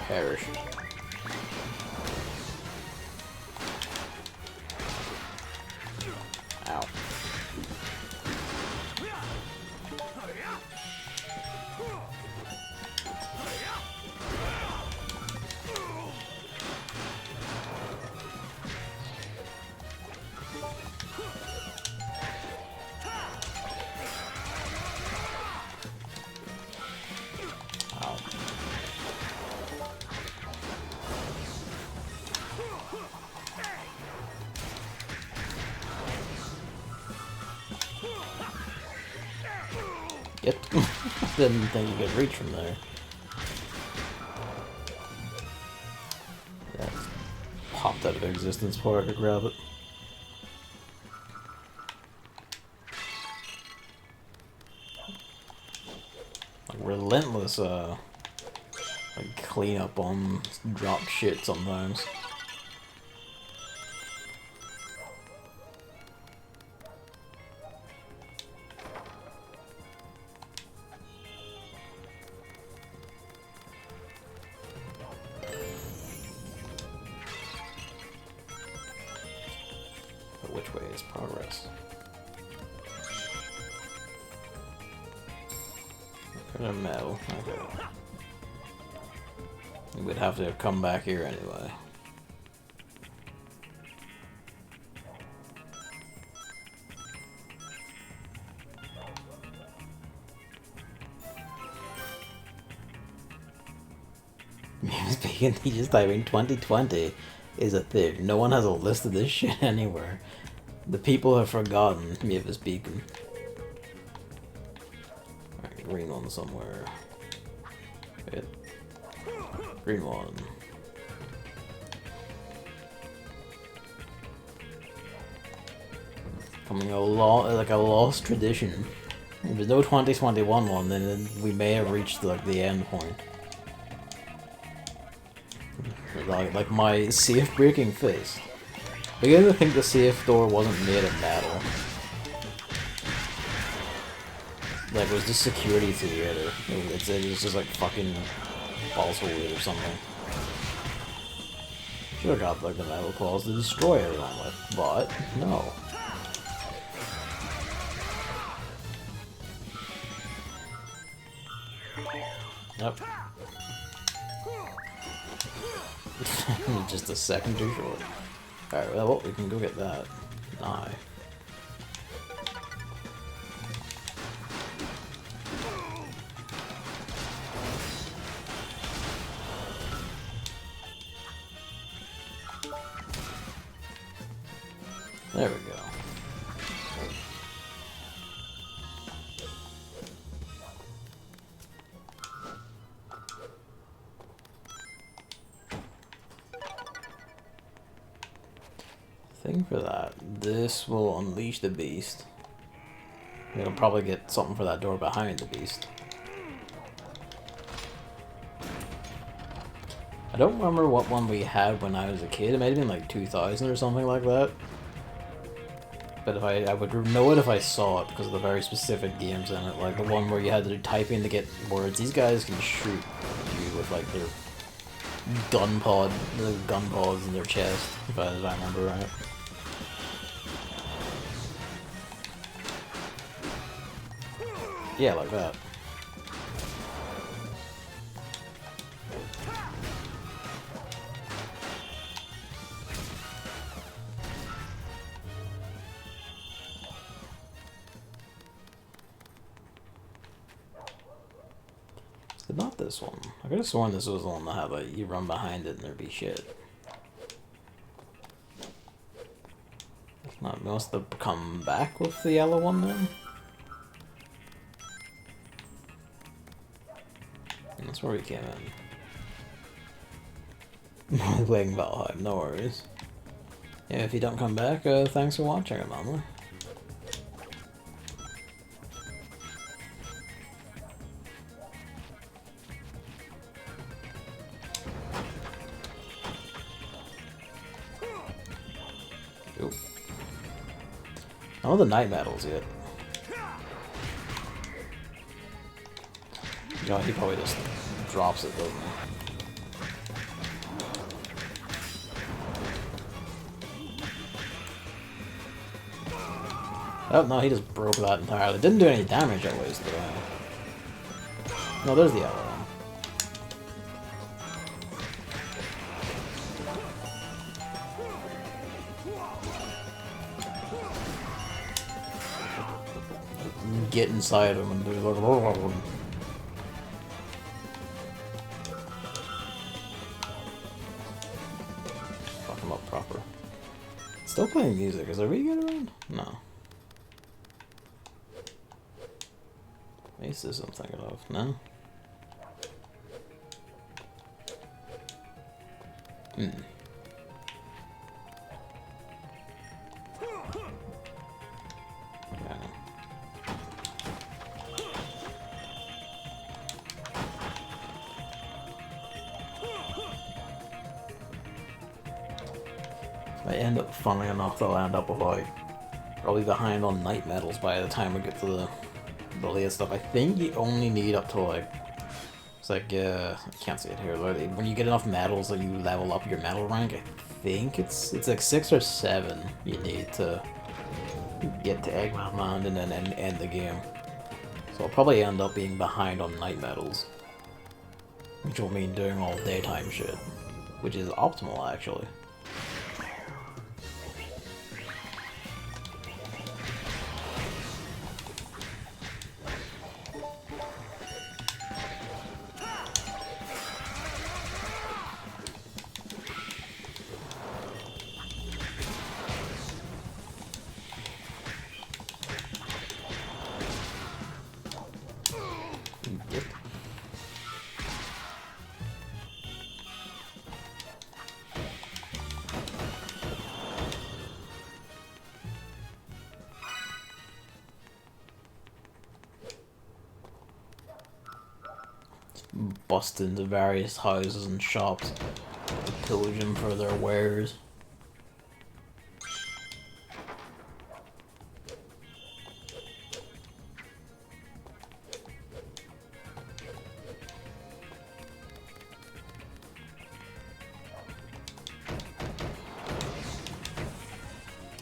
Perish. shit. Didn't think you could reach from there. Yeah, it's popped out of existence before I could grab it. Like relentless like cleanup on drop shit sometimes. But which way is progress? Metal. Okay. We would have to come back here anyway. Speaking, he just typing 2020 is a thing. No one has a list of this shit anywhere. The people have forgotten Mavis Beacon. Alright, green one somewhere. Hit. Green one. Coming like a lost tradition. If there's no 2021 one, then we may have reached like the end point. Like my safe breaking fist. I begin to think the safe door wasn't made of metal. Like it was just security theater. It was just like fucking balsa wood or something. Should've got like the metal claws to destroy everyone with, but no. Yep. Just a second too short. Alright, well, we can go get that. Nah. There we go. Thing for that. This will unleash the beast. It'll probably get something for that door behind the beast. I don't remember what one we had when I was a kid. It might have been like 2000 or something like that. But if I would know it if I saw it because of the very specific games in it. Like the one where you had to do typing to get words. These guys can shoot you with like their gun pods in their chest, if I remember right. Yeah, like that. Not this one. I could have sworn this was the one that had like you run behind it and there'd be shit. If not, we must have come back with the yellow one then. And that's where we came in. Playing Valheim, no worries. Yeah, if you don't come back, thanks for watching, Mama. None of the night battles yet. You know, he probably just drops it, doesn't he? Oh, no, he just broke that entirely. Didn't do any damage at least, though. No, there's the yellow one. Get inside him and do like fuck him up proper. Still playing music. Is there a get around? No. Is this I'm thinking of? No? Hmm. Yeah. I end up, funnily enough, I'll end up with like probably behind on night medals by the time we get to the latest stuff. I think you only need up to like, it's like I can't see it here. Like, when you get enough medals, that you level up your medal rank. I think it's like 6 or 7 you need to get to Eggman Land and then end the game. So I'll probably end up being behind on night medals, which will mean doing all daytime shit, which is optimal actually. Bust into various houses and shops to pillage them for their wares.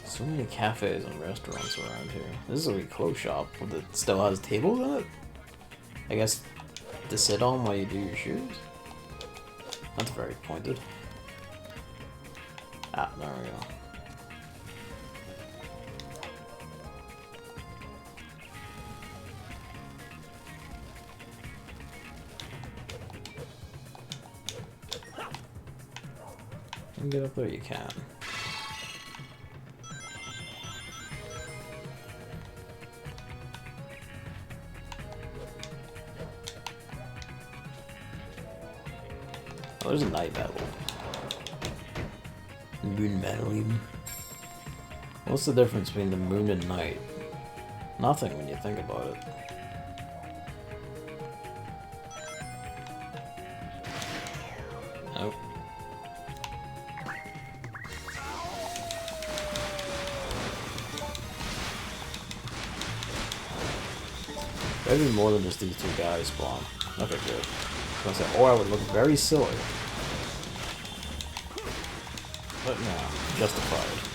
So many cafes and restaurants around here. This is a wee clothes shop, but it still has tables in it? I guess to sit on while you do your shoes? That's very pointed. Ah, there we go. You can get up there, you can. Oh, there's a night medal. Moon medal, even. What's the difference between the moon and night? Nothing when you think about it. Nope. Maybe more than just these 2 guys spawn. Okay, good. Or I would look very silly. But no, justified.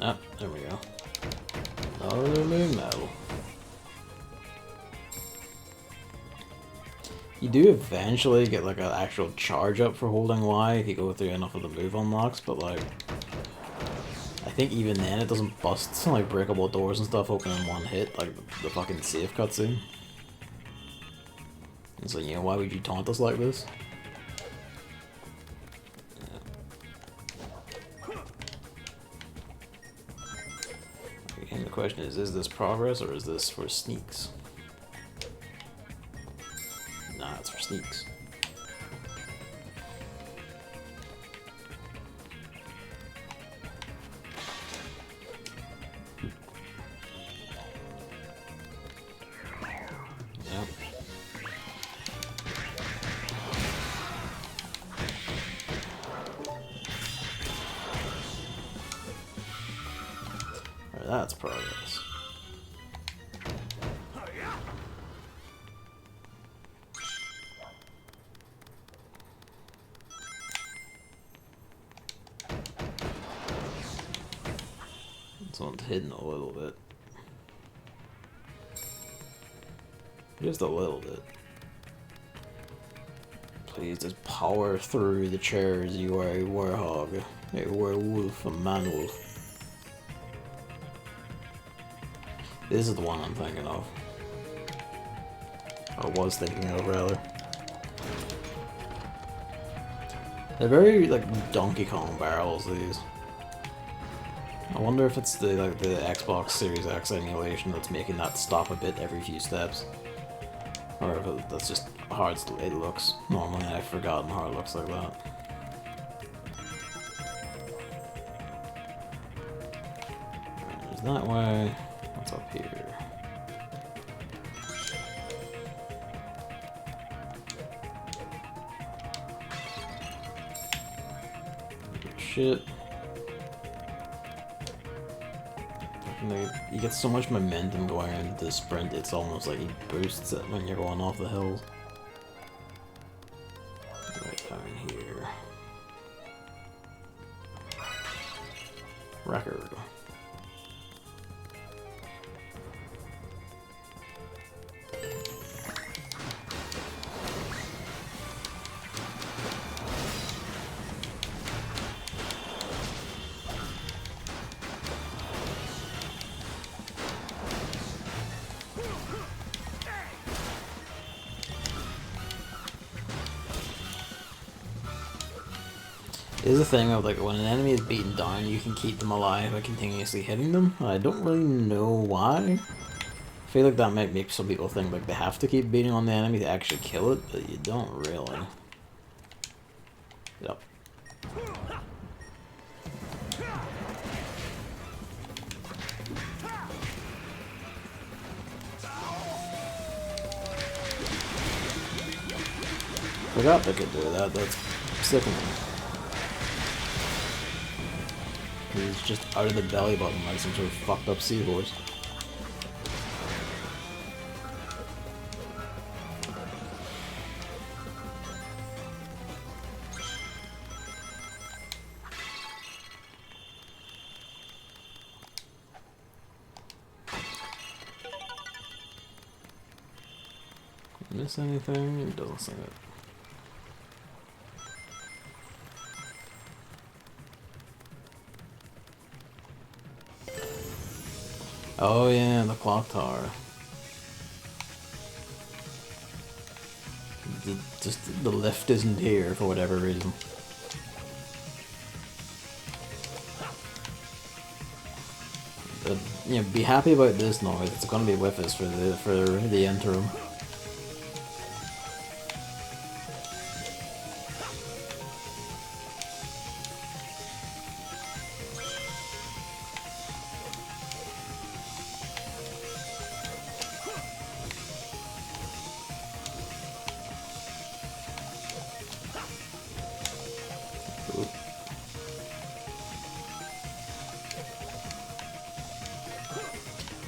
Ah, there we go. Another moon medal. You do eventually get like an actual charge up for holding Y if you go through enough of the move unlocks, but like I think even then it doesn't bust like breakable doors and stuff open in one hit, like the fucking save cutscene. And so, you know, why would you taunt us like this? And the question is this progress or is this for sneaks? Nah, it's for sneaks. Yep. That's progress. Someone's hidden a little bit. Just a little bit. Please just power through the chairs. You are a warhog, a werewolf, a man-wolf. This is the one I'm thinking of. Or was thinking of, rather. They're very, like, Donkey Kong barrels, these. I wonder if it's the Xbox Series X emulation that's making that stop a bit every few steps. Or if that's just how it looks. Normally I've forgotten how it looks like that. There's that way. What's up here? Shit. You get so much momentum going into the sprint, it's almost like he boosts it when you're going off the hills. Right down here. Record. Is a thing of like when an enemy is beaten down, you can keep them alive by continuously hitting them. I don't really know why. I feel like that might make some people think like they have to keep beating on the enemy to actually kill it, but you don't really. Yep. Forgot they could do that. That's sickening. He's just out of the belly button like some sort of fucked up seahorse. Miss anything? It doesn't say it. Oh yeah, the clock tower. Just the lift isn't here for whatever reason. But, you know, be happy about this noise. It's gonna be with us for the interim.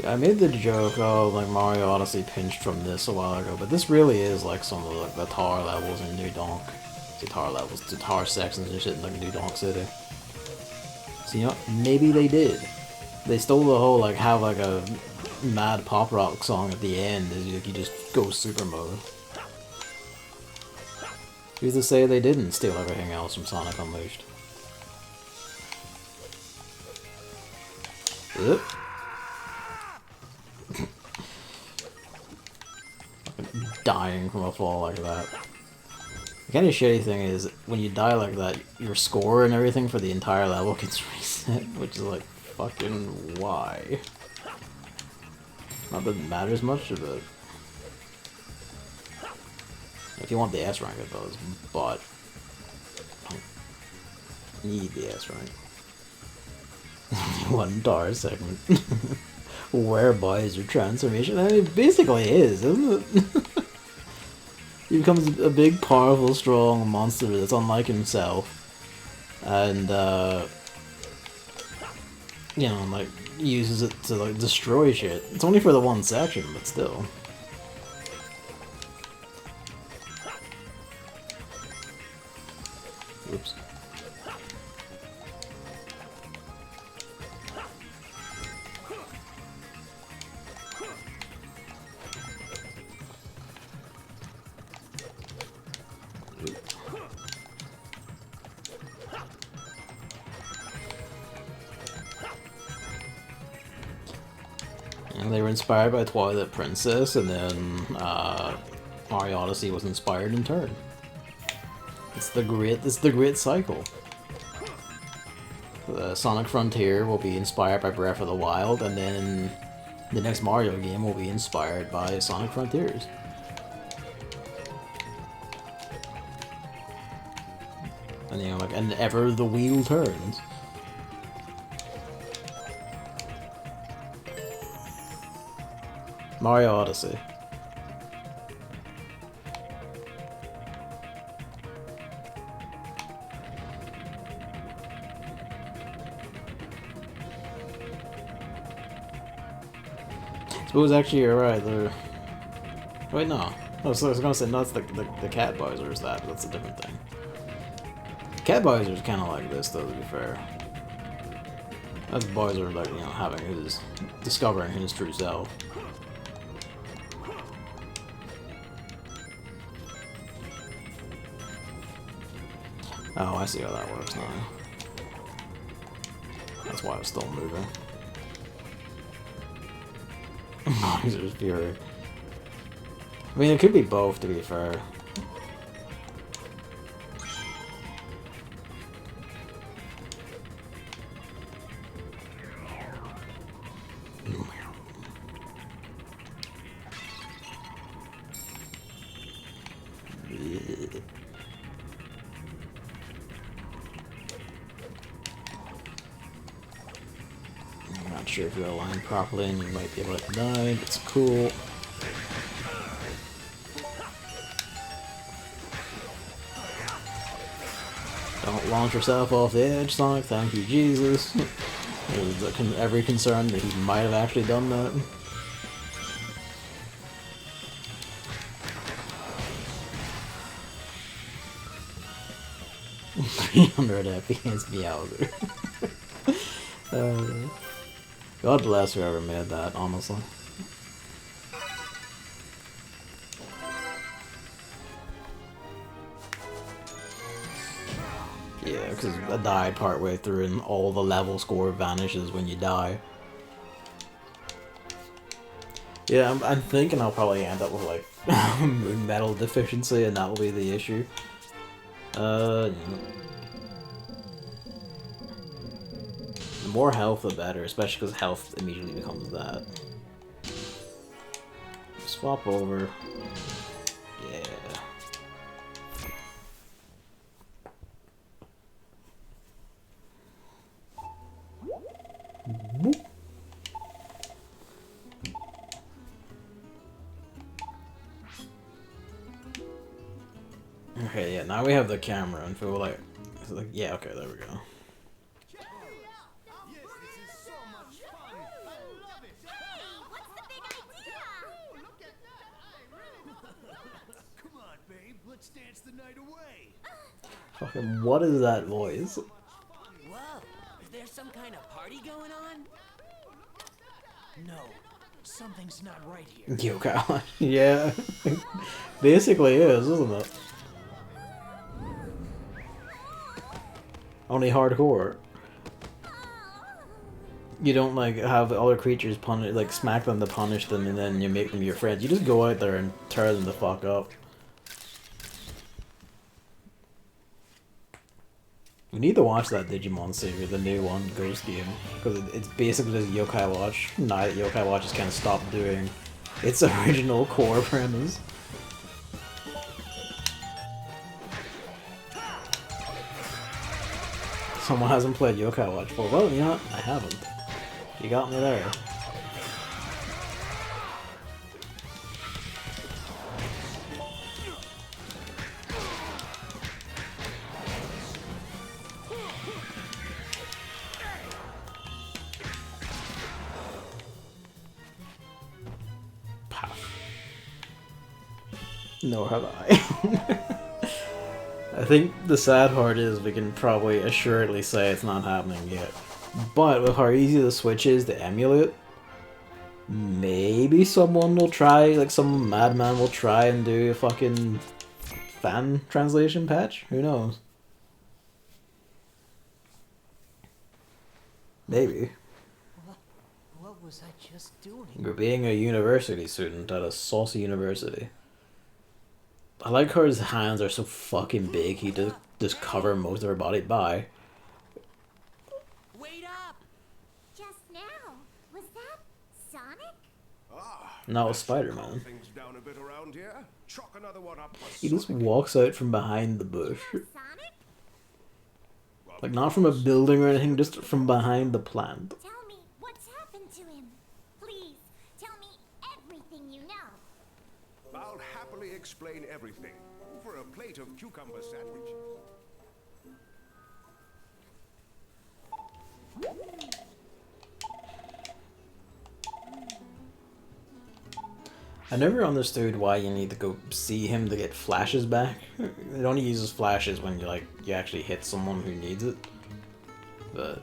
I made the joke of like Mario Odyssey pinched from this a while ago, but this really is like some of like the tower levels in New Donk. The tower levels, the tower sections and shit in like New Donk City. So you know, maybe they did. They stole the whole like have like a mad pop rock song at the end as you just go super mode. Who's to say they didn't steal everything else from Sonic Unleashed? Yep. Dying from a fall like that. The kind of shitty thing is, when you die like that, your score and everything for the entire level gets reset, which is like, fucking why? Not that it matters much, but if you want the S rank, it does, but I don't need the S rank. One tower segment. Whereby is your transformation? I mean, it basically is, isn't it? He becomes a big, powerful, strong monster that's unlike himself, and you know, like uses it to like destroy shit. It's only for the one section, but still. Oops. And they were inspired by Twilight Princess, and then Mario Odyssey was inspired in turn. It's the great cycle. The Sonic Frontier will be inspired by Breath of the Wild, and then the next Mario game will be inspired by Sonic Frontiers. And you know, like, and ever the wheel turns. Mario Odyssey. I suppose actually you're right. Wait, no. No, so I was gonna say no. It's the cat Bowser is that. That's a different thing. Cat Bowser is kind of like this, though. To be fair, that's Bowser, like, you know, discovering his true self. Oh, I see how that works now. That's why I was still moving. Bowser's Fury. I mean, it could be both, to be fair. Not sure if you're aligned properly and you might be able to die, but it's cool. Don't launch yourself off the edge, Sonic, thank you, Jesus. There's every concern that he might have actually done that. $300 FPS Meowser. God bless whoever made that, honestly. Yeah, because I died partway through and all the level score vanishes when you die. Yeah, I'm thinking I'll probably end up with, like, moon metal deficiency, and that will be the issue. The more health, the better, especially because health immediately becomes that. Swap over. Yeah. Okay, yeah, now we have the camera and feel like, it's like, yeah, okay, there we go. Dance the night away. Fucking, what is that voice? Whoa, is there some kind of party going on? No, something's not right here. Yo, God. Yeah. Basically is, isn't it? Only hardcore. You don't, like, have other creatures punish, like, smack them to punish them and then you make them your friends. You just go out there and tear them the fuck up. We need to watch that Digimon series, the new one, Ghost game, because it's basically just Yokai Watch. Now that Yokai Watch has kind of stopped doing its original core premise. Someone hasn't played Yokai Watch before. Well, you know what? I haven't. You got me there. Nor have I. I think the sad part is we can probably assuredly say it's not happening yet. But with how easy the Switch is to emulate, maybe someone will try, like some madman will try and do a fucking fan translation patch? Who knows? Maybe. What was I just doing? You're being a university student at a saucy university. I like how his hands are so fucking big, he just cover most of her body by. Wait up! Just now. Was that Sonic? Now it's Spider-Man. Things down a bit around here. Chalk another one up for He just Sonic. walks out from behind the bush. Sonic? Like, not from a building or anything, just from behind the plant. Tell me what's happened to him. Please, tell me everything you know. I'll happily explain everything for a plate of cucumber sandwich. I never understood why you need to go see him to get flashes back. It only uses flashes when you actually hit someone who needs it. But,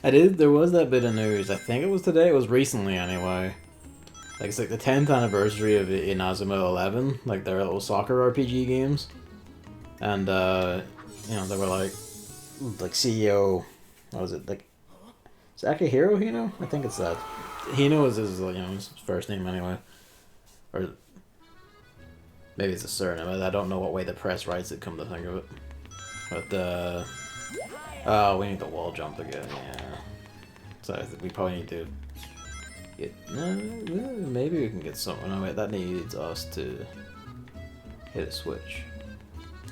there was that bit of news, I think it was today, it was recently anyway. Like, it's like the 10th anniversary of Inazuma 11, like their little soccer RPG games. And, you know, they were like CEO, what was it, like, Sakahiro Hino? I think it's that. Hino is his, you know, his first name anyway. Or, maybe it's a surname, I don't know what way the press writes it, come to think of it. But, oh, we need the wall jump again, yeah. So I think we probably need to get... maybe we can get something. No, wait, that needs us to hit a switch.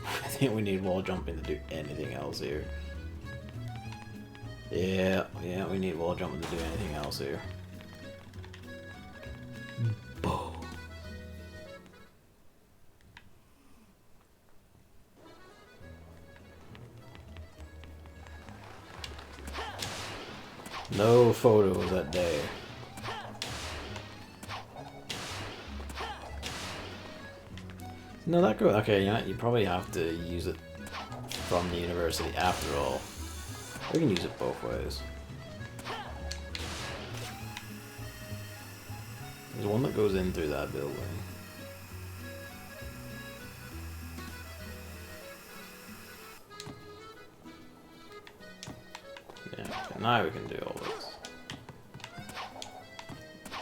I think we need wall jumping to do anything else here. Yeah, we need wall jumping to do anything else here. Boom. No photos that day. No, that go. Okay, yeah, you probably have to use it from the university after all. We can use it both ways. There's one that goes in through that building. Yeah, okay, now we can do all this.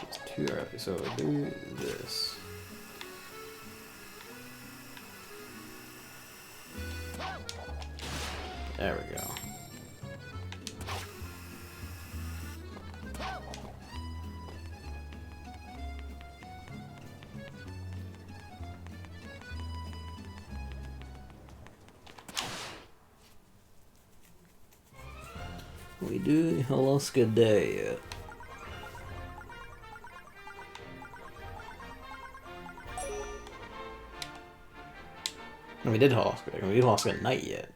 It's too early, so we'll do this. There we go. We do Alaska Day yet. No, we did Alaska. We did Alaska Night yet.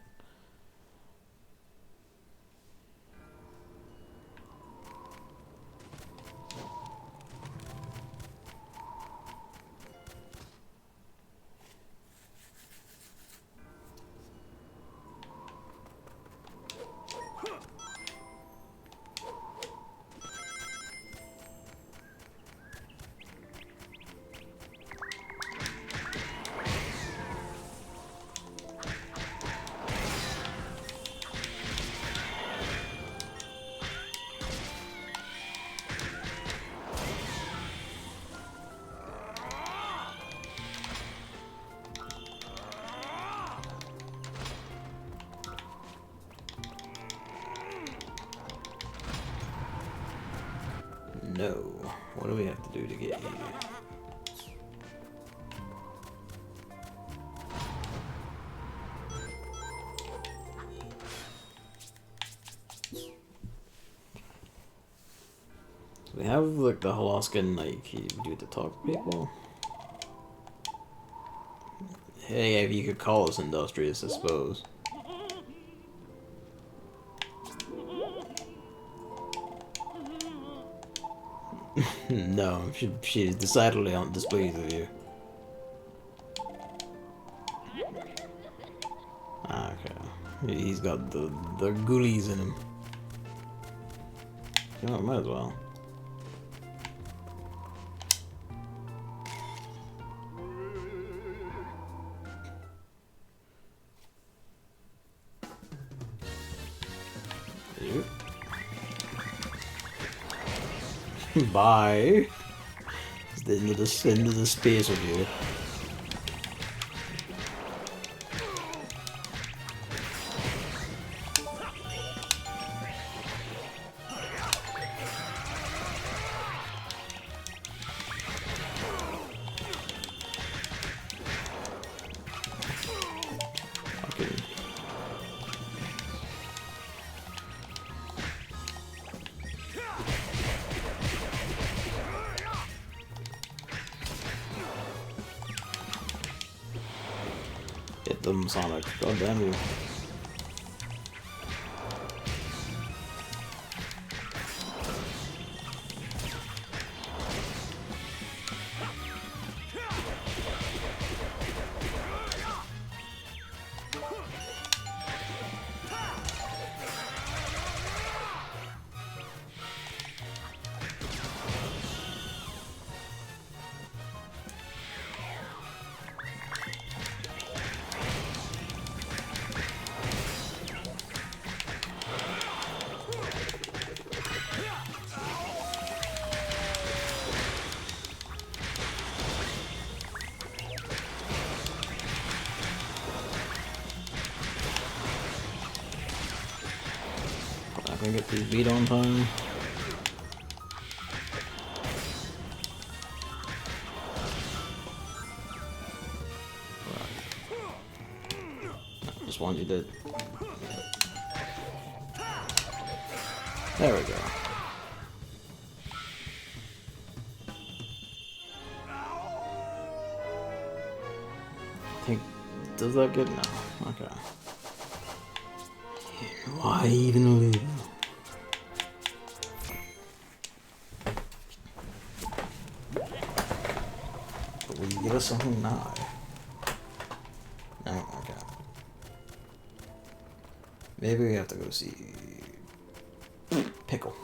No. What do we have to do to get here? So we have like the Alaska Night key. We do have to talk to people. Hey, if you could call us industrious, I suppose. No, she's decidedly displeased with you. Ah, okay. He's got the ghoulies in him. You know, might as well. Bye. Into the space with you. Okay. Hit them, Sonic. God damn you. Not gonna get these beat on time. Just one you did. There we go. I think, does that get no? Okay. Why even live? But will you give us something now? No, okay. Maybe we have to go see Pickle.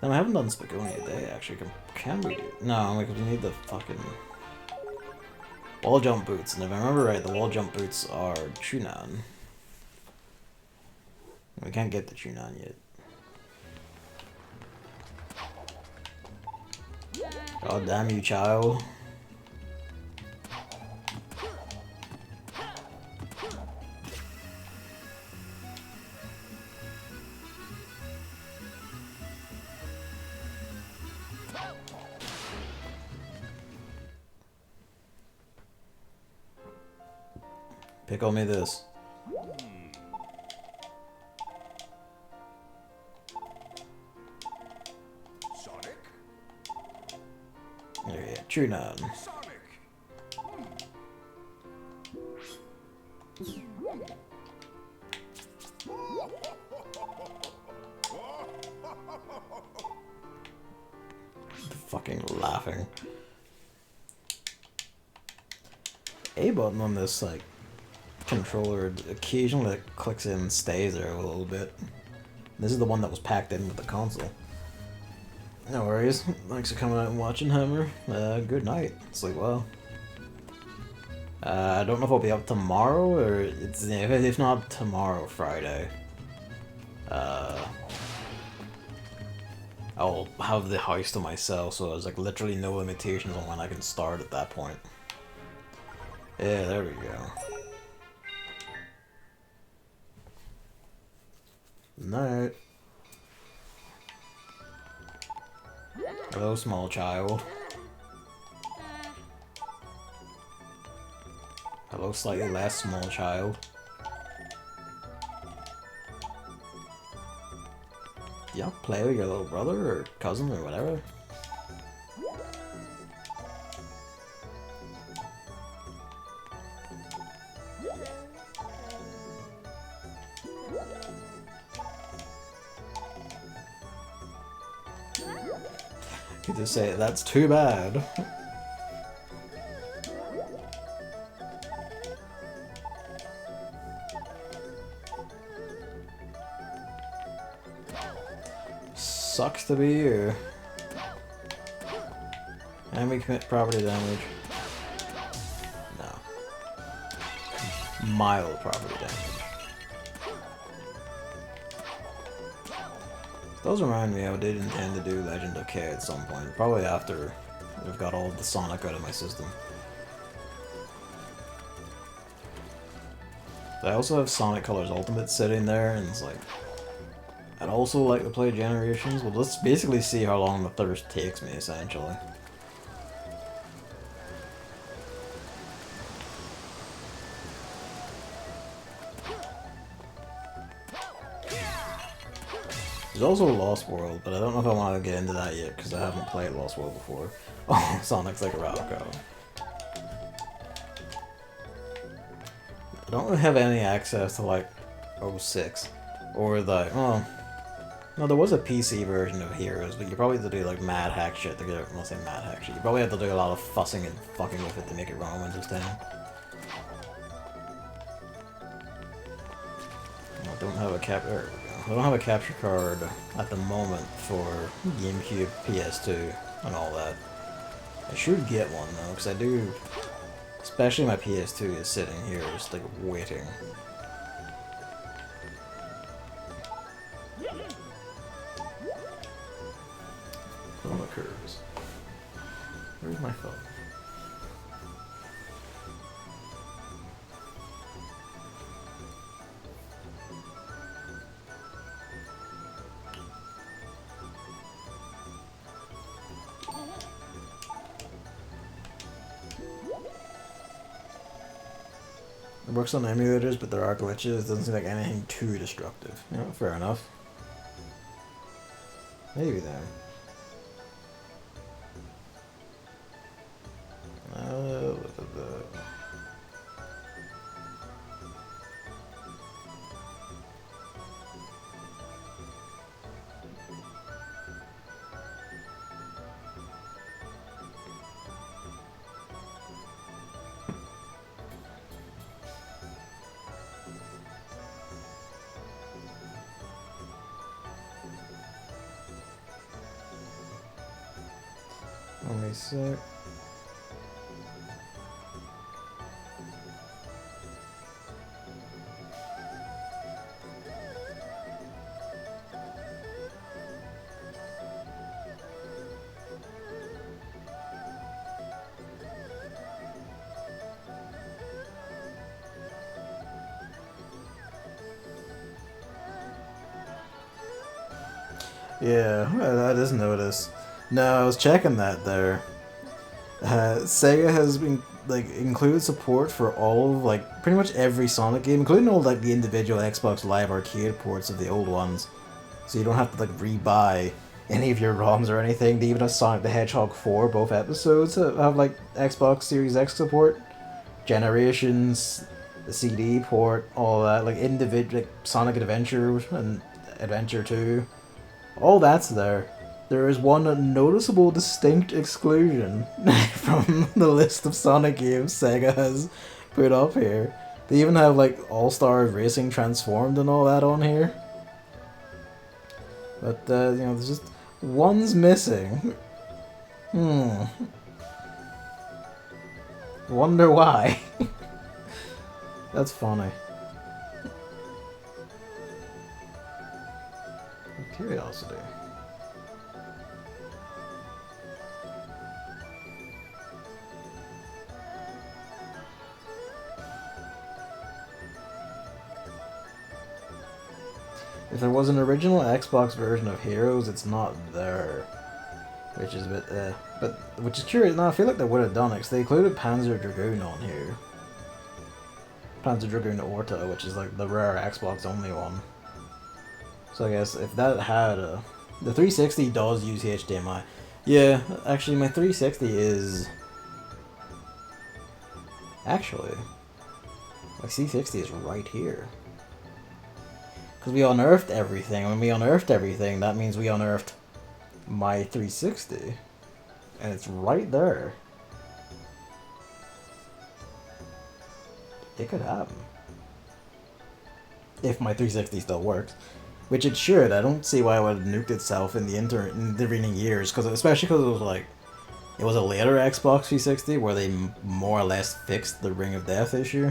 No, I haven't done Spagonia Day actually. Can we do? No, because we need the fucking wall jump boots. And if I remember right, the wall jump boots are Chunan. We can't get the Chunan yet. God damn you, child. Pickle me this. Sonic? There you go. Chunan. Sonic! Fucking laughing. A button on this like controller occasionally clicks in and stays there a little bit. This is the one that was packed in with the console. No worries. Thanks for coming out and watching, Hammer. Good night. Sleep well. I don't know if I'll be up tomorrow or it's if not tomorrow, Friday. I'll have the house to myself, so there's like literally no limitations on when I can start at that point. Yeah, there we go. Night. Hello, small child. Hello, slightly less small child. Yeah, play with your little brother or cousin or whatever. You just say, that's too bad. Sucks to be you. And we commit property damage. No. Mild property damage. Those remind me I did intend to do Legend of K at some point. Probably after I've got all the Sonic out of my system. I also have Sonic Colors Ultimate sitting there, and it's like... I'd also like to play Generations, but let's basically see how long the thirst takes me, essentially. There's also Lost World, but I don't know if I want to get into that yet, because I haven't played Lost World before. Oh, Sonic's like a Rocco. I don't really have any access to, like, 06. Or the, oh, no, there was a PC version of Heroes, but you probably have to do like mad hack shit to get it. I'll say mad hack shit. You probably have to do a lot of fussing and fucking with it to make it run on Windows 10. I don't have a I don't have a capture card at the moment for GameCube, PS2, and all that. I should get one though, because I do. Especially my PS2 is sitting here, just like waiting. Chroma curves. Where's my phone? It works on emulators, but there are glitches. It doesn't seem like anything too destructive. You know, fair enough. Maybe then. Only sec. Yeah, I just noticed. No, I was checking that there. Sega has been included support for all of pretty much every Sonic game, including all the individual Xbox Live Arcade ports of the old ones. So you don't have to rebuy any of your ROMs or anything. They even have Sonic the Hedgehog 4, both episodes have Xbox Series X support, Generations, the CD port, all that, individual Sonic Adventure and Adventure 2. All that's there. There is one noticeable distinct exclusion from the list of Sonic games Sega has put up here. They even have All-Star Racing Transformed and all that on here. But there's just one's missing. Wonder why. That's funny. Curiosity. If there was an original Xbox version of Heroes, it's not there. Which is a bit, but, which is curious. No, I feel like they would have done it, because they included Panzer Dragoon on here. Panzer Dragoon Orta, which is the rare Xbox only one. So I guess if that had the 360 does use HDMI. Yeah, actually my 360 is... Actually, my C60 is right here. Because we unearthed everything. When we unearthed everything, that means we unearthed my 360. And it's right there. It could happen. If my 360 still works. Which it should. I don't see why it would have nuked itself in the intervening years. Especially because it was like... It was a later Xbox 360 where they more or less fixed the Ring of Death issue.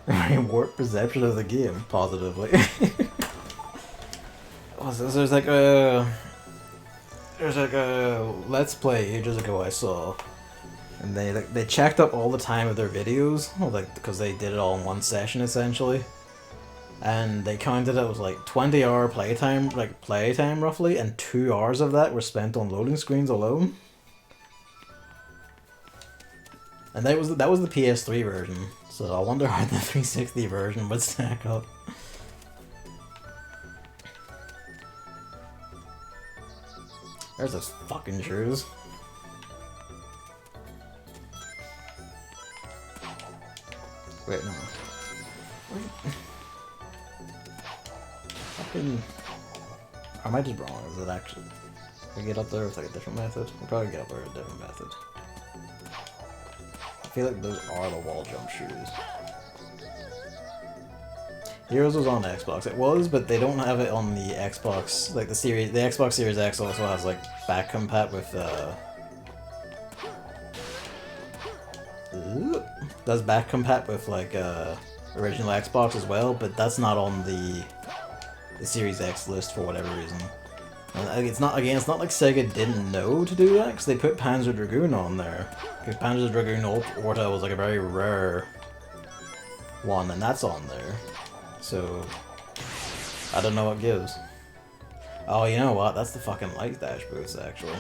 Warped perception of the game, positively. There's like a Let's Play ages ago I saw, and they checked up all the time of their videos, like because they did it all in one session essentially, and they counted it was like 20-hour playtime roughly, and 2 hours of that were spent on loading screens alone. And that was the PS3 version, so I wonder how the 360 version would stack up. There's those fucking shoes. Wait, no. Wait. Fucking... Am I just wrong? Is it actually... Can we get up there with like a different method? We'll probably get up there with a different method. I feel like those are the wall jump shoes. Heroes was on Xbox. It was, but they don't have it on the Xbox, like the Xbox Series X also has like back compat with does back compat with like original Xbox as well, but that's not on the Series X list for whatever reason. And it's not like Sega didn't know to do that, because they put Panzer Dragoon on there. Because Panzer Dragoon Orta was like a very rare one, and that's on there. So, I don't know what gives. Oh, you know what? That's the fucking light dash boost, actually.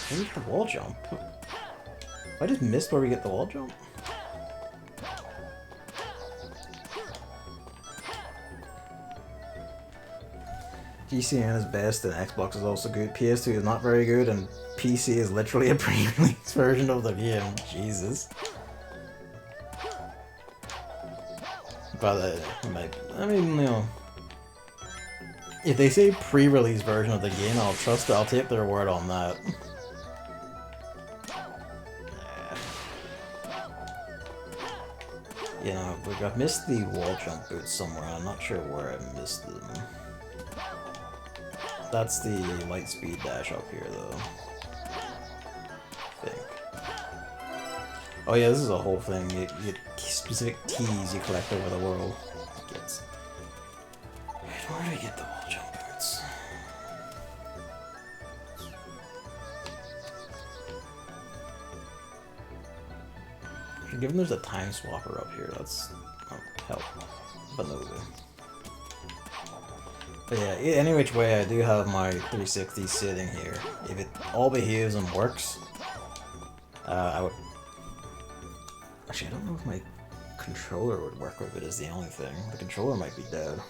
Where's the wall jump? I just missed where we get the wall jump. GCN is best and Xbox is also good. PS2 is not very good and PC is literally a pre-release version of the game. Jesus. But I mean, you know, if they say pre-release version of the game, I'll trust it. I'll take their word on that. You know, I've missed the wall jump boots somewhere. I'm not sure where I missed them. That's the light speed dash up here, though. I think. Oh yeah, this is a whole thing. You get specific keys you collect over the world. Where do I get the wall jump boots? Given there's a time swapper up here, that's help. But no. But yeah, any which way, I do have my 360 sitting here. If it all behaves and works, I would... Actually, I don't know if my controller would work with it is the only thing. The controller might be dead.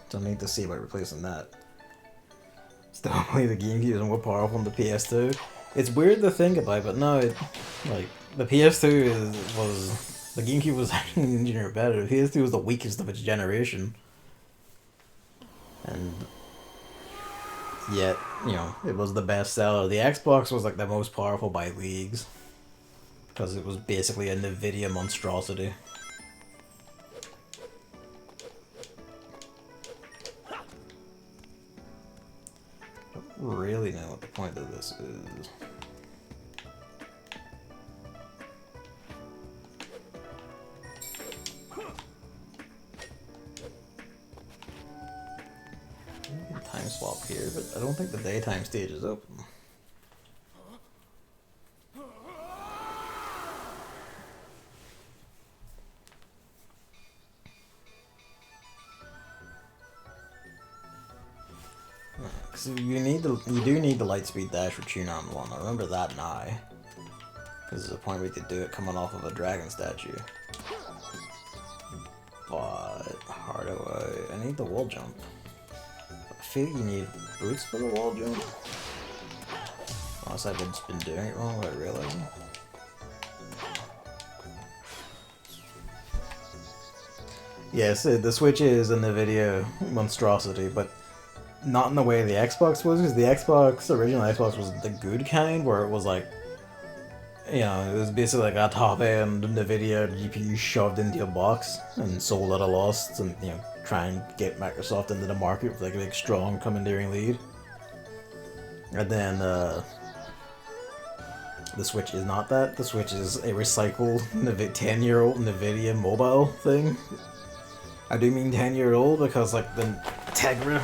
So I need to see about replacing that. Still, the GameCube is more powerful than the PS2. It's weird to think about, but no, like, the PS2 was... The GameCube was actually engineered better. The PS2 was the weakest of its generation. And yet, you know, it was the best seller. The Xbox was like the most powerful by leagues. Because it was basically a NVIDIA monstrosity. I don't really know what the point of this is. Time swap here, but I don't think the daytime stage is open. So you do need the light speed dash for Tune On 1. I remember that now. Because there's a point where you could do it coming off of a dragon statue. But how do I need the wall jump. I feel like you need boots for the wall jump. Unless I've just been doing it wrong without realizing. Yes, the Switch is a NVIDIA monstrosity, but not in the way the Xbox was, because the original Xbox was the good kind, where it was like, you know, it was basically like a top-end NVIDIA GPU shoved into a box and sold at a loss, and, you know, try and get Microsoft into the market with like a big, strong commandeering lead. And then, the Switch is not that. The Switch is a recycled 10-year-old NVIDIA mobile thing. I do mean 10-year-old because, like, the Tegra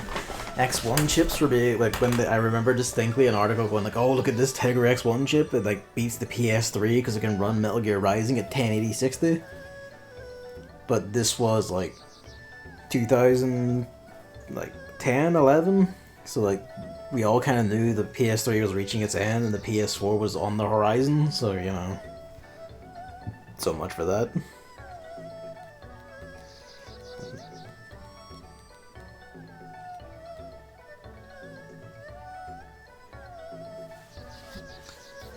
X1 chips were being, like, I remember distinctly an article going, like, oh, look at this Tegra X1 chip. It, like, beats the PS3 because it can run Metal Gear Rising at 1080 60. But this was, like, 2010, 11? So, like, we all kind of knew the PS3 was reaching its end and the PS4 was on the horizon, so, you know, so much for that.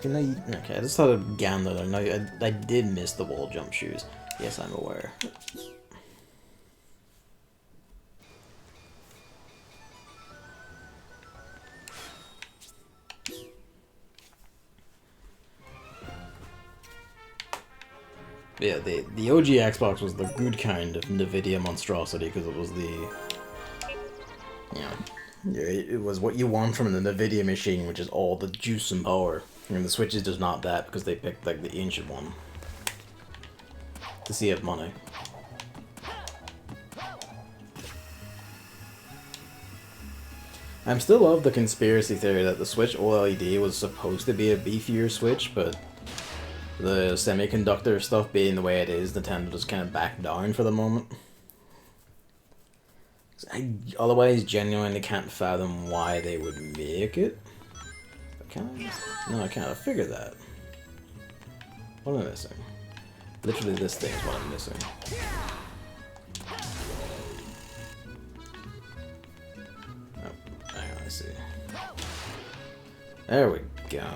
You know, okay, I just thought of Gandalf. No, I did miss the wall jump shoes. Yes, I'm aware. Yeah, the OG Xbox was the good kind of NVIDIA monstrosity because it was the, you know, it was what you want from the NVIDIA machine, which is all the juice and power. And the Switch is just not that because they picked like the ancient one to save money. I'm still of the conspiracy theory that the Switch OLED was supposed to be a beefier Switch, but the semiconductor stuff being the way it is, Nintendo just kind of backed down for the moment. I otherwise genuinely can't fathom why they would make it. No, I can't figure that. What am I missing? Literally this thing is what I'm missing. Oh, hang on, I see. There we go.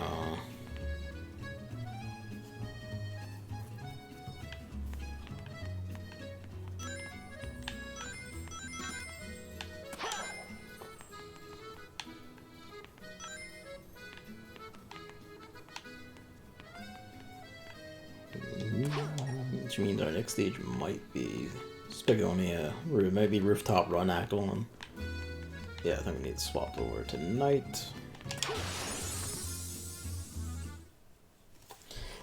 Which means our next stage might be Spagonia, or maybe Rooftop Run Act 1. Yeah, I think we need to swap over tonight.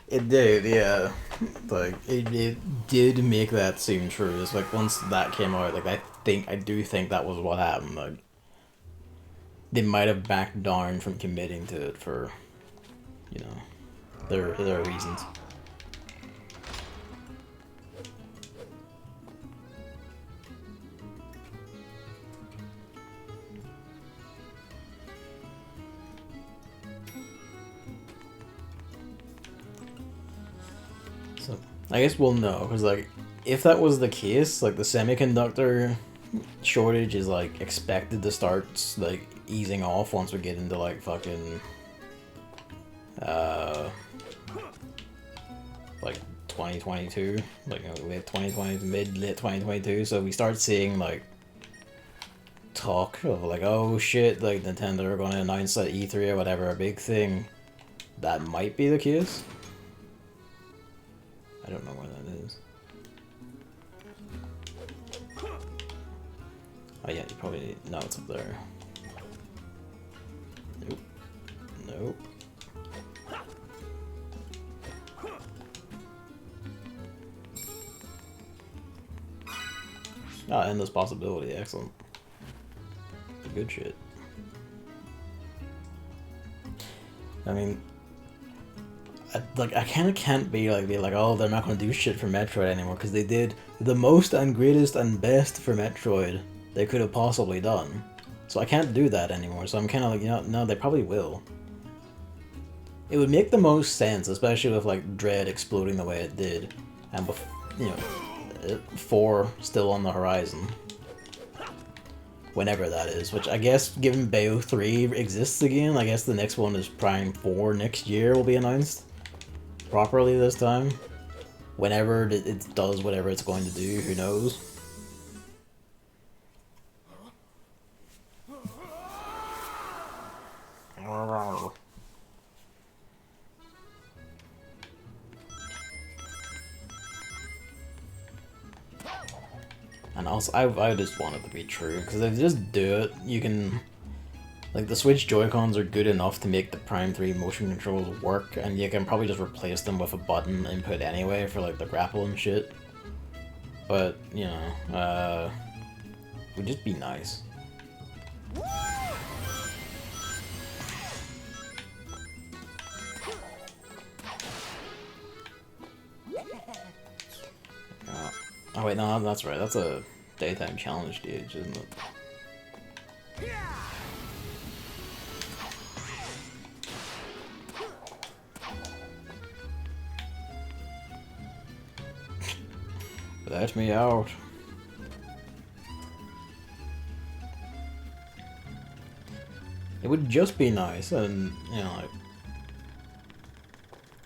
It did, yeah. Like, it did make that seem true. It's like, once that came out, like, I do think that was what happened. Like, they might have backed down from committing to it for, you know, their reasons. I guess we'll know, because, like, if that was the case, like, the semiconductor shortage is, like, expected to start, like, easing off once we get into, like, fucking, like, 2022, like, late 2020, late 2022, so we start seeing, like, talk of, like, oh shit, like, Nintendo are going to announce at E3 or whatever, a big thing. That might be the case. I don't know where that is. Oh yeah, you probably need... No, it's up there. Nope. Nope. Ah, endless possibility. Excellent. Good shit. I mean... I kind of can't be like, oh, they're not going to do shit for Metroid anymore, because they did the most and greatest and best for Metroid they could have possibly done. So I can't do that anymore, so I'm kind of like, you know, no, they probably will. It would make the most sense, especially with, like, Dread exploding the way it did, and, you know, 4 still on the horizon. Whenever that is, which I guess, given Bayo 3 exists again, I guess the next one is Prime 4 next year will be announced. Properly this time. Whenever it does whatever it's going to do, who knows? also, I just want it to be true, because if they just do it, you can... Like, the Switch Joy-Cons are good enough to make the Prime 3 motion controls work, and you can probably just replace them with a button input anyway for, like, the grapple and shit. But, you know, would just be nice. Oh wait, no, that's right. That's a daytime challenge stage, isn't it? Let me out. It would just be nice, and, you know, like,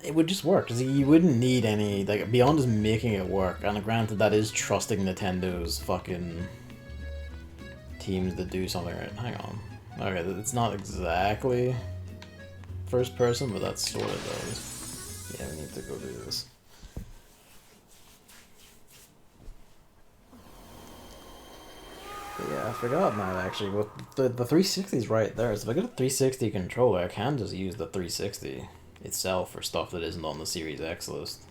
it would just work, because you wouldn't need any, like, beyond just making it work, and granted that is trusting Nintendo's fucking teams to do something right. Hang on. Okay, it's not exactly first person, but that sort of does. Yeah, we need to go do this. But yeah, I forgot now actually, but the 360 is right there, so if I get a 360 controller, I can just use the 360 itself for stuff that isn't on the Series X list.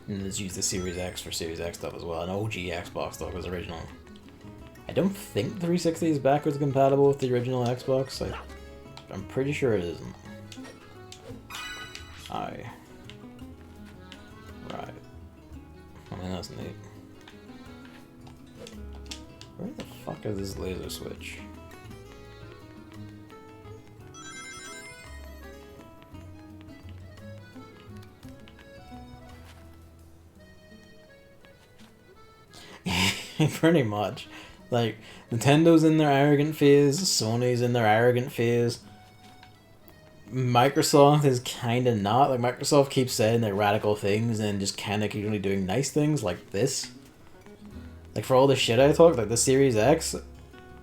And just use the Series X for Series X stuff as well, and OG Xbox stuff was original. I don't think 360 is backwards compatible with the original Xbox, I'm pretty sure it isn't. Right. I mean, that's neat. Where the fuck is this laser switch? Pretty much. Like, Nintendo's in their arrogant phase, Sony's in their arrogant phase. Microsoft is kinda not. Like, Microsoft keeps saying their radical things and just kinda keep only doing nice things like this. Like, for all the shit I talk, like the Series X,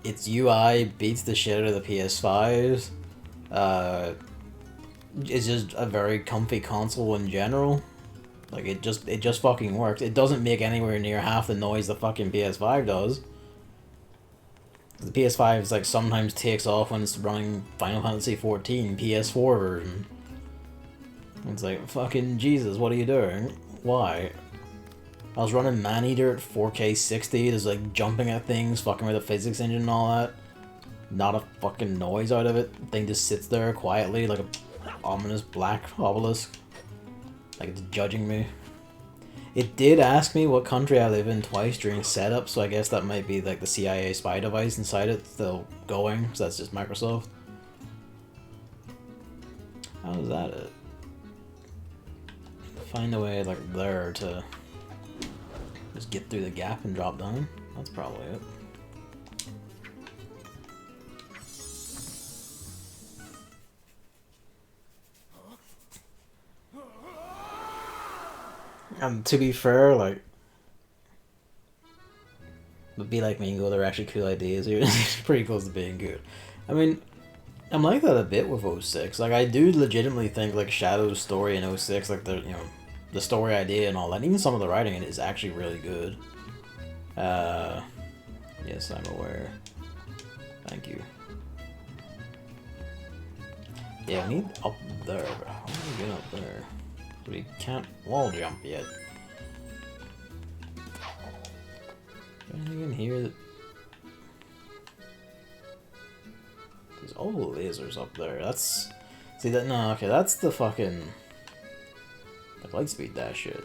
its UI beats the shit out of the PS5's. It's just a very comfy console in general. Like, it just fucking works. It doesn't make anywhere near half the noise the fucking PS5 does. The PS5 is like sometimes takes off when it's running Final Fantasy XIV PS4 version. It's like, fucking Jesus, what are you doing? Why? I was running Maneater at 4K 60, just like jumping at things, fucking with the physics engine and all that. Not a fucking noise out of it. Thing just sits there quietly like a ominous black obelisk. Like it's judging me. It did ask me what country I live in twice during setup, so I guess that might be like the CIA spy device inside it still going, so that's just Microsoft. How is that it? Find a way like there to just get through the gap and drop down. That's probably it. And to be fair, like, but Be Like Me and Go, they're actually cool ideas here. It's pretty close to being good. I mean, I'm like that a bit with 06. Like, I do legitimately think, like, Shadow's story in 06, like, the, you know, the story idea and all that, even some of the writing in it is actually really good. Yes, I'm aware. Thank you. Yeah, we need up there, but how do we get up there? We can't wall jump yet. Is there anything in here that... There's all the lasers up there. That's... See that? No, okay, that's the fucking... Like Lightspeed dash shit.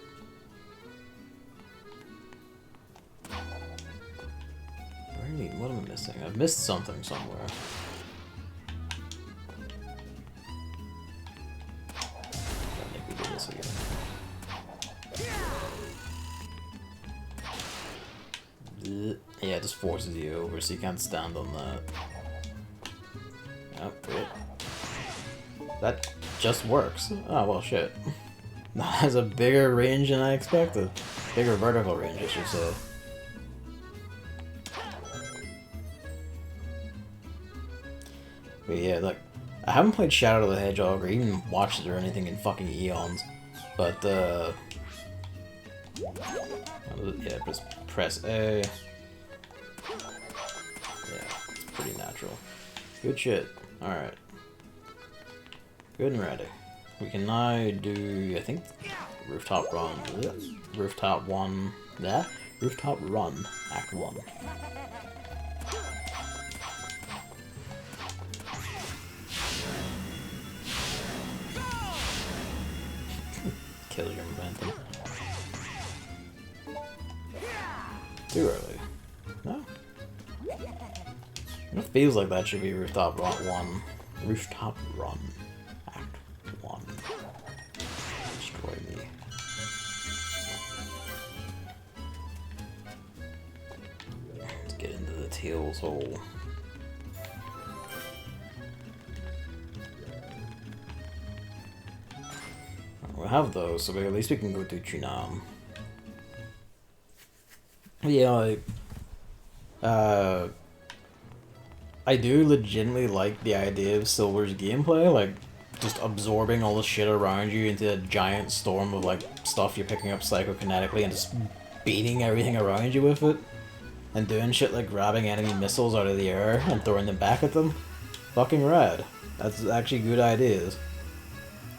Really? What am I missing? I've missed something somewhere. This again. Yeah, it just forces you over, so you can't stand on that. Oh, wait. That just works. Oh, well, shit. That has a bigger range than I expected. Bigger vertical range, I should say. But yeah, like, I haven't played Shadow the Hedgehog or even watched it or anything in fucking eons, but Yeah, just press A. Yeah, it's pretty natural. Good shit. Alright. Good and ready. We can now do, I think, rooftop run. Rooftop 1. Yeah? Rooftop run. Act 1. Kill your momentum. Too early. No? It feels like that should be rooftop run 1. Rooftop run. Act 1. Destroy me. Let's get into the tails hole. We have those, so at least we can go to Chunam. Yeah, like, I do legitimately like the idea of Silver's gameplay, like, just absorbing all the shit around you into a giant storm of, like, stuff you're picking up psychokinetically and just beating everything around you with it. And doing shit like grabbing enemy missiles out of the air and throwing them back at them. Fucking rad. That's actually good ideas.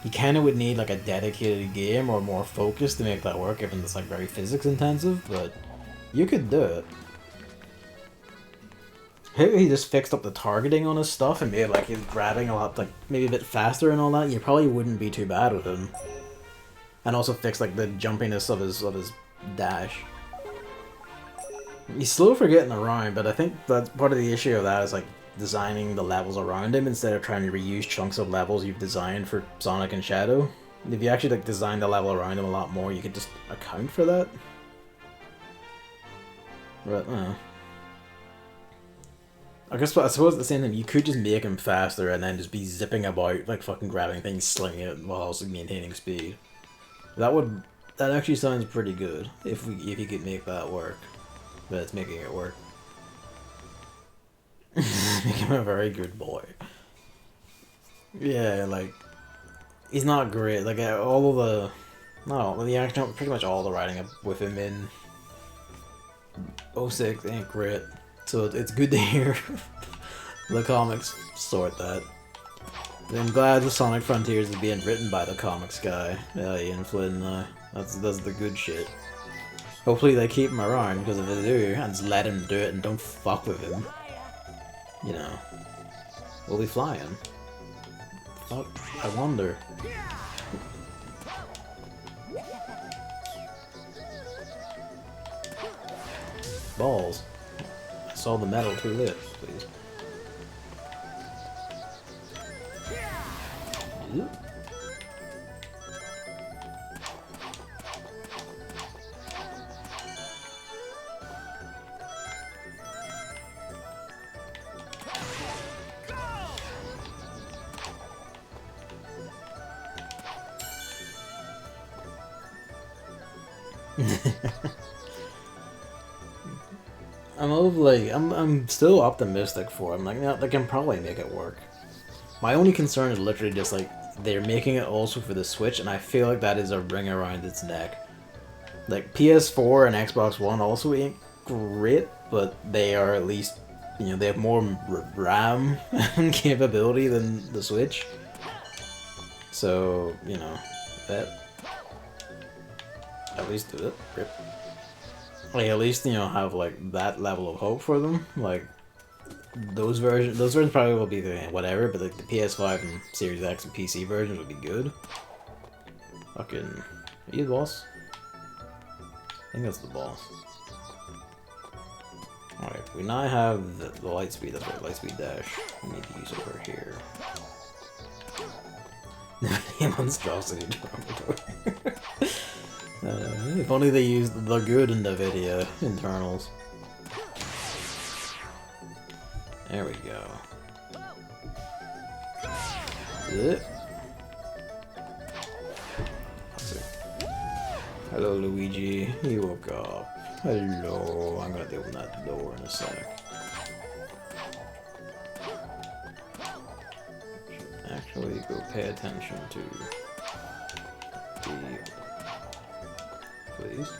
You kinda would need, like, a dedicated game or more focus to make that work, given it's, like, very physics intensive, but you could do it. Maybe he just fixed up the targeting on his stuff and made like he's grabbing a lot, like maybe a bit faster and all that. You probably wouldn't be too bad with him. And also fixed like the jumpiness of his dash. He's slow for getting around, but I think that's part of the issue of that is like designing the levels around him instead of trying to reuse chunks of levels you've designed for Sonic and Shadow. If you actually like design the level around him a lot more, you could just account for that. But I suppose at the same time, you could just make him faster and then just be zipping about, like fucking grabbing things, slinging it, while also maintaining speed. That actually sounds pretty good, if you could make that work. But it's making it work. Make him a very good boy. Yeah, like, he's not great, like all of the, not all, pretty much all the writing with him in 06 ain't great. So it's good to hear the comics sort that. I'm glad the Sonic Frontiers is being written by the comics guy, Ian Flynn. That's the good shit. Hopefully they keep him around, because if they do, and just let him do it and don't fuck with him, you know, we'll be flying. Fuck, I wonder. Balls. I saw the metal too lit, please. Yep. I'm still optimistic for him. Like, they can probably make it work. My only concern is literally just like they're making it also for the Switch, and I feel like that is a ring around its neck. Like PS4 and Xbox One also ain't great, but they are at least, you know, they have more RAM capability than the Switch. So, you know, that at least do it. Rip. Like, at least, you know, have like that level of hope for them. Like those versions probably will be the whatever, but like the PS5 and Series X and PC versions would be good. Fucking, are you the boss? I think that's the boss. Alright, we now have the light speed, that's right, light speed dash. We need to use over here. The monstrosity drop. If only they used the good NVIDIA internals. There we go. Hello, Luigi. He woke up. Hello. I'm gonna open that door in a sec. Actually, go pay attention to the... Please.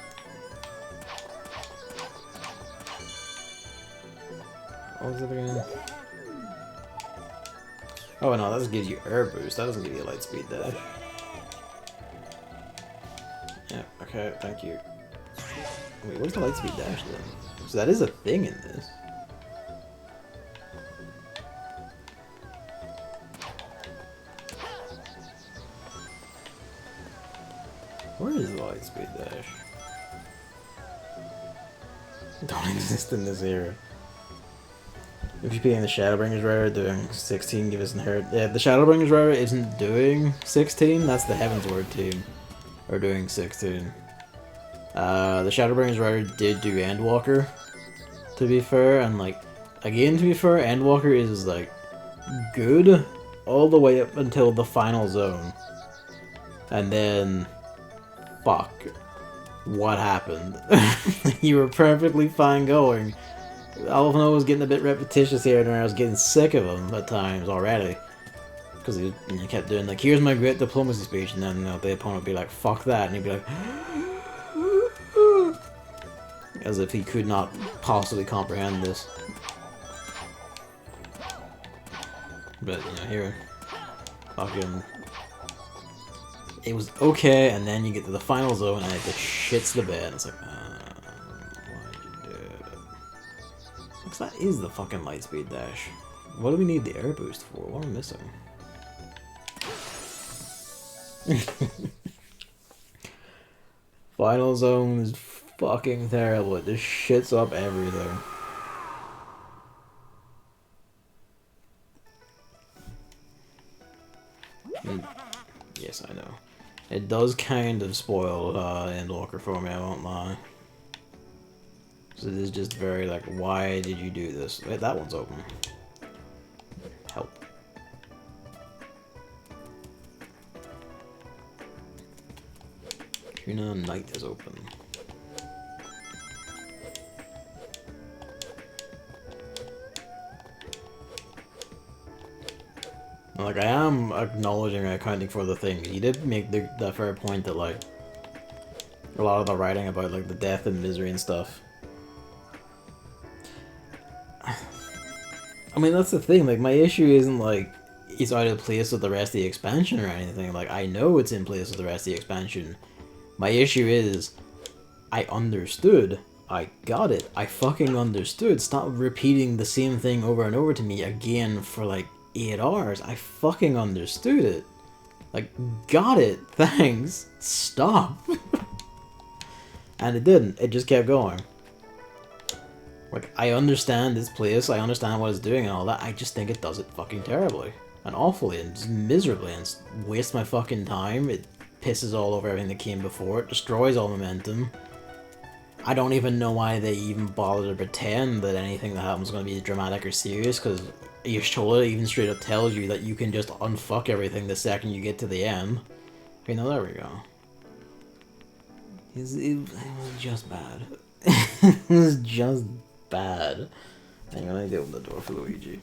What was it again? Oh no, that just gives you air boost. That doesn't give you a light speed dash. Yeah, okay, thank you. Wait, what's the light speed dash then? So that is a thing in this. Where is the light speed dash? Don't exist in this era. If you pay in the Shadowbringers rare doing 16, give us inherit. Yeah, the Shadowbringers rare isn't doing 16. That's the Heavensward team are doing 16. The Shadowbringers rare did do Endwalker, to be fair, and like again to be fair, Endwalker is like good all the way up until the final zone, and then fuck, what happened? You were perfectly fine going. Alphino was getting a bit repetitious here and there. I was getting sick of him at times already. Because he kept doing like, here's my great diplomacy speech, and then the opponent would be like, fuck that, and he'd be like, as if he could not possibly comprehend this. But, you know, here, fucking, it was okay, and then you get to the final zone, and it just shits the bed, and it's like, why'd you do it? Because that is the fucking lightspeed dash. What do we need the air boost for? What am I missing? Final zone is fucking terrible. It just shits up everything. Yes, I know. It does kind of spoil Endwalker for me, I won't lie. So it is just very like, why did you do this? Wait, that one's open. Help. Kuna Knight is open. Like, I am acknowledging and accounting for the thing. He did make the fair point that, like, a lot of the writing about, like, the death and misery and stuff. I mean, that's the thing. Like, my issue isn't, like, it's out of place with the rest of the expansion or anything. Like, I know it's in place with the rest of the expansion. My issue is, I understood. I got it. I fucking understood. Stop repeating the same thing over and over to me again for, like, 8 hours. I fucking understood it. Like, got it. Thanks. Stop. And it didn't. It just kept going. Like, I understand this place. I understand what it's doing and all that. I just think it does it fucking terribly. And awfully. And just miserably. And wastes my fucking time. It pisses all over everything that came before. It destroys all momentum. I don't even know why they even bother to pretend that anything that happens is going to be dramatic or serious, because Yashola even straight up tells you that you can just unfuck everything the second you get to the end. Okay, now there we go. It was just bad. It was just bad. Hang on, I need to open the door for Luigi.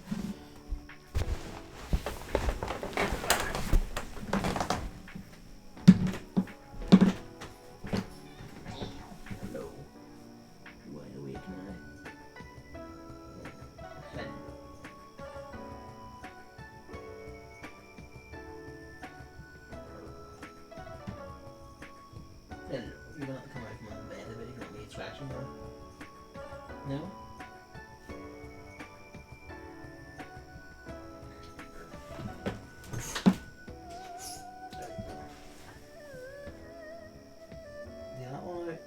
No? Yeah, that one.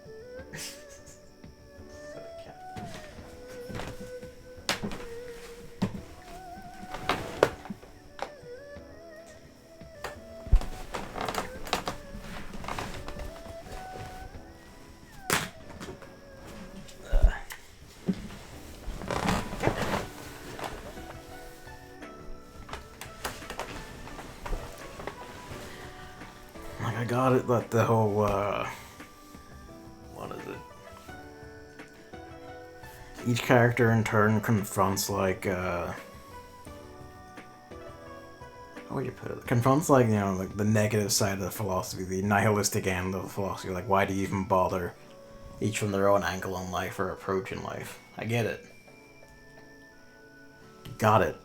I got it, but the whole, what is it? Each character in turn confronts, like, how would you put it? Confronts, like, you know, like, the negative side of the philosophy, the nihilistic end of the philosophy, like, why do you even bother? Each from their own angle on life or approach in life. I get it. got it.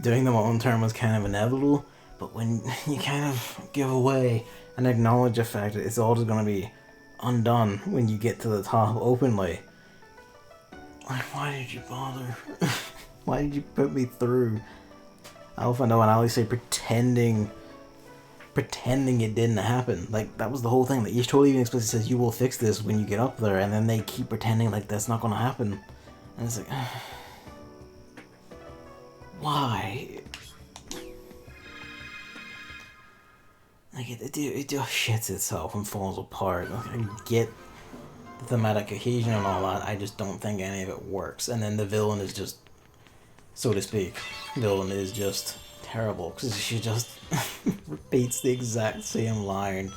Doing them on turn was kind of inevitable, but when you kind of give away and acknowledge the fact that it's all just going to be undone when you get to the top openly, like, why did you bother? Why did you put me through Alpha No and Ali say pretending it didn't happen? Like, that was the whole thing. Like, each totally even explicitly says you will fix this when you get up there, and then they keep pretending like that's not going to happen. And it's like, why? Like, it just shits itself and falls apart. Like, I get the thematic cohesion and all that, I just don't think any of it works. And then the villain is just, so to speak, villain is just terrible, because she just repeats the exact same line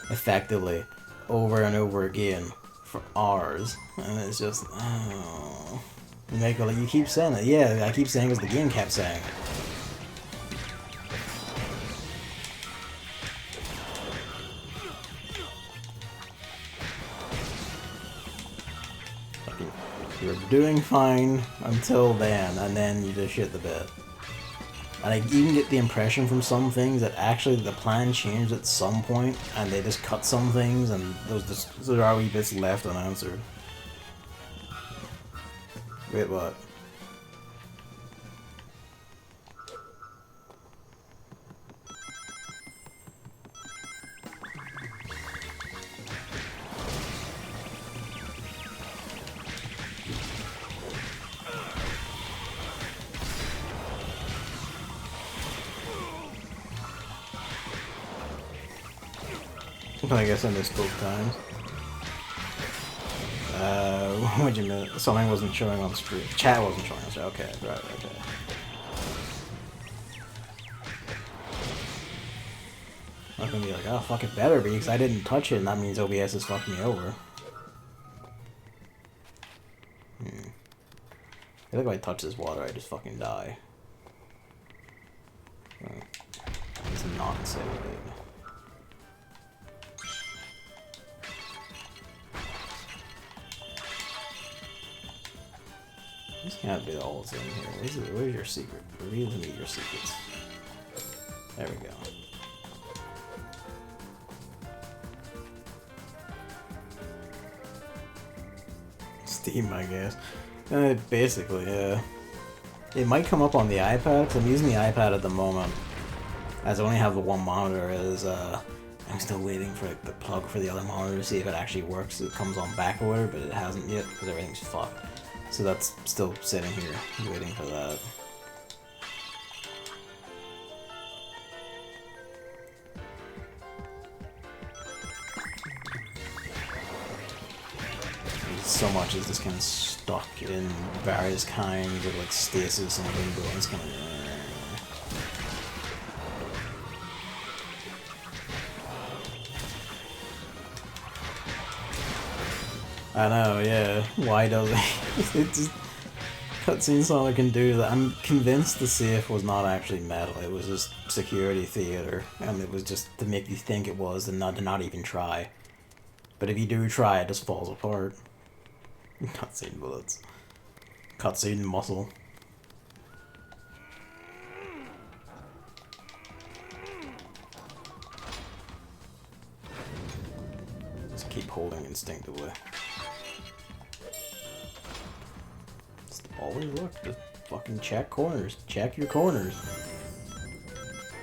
effectively over and over again for hours, and it's just, oh. Like, you keep saying it. Yeah, I keep saying because the game kept saying it. You're doing fine until then, and then you just shit the bed. And I even get the impression from some things that actually the plan changed at some point, and they just cut some things, and there are wee bits left unanswered. Wait, what? I guess I missed both times. What'd you miss? Something wasn't showing on the screen. Chat wasn't showing on the screen. Okay, right, okay. I'm gonna be like, oh, fuck, it better be, because I didn't touch it, and that means OBS has fucked me over. I feel like if I touch this water, I just fucking die. It's not saving. This can't be all that's in here. Where's your secret? Reveal to me your secrets. There we go. Steam, I guess. Basically, yeah. It might come up on the iPad, because I'm using the iPad at the moment. As I only have the one monitor, I'm still waiting for the plug for the other monitor to see if it actually works. It comes on back order, but it hasn't yet, because everything's fucked. So that's still sitting here, waiting for that. So much is just kind of stuck in various kinds of like stasis and limbo, and it's kind of. I know, yeah. Why does it just cutscene Sonic can do that? I'm convinced the safe was not actually metal. It was just security theater, and it was just to make you think it was, and not to not even try. But if you do try, it just falls apart. Cutscene bullets. Cutscene muscle. Just keep holding instinctively. Just always look. Just fucking check corners. Check your corners.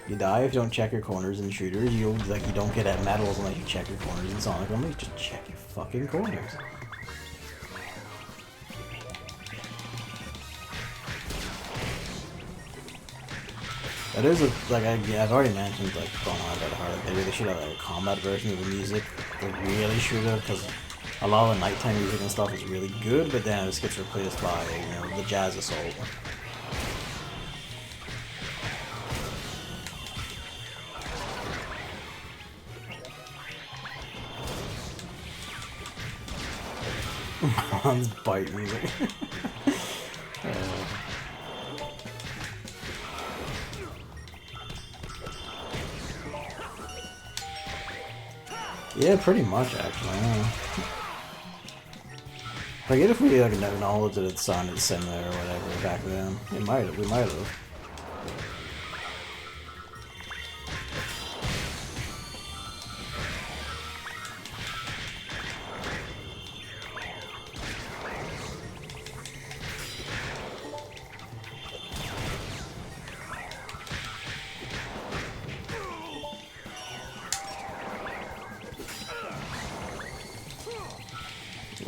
You die if you don't check your corners in shooters. You don't get at medals unless you check your corners in Sonic. Only just check your fucking corners. That is I've already mentioned, like, going on about how they really should have a combat version of the music. They really should have, because a lot of the nighttime music and stuff is really good, but then it just gets replaced by, you know, the jazz assault. Mom's bite music. Yeah, pretty much, actually. forget if we like acknowledged that it sounded similar or whatever back then. We might have.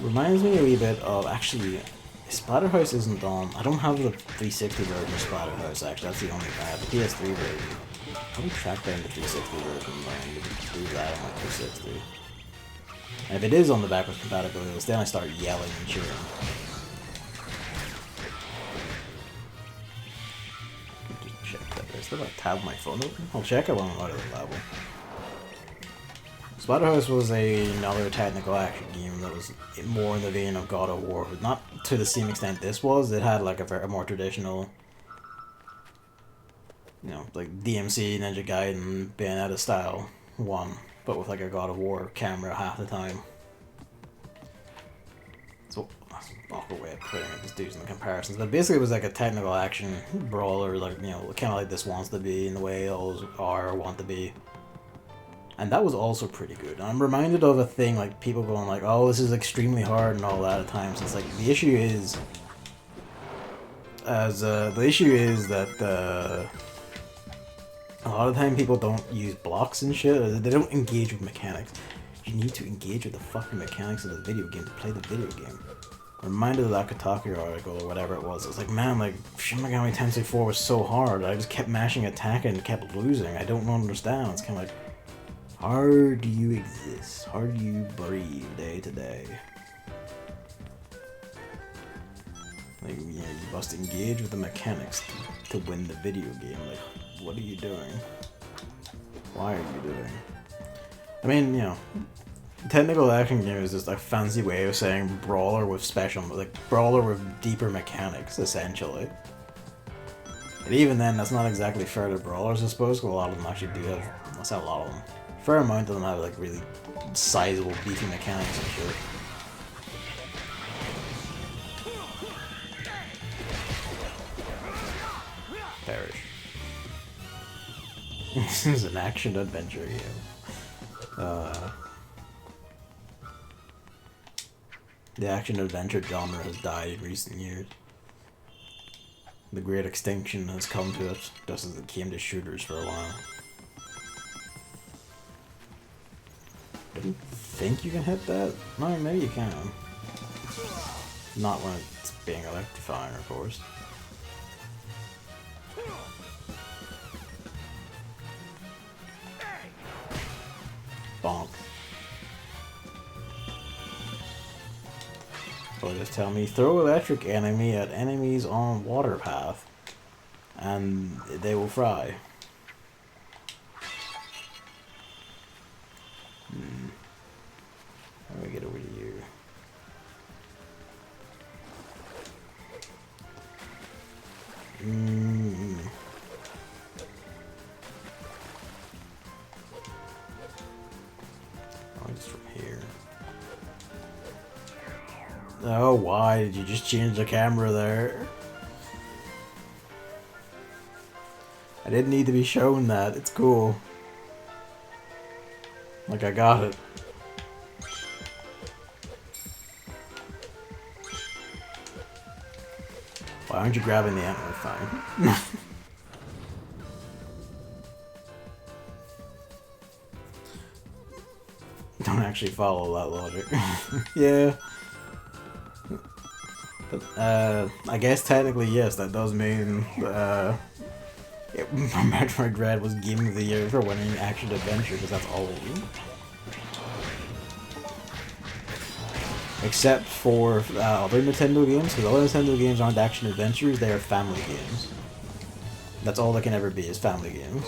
Reminds me a wee bit of, actually, Splatterhouse isn't on. I don't have the 360 version of Splatterhouse, actually. That's the only thing. I have the PS3 version. How do we track down the 360 version and do that on my 360? And if it is on the backwards compatibility, then I start yelling and cheering. Just check that. I still like tab my phone open. I'll check it when I'm out of the level. Splatterhouse was another technical action game that was more in the vein of God of War, but not to the same extent this was. It had like a more traditional, you know, like DMC, Ninja Gaiden, Bayonetta style one, but with like a God of War camera half the time. So that's an awkward way of putting it, just using the comparisons. But basically it was like a technical action brawler, like, you know, kind of like this wants to be in the way those are or want to be. And that was also pretty good. I'm reminded of a thing, like, people going like, oh, this is extremely hard and all that at times. It's like, the issue is... the issue is that, a lot of the time people don't use blocks and shit. They don't engage with mechanics. You need to engage with the fucking mechanics of the video game to play the video game. I'm reminded of that Kotaku article or whatever it was. It's like, man, like, Shin Megami Tensei 4 was so hard. I just kept mashing attack and kept losing. I don't understand. It's kind of like... how do you exist? How do you breathe day to day? Like, you know, you must engage with the mechanics to win the video game. Like, what are you doing? Why are you doing? I mean, you know, technical action game is just a fancy way of saying brawler with brawler with deeper mechanics, essentially. And even then, that's not exactly fair to brawlers, I suppose, because a lot of them actually do have, that's not a lot of them. Fair amount of them have like really sizable, beefy mechanics and shit. Perish. This is an action adventure game. The action adventure genre has died in recent years. The great extinction has come to us, just as it came to shooters for a while. I don't think you can hit that. No, maybe you can. Not when it's being electrifying, of course. Bonk. So just tell me, throw electric enemy at enemies on water path, and they will fry. How do we get over to you? Oh, it's from here. Oh, why did you just change the camera there? I didn't need to be shown that. It's cool. Like, I got it. Why aren't you grabbing the antler? Fine. Don't actually follow that logic. Yeah. But, I guess technically, yes, that does mean, Metroid Dread was Game of the Year for winning Action Adventure, because that's all of them. Except for other Nintendo games, because other Nintendo games aren't action adventures, they are family games. That's all they can ever be, is family games.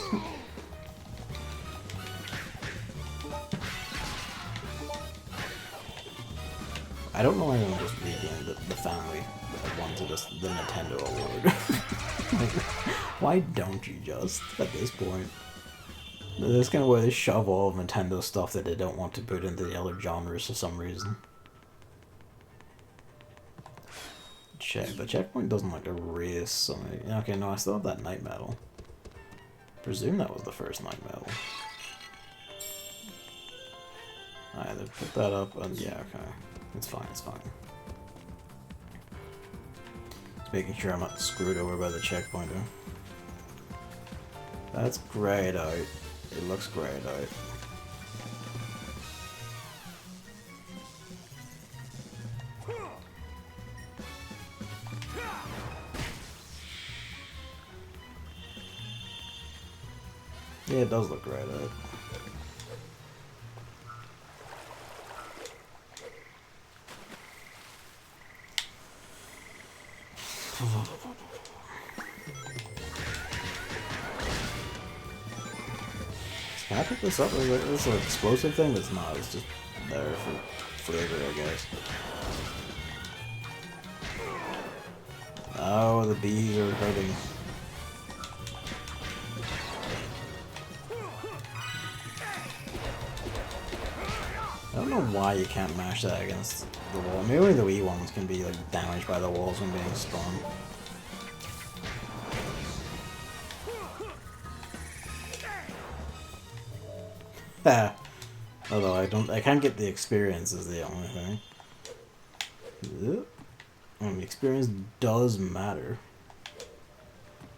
I don't know why anyone just regained the family one to just the Nintendo award. Like, why don't you just, at this point? That's kind of where they shove all of Nintendo stuff that they don't want to put into the other genres for some reason. check. The checkpoint doesn't like erase something. Okay, no, I still have that night medal. Presume that was the first night medal. I either put that up and yeah, okay. It's fine, it's fine. Just making sure I'm not screwed over by the checkpointer. That's grayed out. It looks grayed out. Yeah, it does look grayed out. Can I pick this up? Is this an explosive thing? That's not. It's just there for flavor, I guess. Oh, the bees are hurting. I don't know why you can't mash that against the wall. Maybe only the Wii ones can be like damaged by the walls when being spun. Although I can't get the experience is the only thing. And the experience does matter.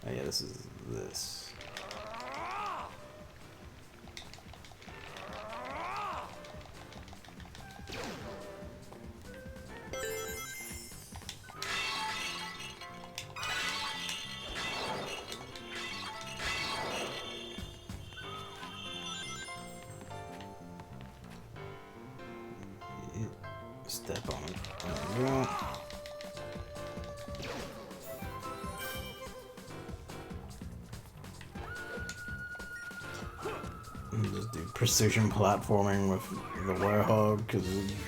Oh yeah, this is this. Step on it. There we go. And just do precision platforming with the Werehog, because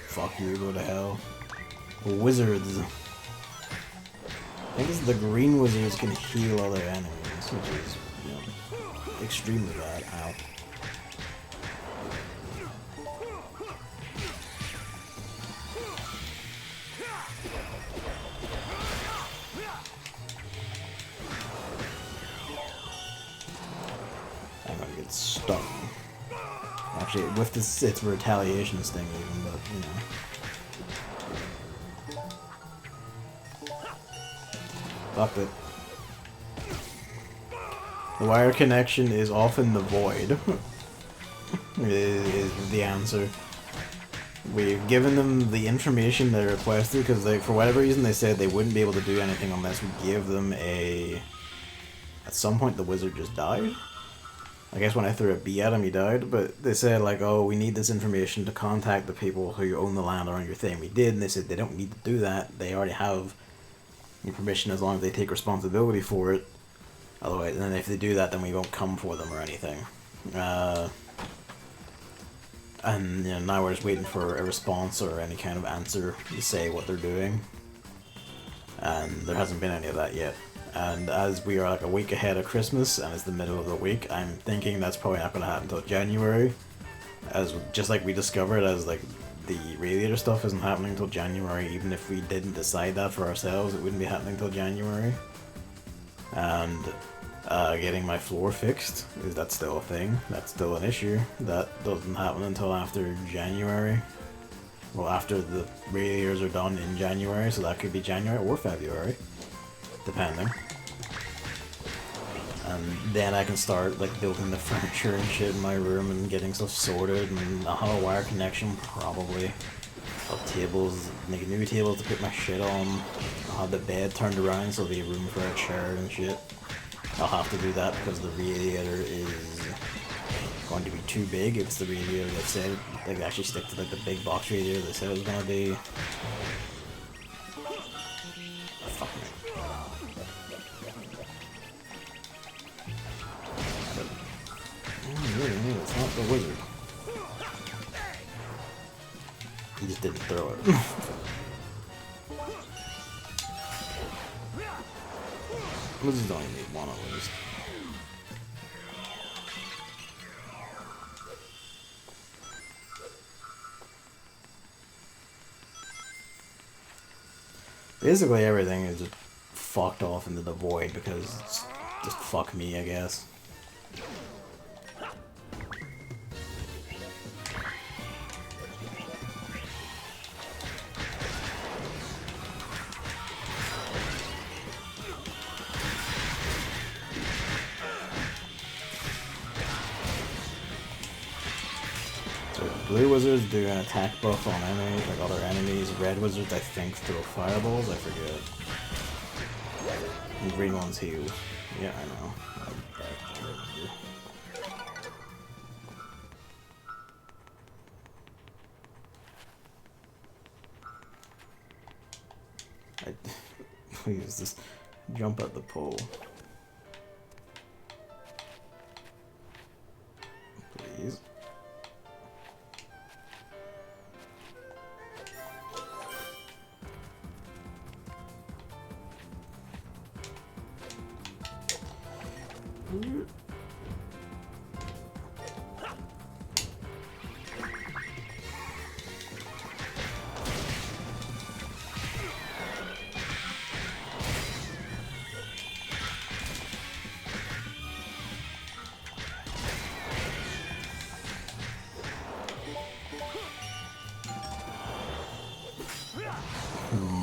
fuck you, go to hell. Wizards. I think it's the green wizards can heal other enemies, which is, you know, extremely bad. Ow. Stuck. Actually, with this, it's a retaliation sting even, but you know. Fuck it. The wire connection is often the void. is the answer. We've given them the information they requested because they, for whatever reason, they said they wouldn't be able to do anything unless we give them a. At some point, the wizard just died. I guess when I threw a bee at him, he died, but they said, like, oh, we need this information to contact the people who own the land around your thing. We did, and they said they don't need to do that. They already have your permission as long as they take responsibility for it. Otherwise, and then if they do that, then we won't come for them or anything. And, you know, now we're just waiting for a response or any kind of answer to say what they're doing. And there hasn't been any of that yet. And as we are like a week ahead of Christmas and it's the middle of the week, I'm thinking that's probably not going to happen until January. As just like we discovered, as like the radiator stuff isn't happening until January, even if we didn't decide that for ourselves, it wouldn't be happening until January. And getting my floor fixed, is that still a thing? That's still an issue. That doesn't happen until after January. Well, after the radiators are done in January, so that could be January or February. Depending. And then I can start like building the furniture and shit in my room and getting stuff sorted, and I'll have a wire connection probably. I'll have tables, make new tables to put my shit on. I'll have the bed turned around so there'll be room for a chair and shit. I'll have to do that because the radiator is going to be too big. If it's the radiator they said, they actually stick to like the big box radiator they said it was gonna be. Fuck me. It's not the wizard. He just didn't throw it. Wizards don't even need one at least. Basically everything is just fucked off into the void because it's just fuck me, I guess. Blue wizards do an attack buff on enemies, like other enemies. Red wizards, I think, throw fireballs. I forget. And green ones heal. Yeah, I know. Please just jump at the pole. Please.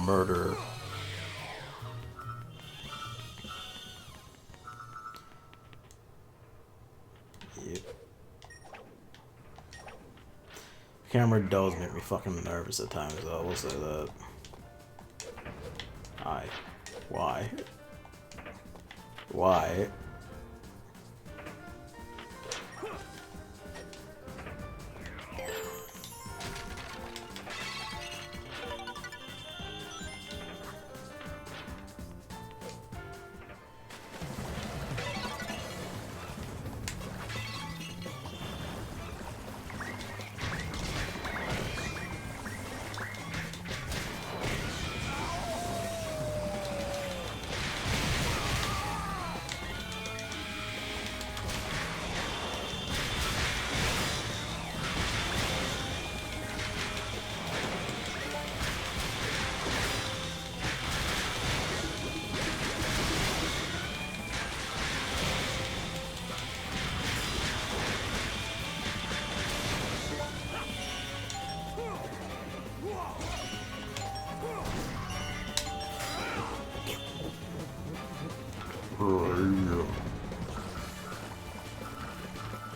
Murder. Yep. The camera does make me fucking nervous at times, though. I will say that. Why? Why?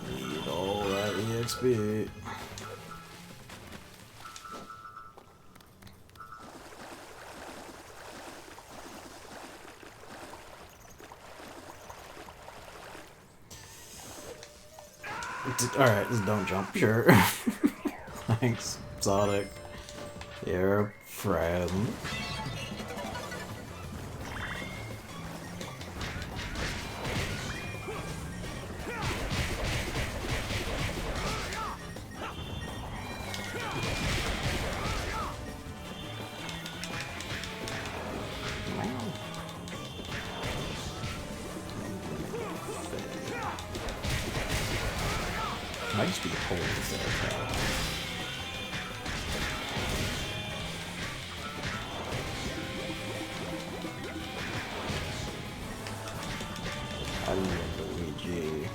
Need all that EXP. Alright, just don't jump, sure. Thanks, Sonic. You're a friend. Might just be holes there. I love Luigi.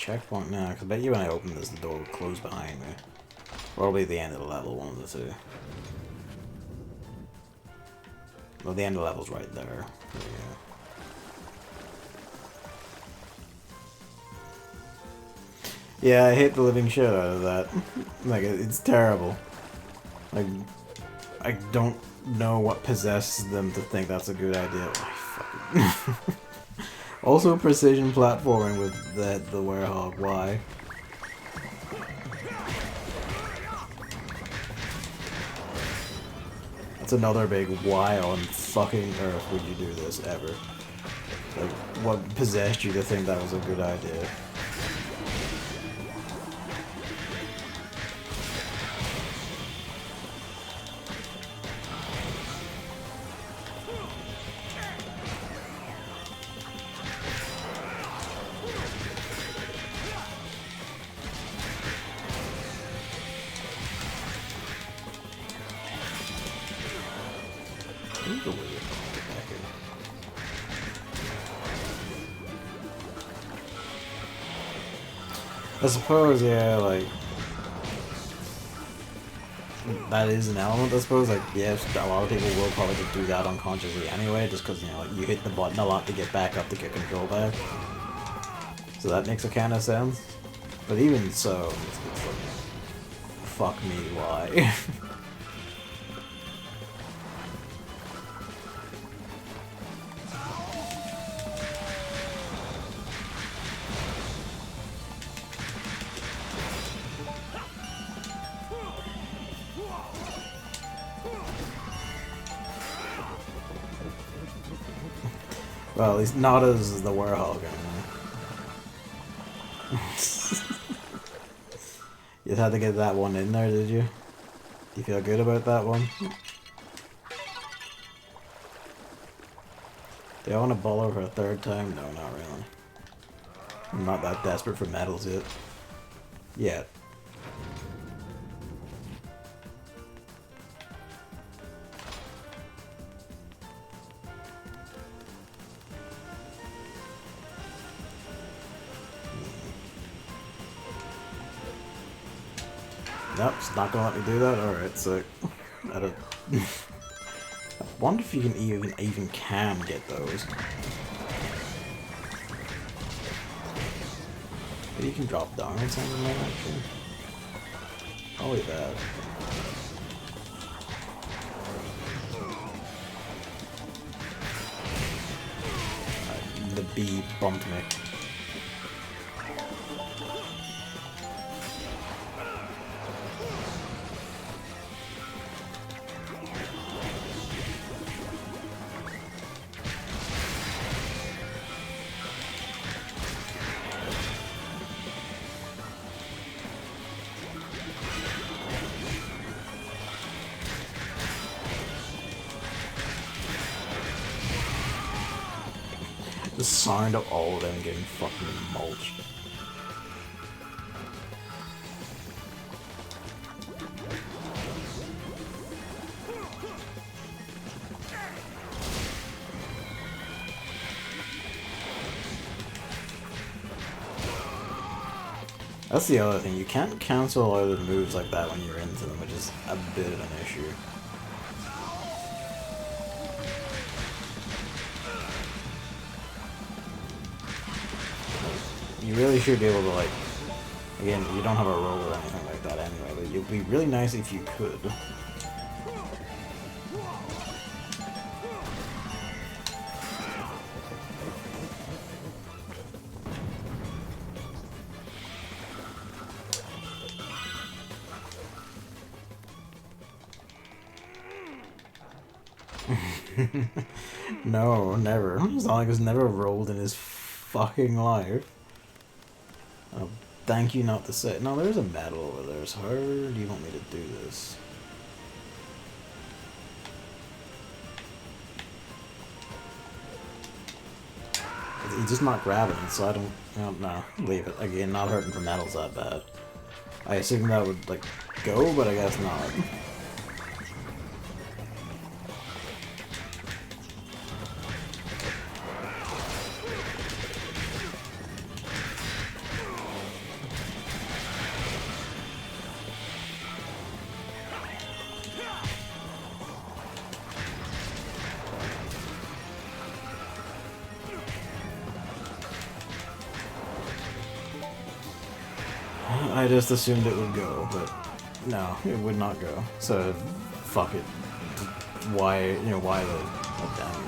checkpoint now? Because I bet you when I open this, the door will close behind me. Probably the end of the level, one of the two. Well, the end of the level's right there. There you go. Yeah, I hate the living shit out of that. Like, it's terrible. Like, I don't know what possesses them to think that's a good idea. Oh, fucking also, precision platforming with the werehog. Why? That's another big why on fucking earth would you do this ever? Like, what possessed you to think that was a good idea? I suppose, yeah, like, that is an element, I suppose. Like, yes, a lot of people will probably just do that unconsciously anyway, just because, you know, like, you hit the button a lot to get back up to get control back. So that makes a kind of sense. But even so, it's like, fuck me, why? Well, at least not as the werehog anymore. You had to get that one in there, did you? Do you feel good about that one? Do I want to ball over a third time? No, not really. I'm not that desperate for medals yet. Yet. Nope, it's not gonna let me do that? Alright, so I don't I wonder if you can even can get those. Maybe you can drop down or something like that, actually. Probably that. The bee bumped me. The sound of all of them getting fucking mulched. That's the other thing, you can't cancel other moves like that when you're into them, which is a bit of an issue. You really should be able to, like, again, you don't have a roll or anything like that anyway, but it would be really nice if you could. No, never. Sonic has never rolled in his fucking life. Oh, thank you not to say. No, there's a medal over there, so how do you want me to do this? He's just not grabbing it, so I don't know. Leave it. Again, not hurting for medals that bad. I assume that would, like, go, but I guess not. just assumed it would go, but no, it would not go. So, fuck it. Why, why the... Oh, damn.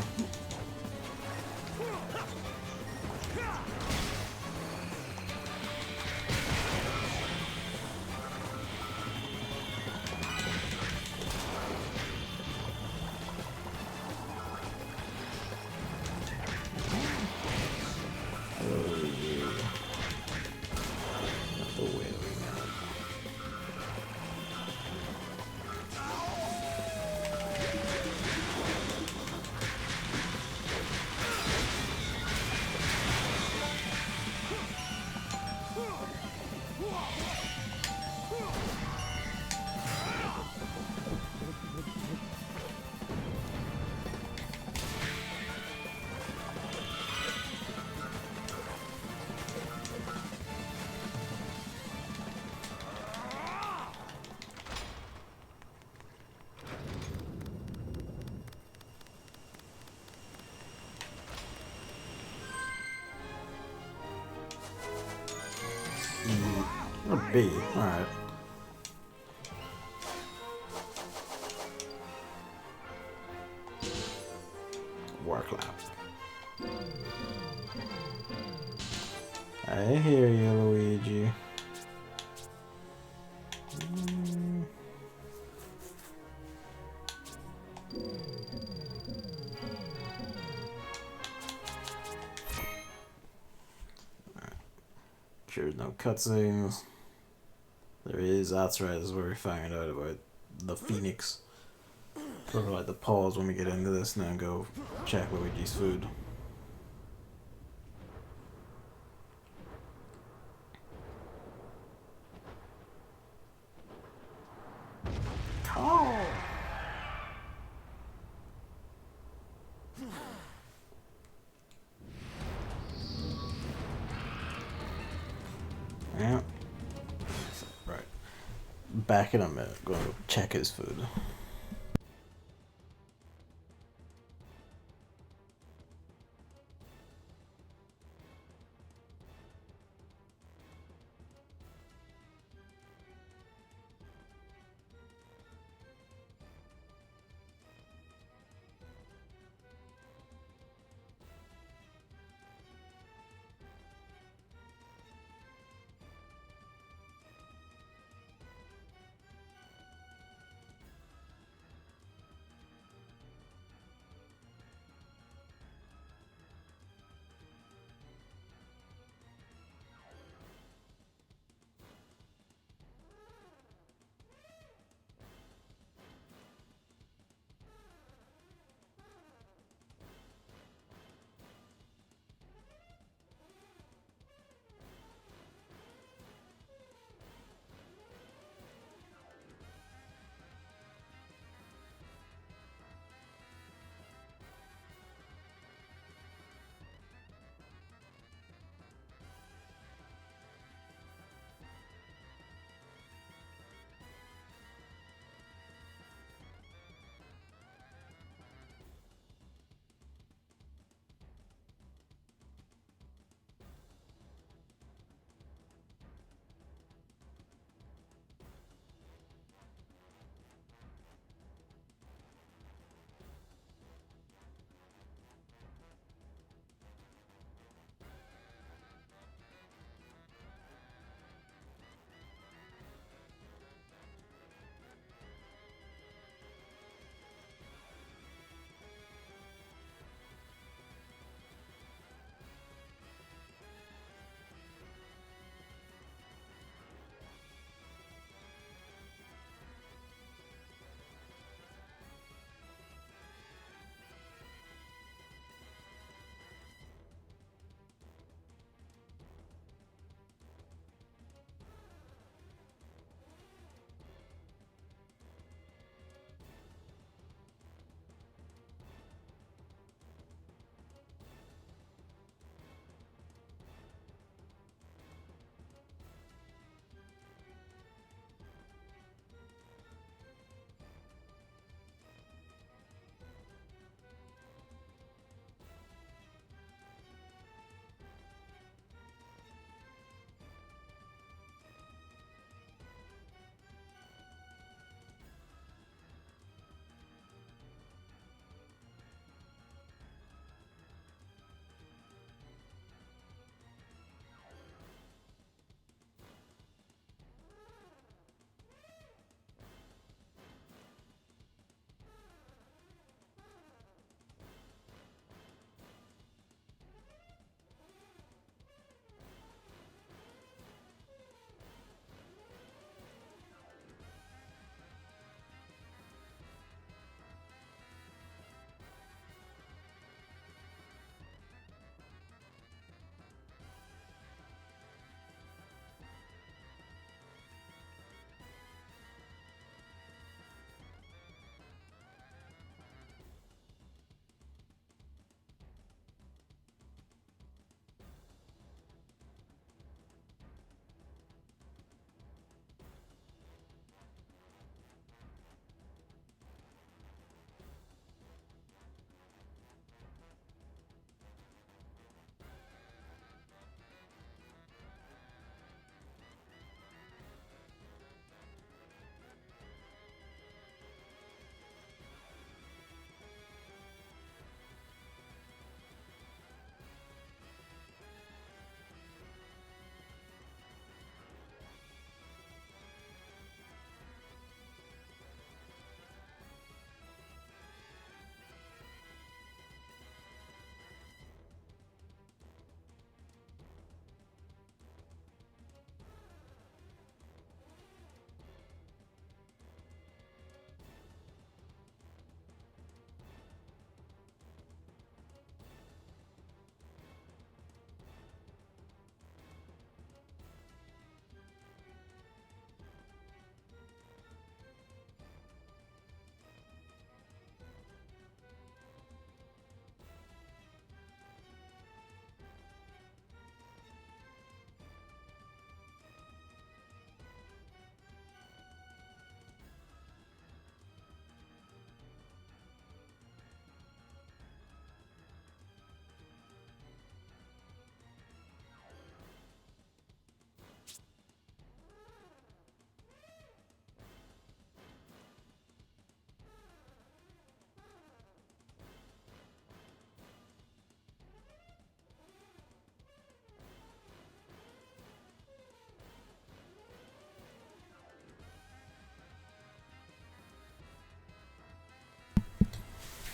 A B, alright. War clap. I hear you, Luigi. Sure, no cutscenes. There is, that's right, this is where we find out about the Phoenix. Probably like the pause when we get into this and then go check Luigi's food. Oh! Yeah. Right. Back in a minute. Going to check his food.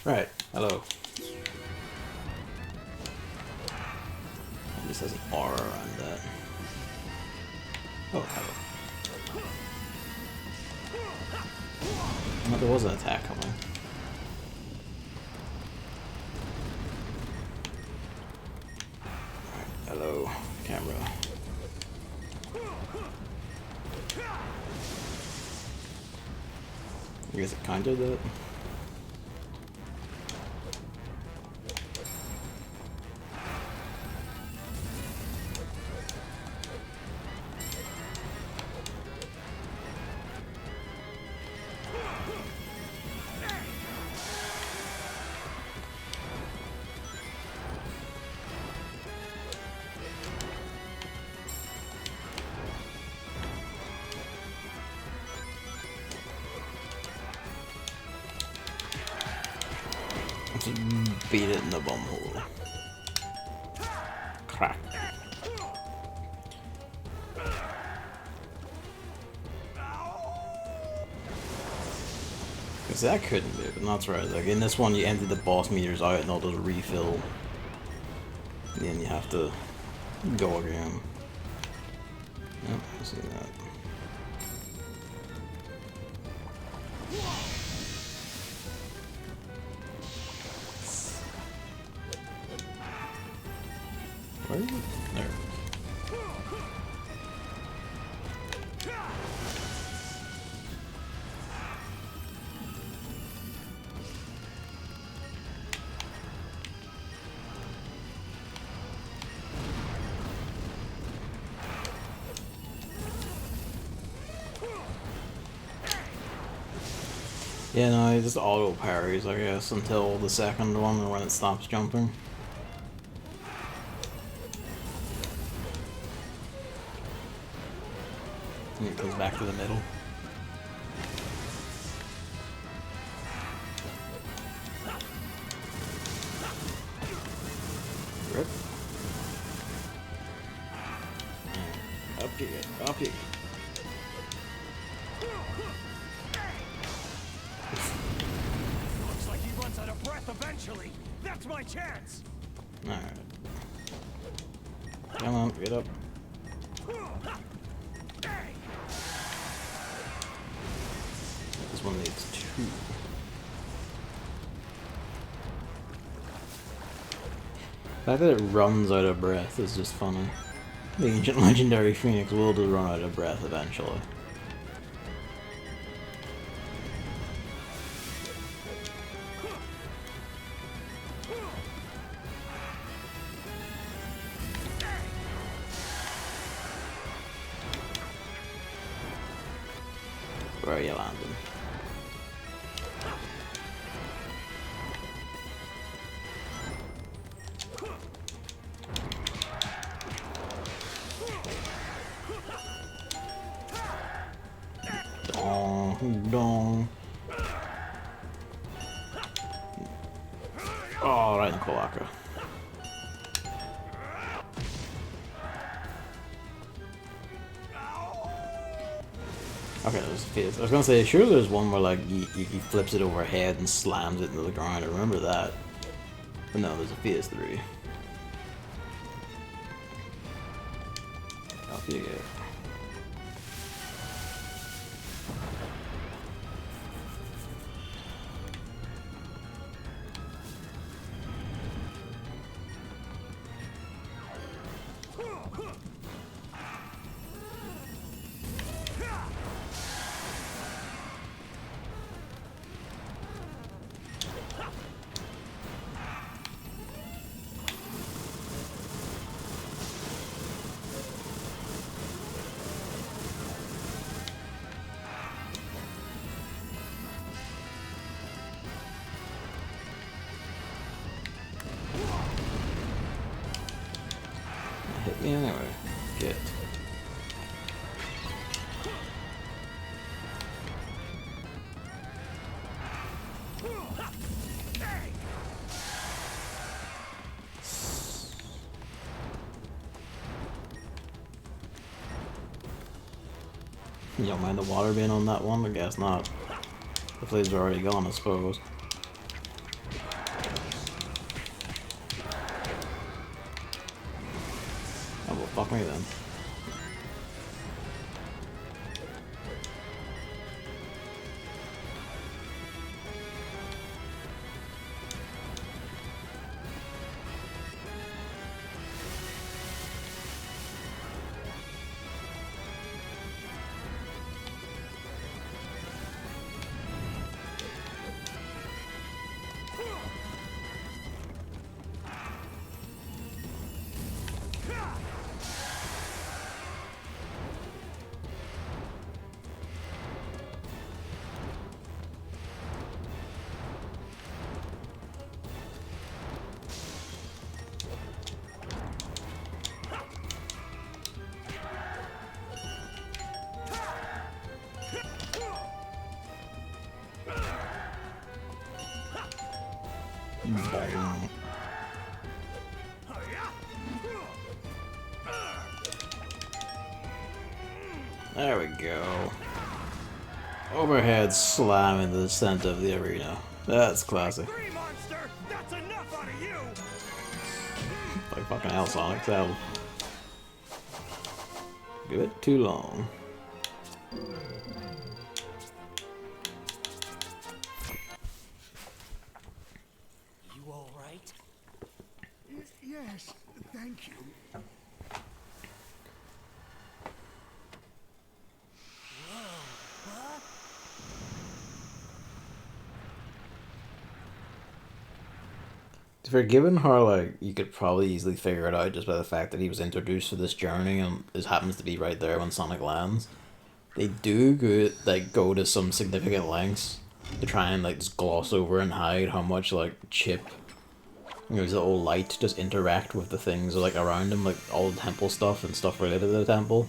Right, hello. At least has an aura around that. Oh, hello. Oh, there was an attack coming. Alright, hello, camera. I guess it kind of did. Just beat it in the bum hole. Crack. Cause that couldn't be, but that's right. Like in this one, you empty the boss meters out and they'll just refill. And then you have to go again. Yep, I see that. Where is it? There. Yeah, no, it just auto parries, I guess, until the second one when it stops jumping. And it goes back to the middle. Rip. And up you get, up you get. Looks like he runs out of breath eventually. That's my chance. Alright. Come on, get up. This one needs 2. The fact that it runs out of breath is just funny. The ancient legendary Phoenix will just run out of breath eventually. Where are you landing? Dong. Oh, right in the cloaca. Okay, there's a phase. I was gonna say, sure there's one where like he flips it overhead and slams it into the ground. I remember that. But no, there's a phase 3. Off you go. Hit me anyway. Get. You don't mind the water being on that one? I guess not. The flames are already gone, I suppose. Fuck me then. There we go. Overhead slam into the center of the arena. That's classic. That's enough out of you. Like fucking hell, Sonic. That'll be a bit too long. You all right? Yes, thank you. For given how like you could probably easily figure it out just by the fact that he was introduced to this journey and it happens to be right there when Sonic lands, they do go to some significant lengths to try and like just gloss over and hide how much like Chip, his little light, just interact with the things like around him, like all the temple stuff and stuff related to the temple.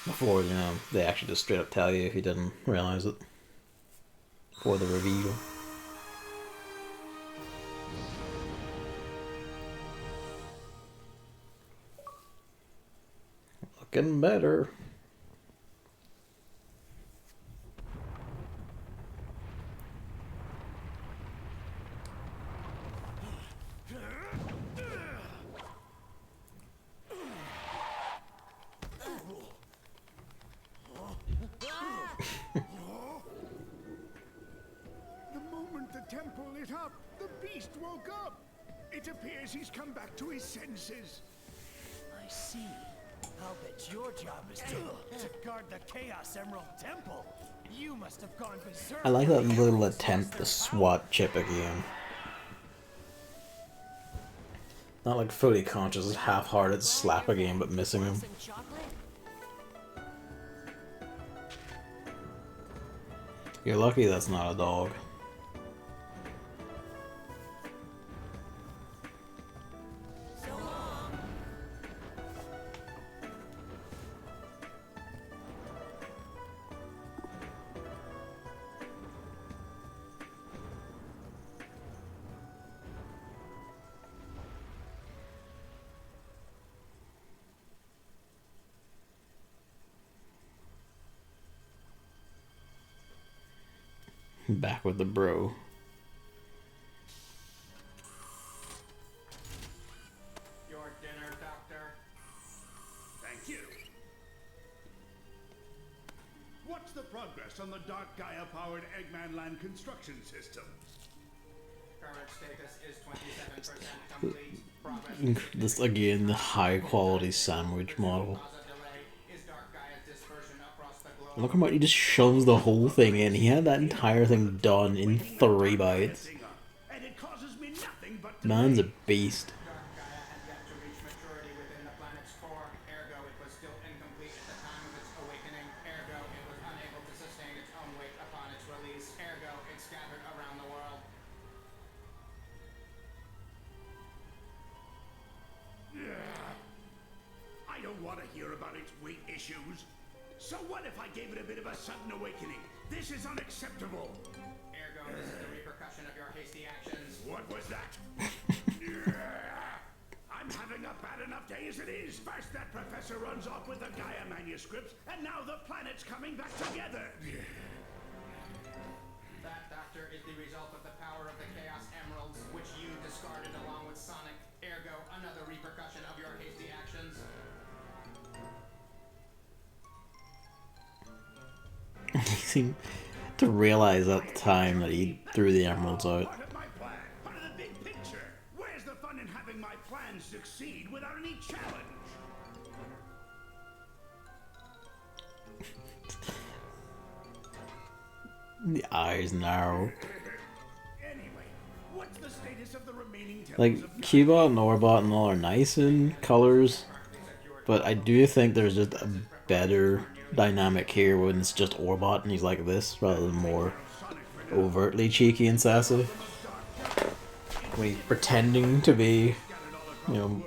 Before, they actually just straight up tell you if you didn't realize it. For the reveal. Looking better. Temple lit up. The beast woke up. It appears he's come back to his senses. I see. I'll bet your job is to guard the Chaos Emerald Temple. You must have gone berserk. I like that little attempt to swat Chip again. Not like fully conscious, half-hearted slap again, but missing him. You're lucky that's not a dog. Back with the bro. Your dinner, Doctor. Thank you. What's the progress on the Dark Gaia-powered Eggman Land construction system? Current status is 27% complete. Progress. This again, the high quality sandwich model. Look how much he just shoves the whole thing in. He had that entire thing done in 3 bites. And it causes me nothing but Man's a beast. Dark Gaia had yet to reach maturity within the planet's core. Ergo, it was still incomplete at the time of its awakening. Ergo, it was unable to sustain its own weight upon its release. Ergo, it scattered around the world. I don't want to hear about its weight issues. So what if I gave it a bit of a sudden awakening? This is unacceptable. Ergo, this is the repercussion of your hasty actions. What was that? I'm having a bad enough day as it is. First that professor runs off with the Gaia manuscripts, and now the planet's coming back together. That doctor is the result of the power of the Chaos Emeralds, which you discarded along with Sonic. Ergo, another repercussion of your hasty actions. He seemed to realize at the time that he threw the emeralds out. Part of my plan, part of the big picture. Where's the fun in having my plan succeed without any challenge? The eyes narrow. Anyway, what's the status of the remaining temples Like, of Cubot and Orbot and all are nice in colors, but I do think there's just a better dynamic here when it's just Orbot and he's like this, rather than more overtly cheeky and sassy. When he's pretending to be, you know,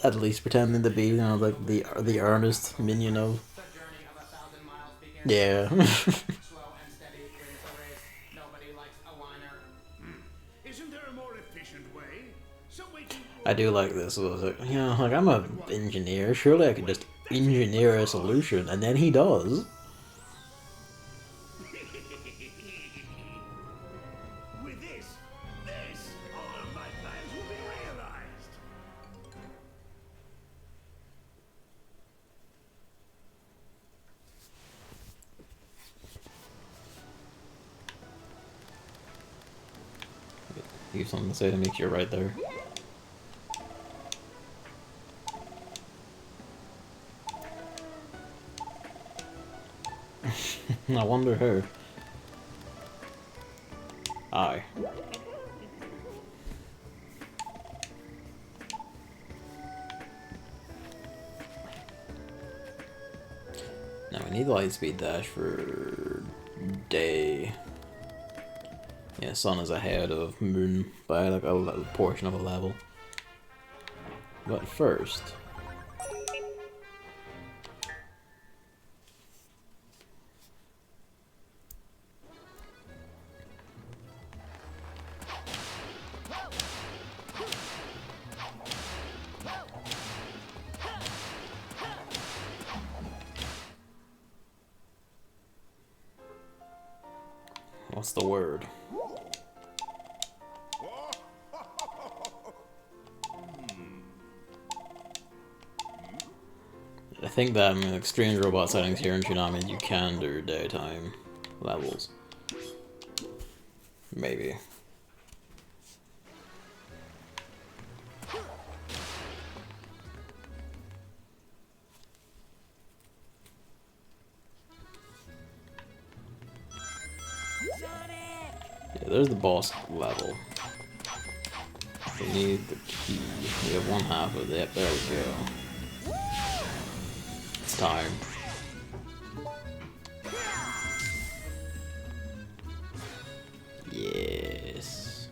at least pretending to be, you know, like the earnest minion of. The journey of 1,000 miles begins. Yeah. Slow and steady wins the race. Nobody likes a whiner. Isn't there a more efficient way? Some way to I do like this. It was like, you know, like I'm an engineer. Surely I could just engineer a solution, and then he does. With this, all of my plans will be realized. You have something to say to make sure right there. I wonder who. Aye. Now we need light speed dash for day. Yeah, sun is ahead of moon by like a little portion of a level. But first, what's the word? I think that in extreme robot settings here in Tsunami you can do daytime levels. Maybe. Yeah, there's the boss level. We need the key. We have one half of it. There we go. It's time. Yes.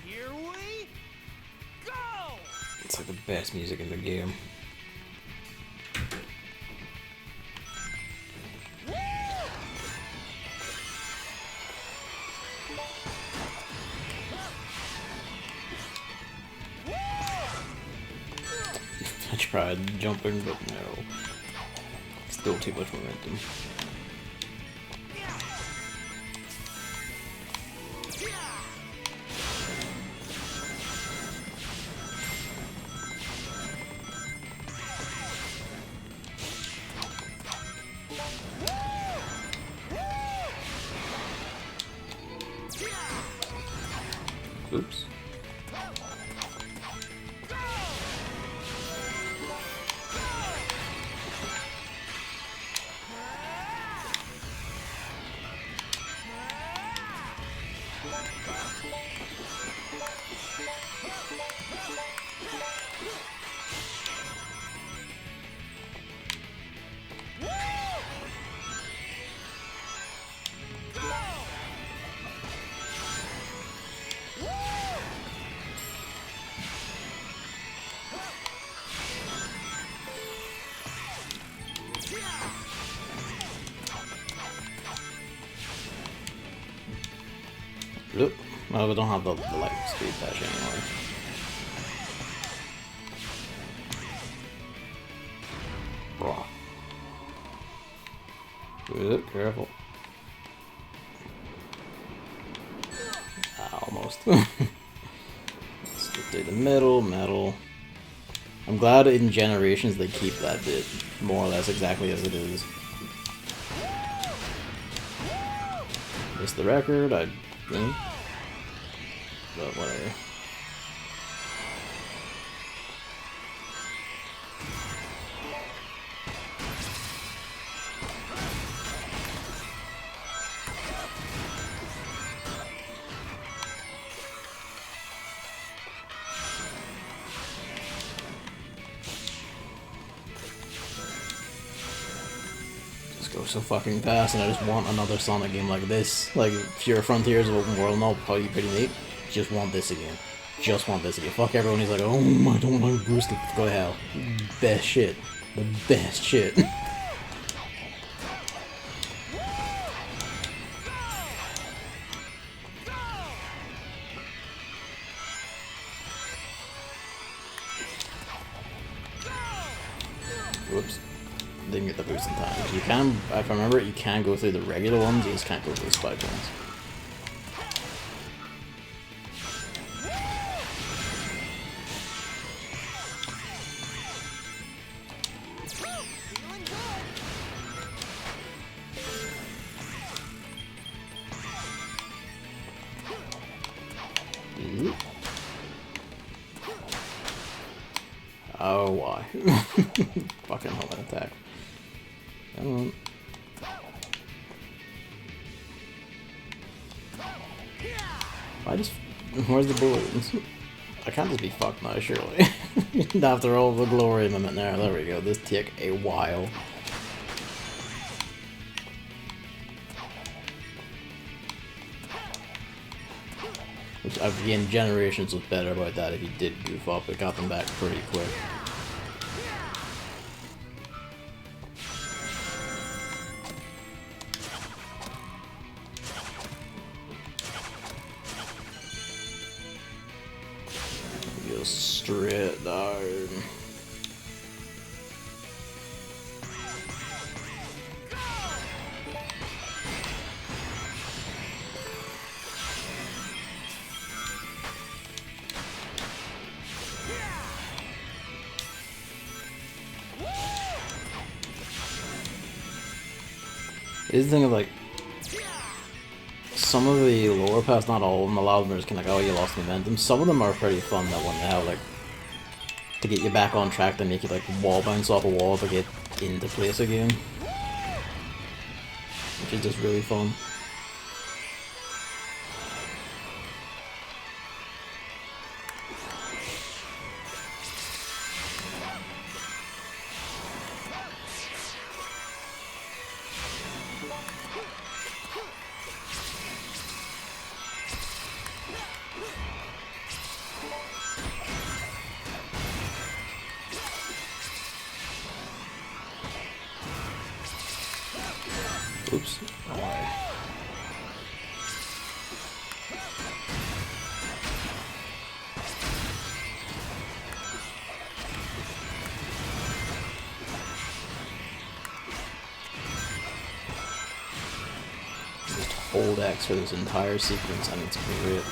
Here we go! It's like the best music in the game. I tried jumping, but no. Still too much momentum. Oops. Oop. Well, we don't have the light speed dash anymore. careful. Almost. Let's get through the middle, metal. I'm glad in Generations they keep that bit more or less exactly as it is. Missed the record, I think. But whatever. Go so fucking fast, and I just want another Sonic game like this. Like, Pure Frontiers of Open World and all, probably pretty neat. Just want this again. Just want this again. Fuck everyone who's like, oh, I don't like Boost. Go to hell. Best shit. The best shit. Whoops. Didn't get the boost in time. You can, if I remember it, you can go through the regular ones, you just can't go through the spike ones. Oh, why? Fucking helmet attack. Come on. I just... Where's the bullets? I can't just be fucked now, surely. After all the glory of them there we go. This took a while. Which, again, Generations was better about that if you did goof up. It got them back pretty quick. Just straight down. It is the thing of like, some of the lower paths, not all of them, a lot of them are just kind of like, oh, you lost momentum. Some of them are pretty fun, that one, they have like, to get you back on track, they make you like wall bounce off a wall to get into place again. Which is just really fun. Oops. Alright. Just hold X for this entire sequence and it's great.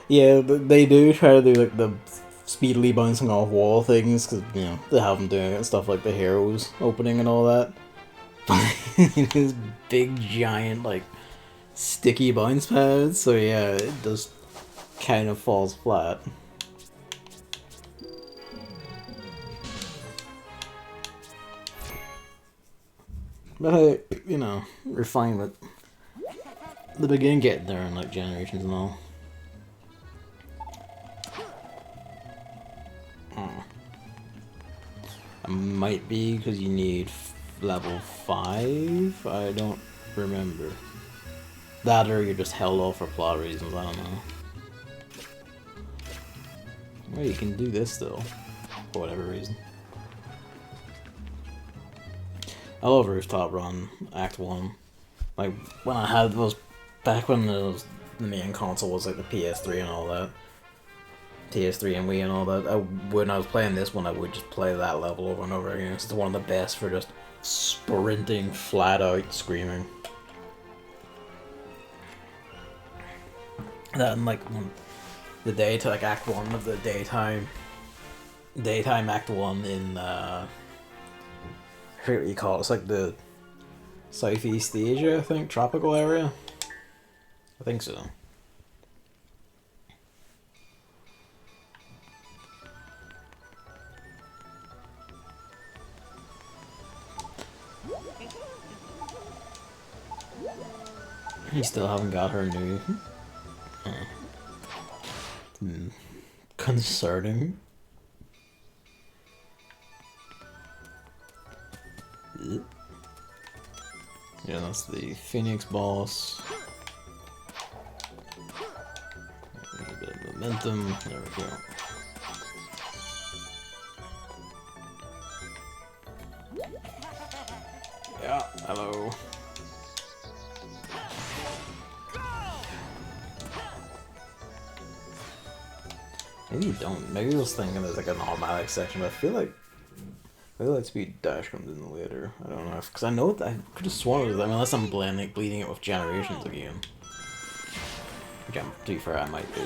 Yeah, they do try to do like the speedily bouncing off wall things, because, you know, they have them doing it and stuff like the Heroes opening and all that. But it is big, giant, like, sticky bounce pads, so yeah, it just kind of falls flat. But hey, you know, refinement. They begin getting there in like Generations and all. It might be because you need level 5? I don't remember. That or you're just held off for plot reasons, I don't know. Well, you can do this though, for whatever reason. I love Rooftop Run Act 1. Like, when I had those, back when the main console was like the PS3 and all that. PS3 and Wii and all that. When I was playing this one, I would just play that level over and over again. It's one of the best for just sprinting flat out screaming. That and like the daytime, like Act 1 of the daytime Act 1 in I forget what you call it. It's like the Southeast Asia, I think, tropical area. I think so. You still haven't got her new. Concerning. Yeah, that's the Phoenix boss. A little bit of momentum. There we go. Yeah, hello. Maybe you don't. Maybe I was thinking there's like an automatic section, but I feel like speed dash comes in later. I don't know, because I know that I could have sworn it was, unless I'm bleeding it with Generations again. Which I'm, to be fair, I might be.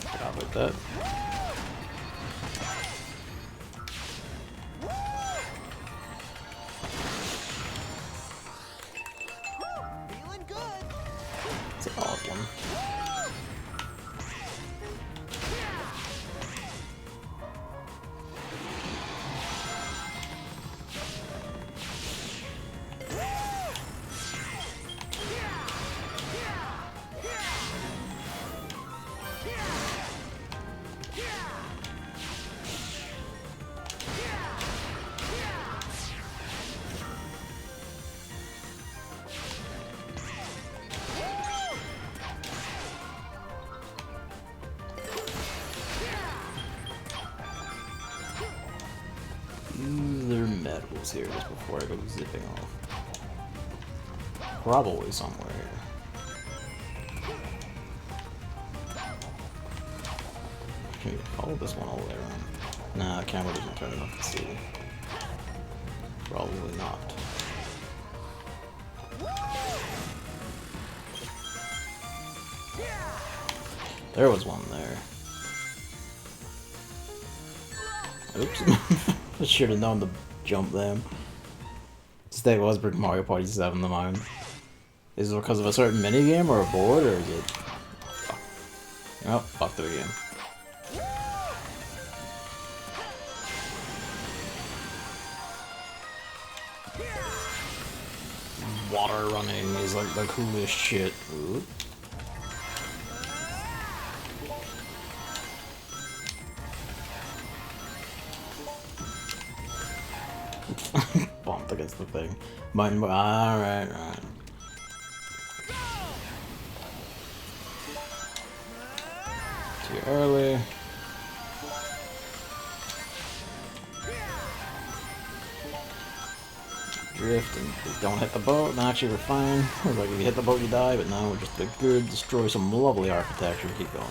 Forgot about that. Here just before I go zipping off. Probably somewhere here. Can you follow this one all the way around? Nah, the camera doesn't turn enough to see. Probably not. There was one there. Oops. I should have known to jump them. Today was Super Mario Party 7 the mine. Is it because of a certain minigame or a board, or is it... Fuck. Oh, fucked it again. Water running is like the coolest shit. Ooh. Bumped against the thing. Mine, alright, right. Too early. Drift and don't hit the boat. No, actually, we're fine. Like if you hit the boat, you die, but now we're just good. Destroy some lovely architecture. Keep going.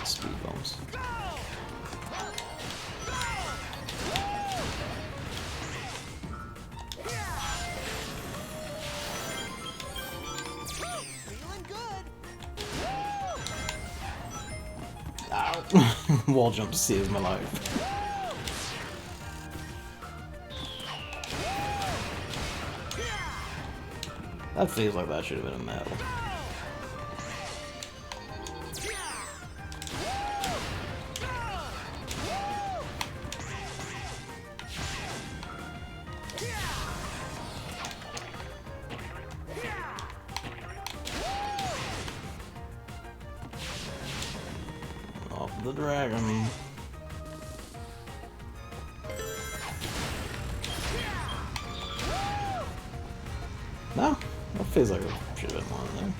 Speed bumps. Wall jump saves my life. That feels like that should have been a medal. Off the dragon. No, that feels like it should have been more in there.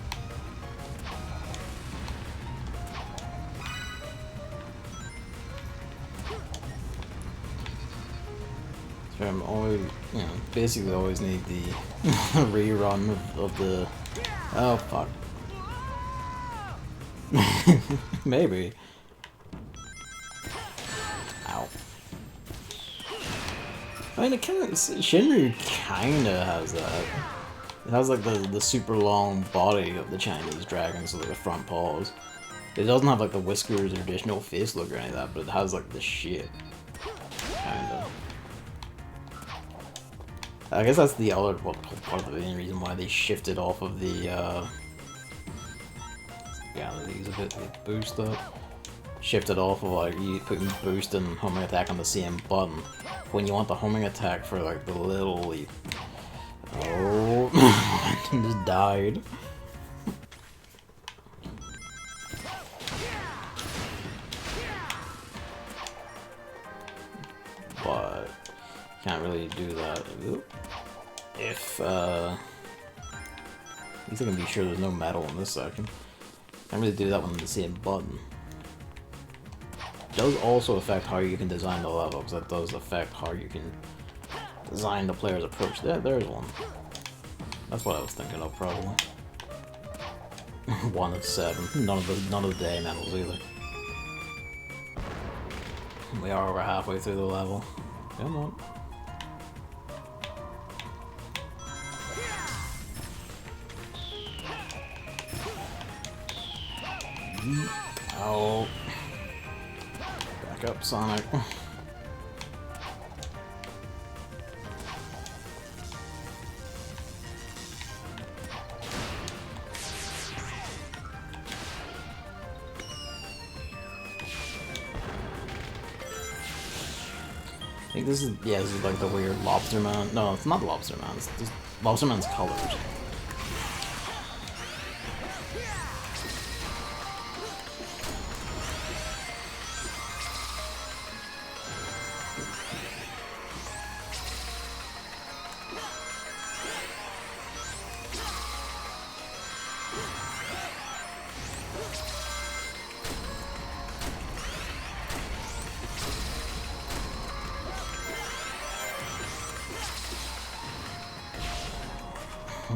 So I'm always, you know, basically always need the rerun of the. Oh fuck. Maybe. Ow. I mean, it kind of Shinryu kind of has that. It has like the super long body of the Chinese dragon, so like the front paws. It doesn't have like the whiskers or additional face look or any of that, but it has like the shit. Kinda. I guess that's the other part of the main reason why they shifted off of the these a bit to boost up. Shifted off of like you putting boost and homing attack on the same button. When you want the homing attack for like the little leap. Oh, just died. But can't really do that. If at least I can be sure there's no metal in this section. Can't really do that one with the same button. It does also affect how you can design the level, because that does affect how you can design the player's approach. There's one. That's what I was thinking of, probably. 1 of 7. None of the day medals either. We are over halfway through the level. Come on. Oh. Back up, Sonic. I think this is, yeah, this is like the weird Lobster Man. No, it's not Lobster Man, it's just Lobster Man's colors.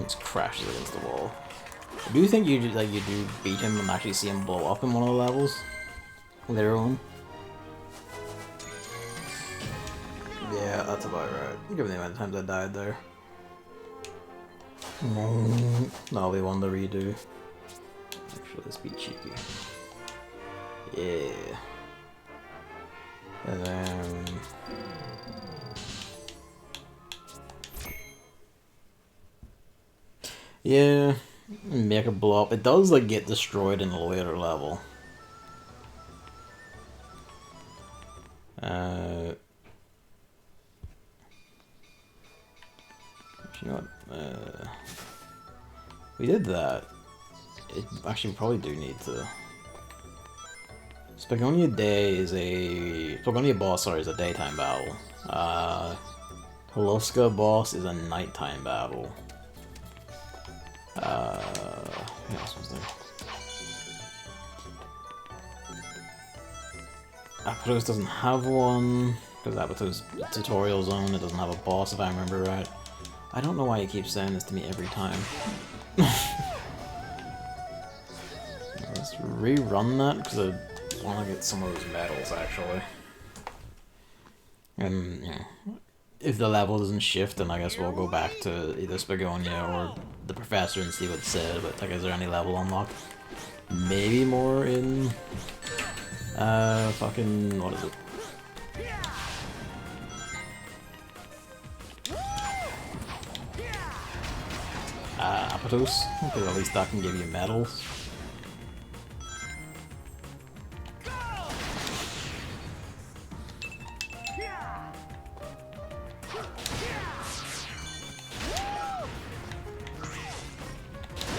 Just crashes against the wall. Do you think you do beat him and actually see him blow up in one of the levels later on? Yeah, that's about right. Given the amount of times I died there. That'll be one to redo. Actually, let's be cheeky. Yeah. And then. Yeah, make it blow up. It does like get destroyed in a later level. You know what? We did that. It actually probably do need to. Spagonia Day is a Spagonia boss. Sorry, is a daytime battle. Holoska boss is a nighttime battle. What else was there? Apatos doesn't have one, because Apatos tutorial zone, it doesn't have a boss if I remember right. I don't know why he keeps saying this to me every time. Let's rerun that, because I want to get some of those medals actually. And, yeah. If the level doesn't shift, then I guess we'll go back to either Spagonia or the Professor and see what it said, but like, is there any level unlocked? Maybe more in... fucking... what is it? Apatos? Because at least that can give you medals.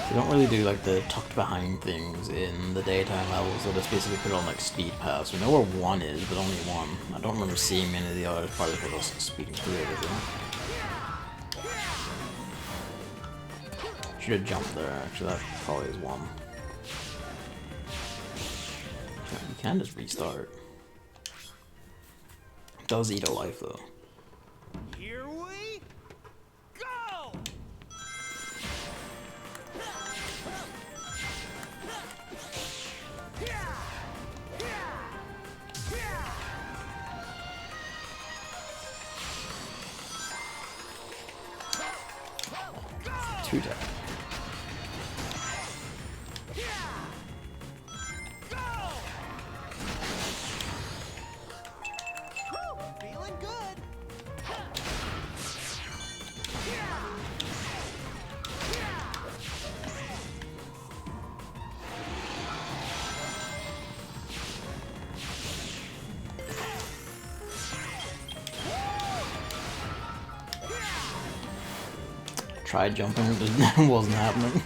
They don't really do like the tucked behind things in the daytime levels, so just basically put it on like speed pass. We know where one is, but only one. I don't remember seeing many of the others, probably for us speeding through everything. Should have jumped there, actually. That probably is one. You can just restart. It does eat a life, though. Here we go! Two tap. Feeling good. Tried jumping, it wasn't happening.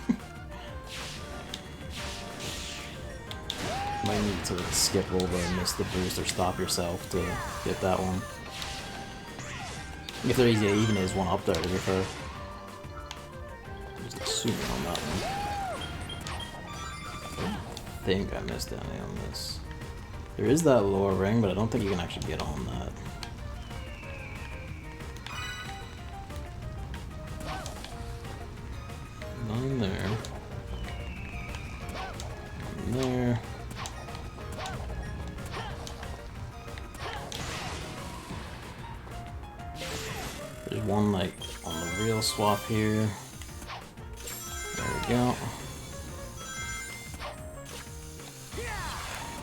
Might need to skip over and miss the boost or stop yourself to get that one. If there even is one up there, to be fair. Just assuming on that one. I think I missed any on this. There is that lower ring, but I don't think you can actually get on that. None there. None there. There's one like on the real swap here. There we go.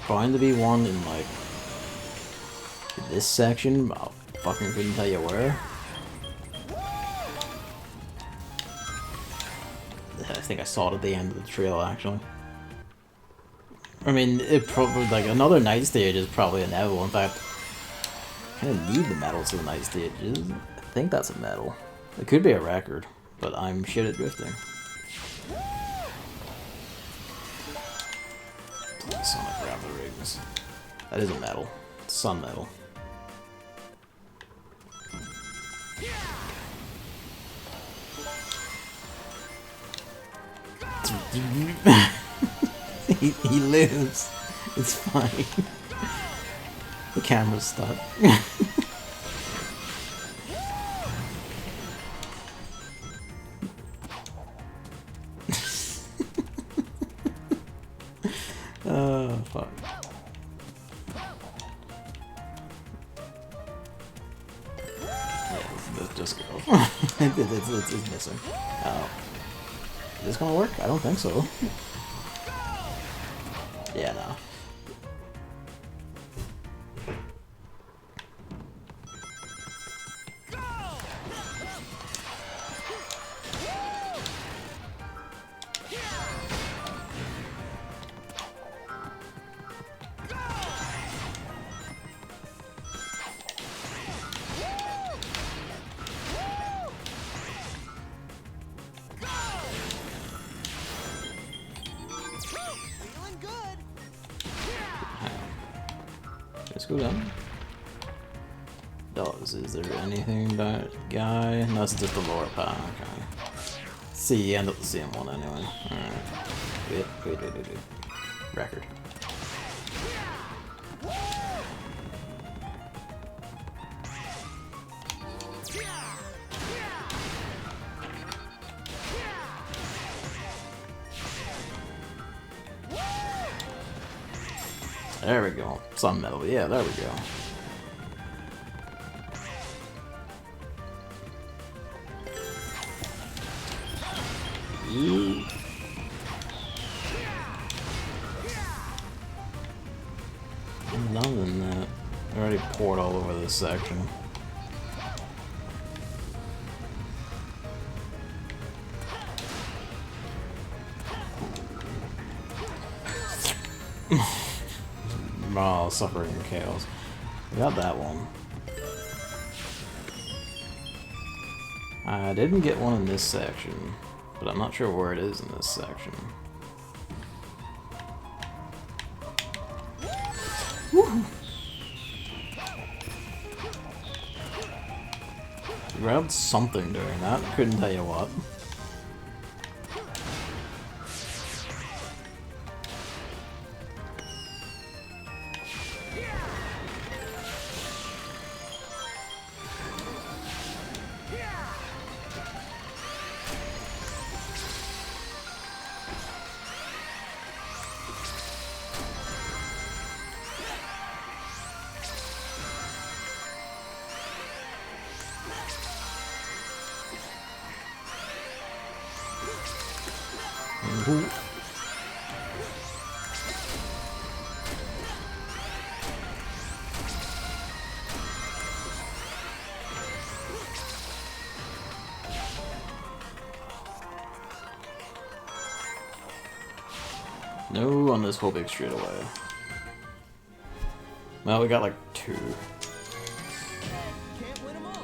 Trying to be one in like this section, but I fucking couldn't tell you where. I think I saw it at the end of the trail, actually. I mean, it probably, like, another night stage is probably inevitable. In fact, I kind of need the medals for the night stages. I think that's a medal. It could be a record, but I'm shit at drifting. Sonic grab the rings. That is a medal. It's sun medal. he lives. It's fine. The camera's stuck. Oh, fuck. Yeah, let's just go. it's missing. Oh. Is this gonna work? I don't think so. Yeah, no. Let's go down. Is there anything that guy? No, it's just the lower path. Okay. See, you end up the same one anyway. Alright. Wait. Record. There we go. Sun metal. Yeah, there we go. Ooh. I'm loving that. I already poured all over this section. Oh, suffering and chaos. We got that one. I didn't get one in this section, but I'm not sure where it is in this section. Woo! Grabbed something during that, couldn't tell you what. Ooh. No on this whole big straightaway. Well, we got like 2. Can't win 'em all.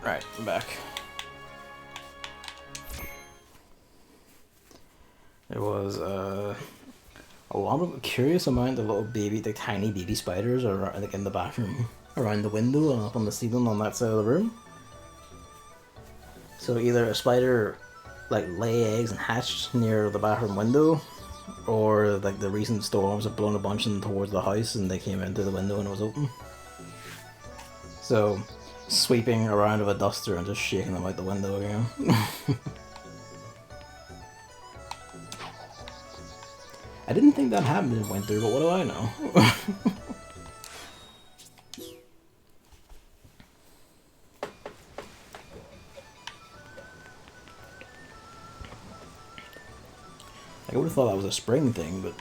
Right, I'm back. There was a lot of curious amount of little baby, like tiny baby spiders around, like in the bathroom, around the window and up on the ceiling on that side of the room. So either a spider like lay eggs and hatched near the bathroom window, or like the recent storms have blown a bunch of them towards the house and they came into the window and it was open. So sweeping around with a duster and just shaking them out the window again. I didn't think that happened in winter, but what do I know? I would have thought that was a spring thing, but...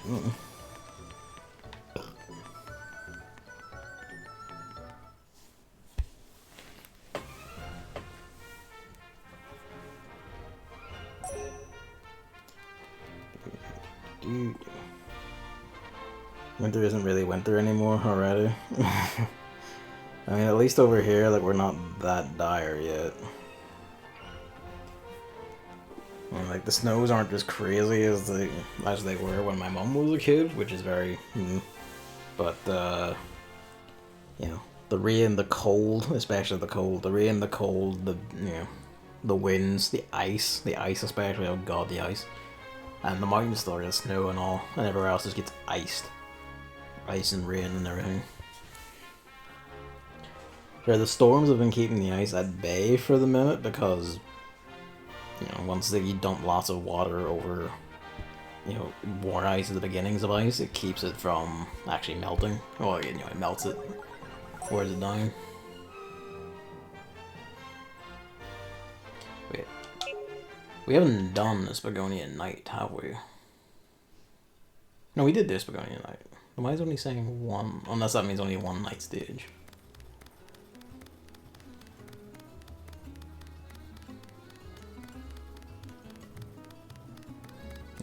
Winter isn't really winter anymore already. I mean, at least over here, like, we're not that dire yet. And, like, the snows aren't as crazy as they were when my mom was a kid, which is very... But, you know, the rain, the cold, especially the cold, the rain, the cold, the, you know, the winds, the ice especially, oh god, the ice. And the mountains still get snow and all, and everywhere else just gets iced. Ice and rain and everything. Yeah, the storms have been keeping the ice at bay for the minute because, you know, once you dump lots of water over, you know, more ice at the beginnings of ice, it keeps it from actually melting. Well, you know, it melts it, wears it down. Wait, we haven't done this Begonian Night, have we? No, we did this Begonian Night. Why is it only saying one? Unless that means only one night stage.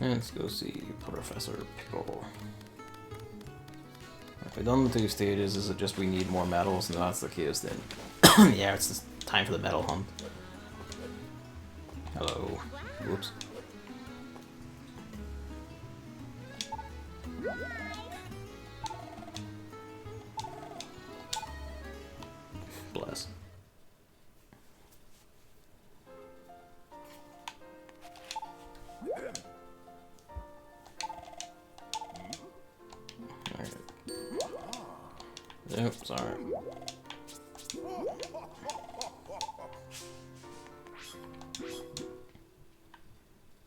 Let's go see Professor Pickle. If we've done the 2 stages, is it just we need more medals? And that's the case, then yeah, it's just time for the medal hunt. Hello. Whoops. Bless. Oops, sorry.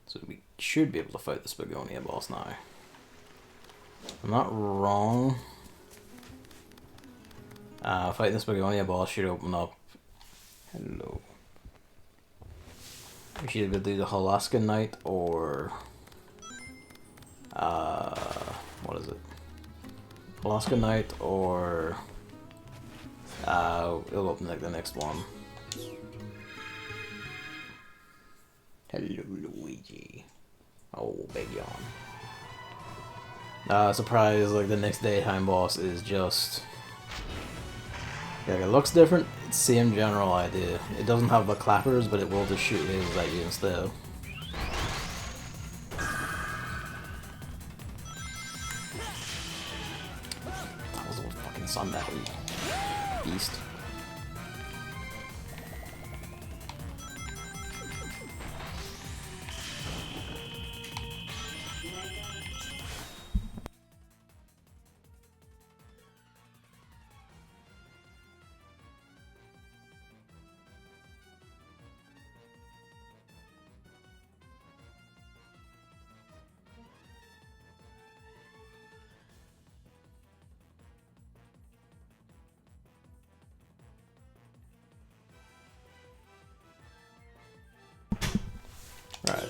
So we should be able to fight this Begonia boss now. I'm not wrong. Fighting this Begonia boss should open up. Hello. We should either do the Alaska Night or what is it? Alaska Night or it'll open like the next one. Hello, Luigi. Oh, big yawn. Surprise! Like the next daytime boss is just. Yeah, it looks different. It's the same general idea. It doesn't have the clappers, but it will just shoot lasers at you instead. That was a fucking sunbattery beast. Right.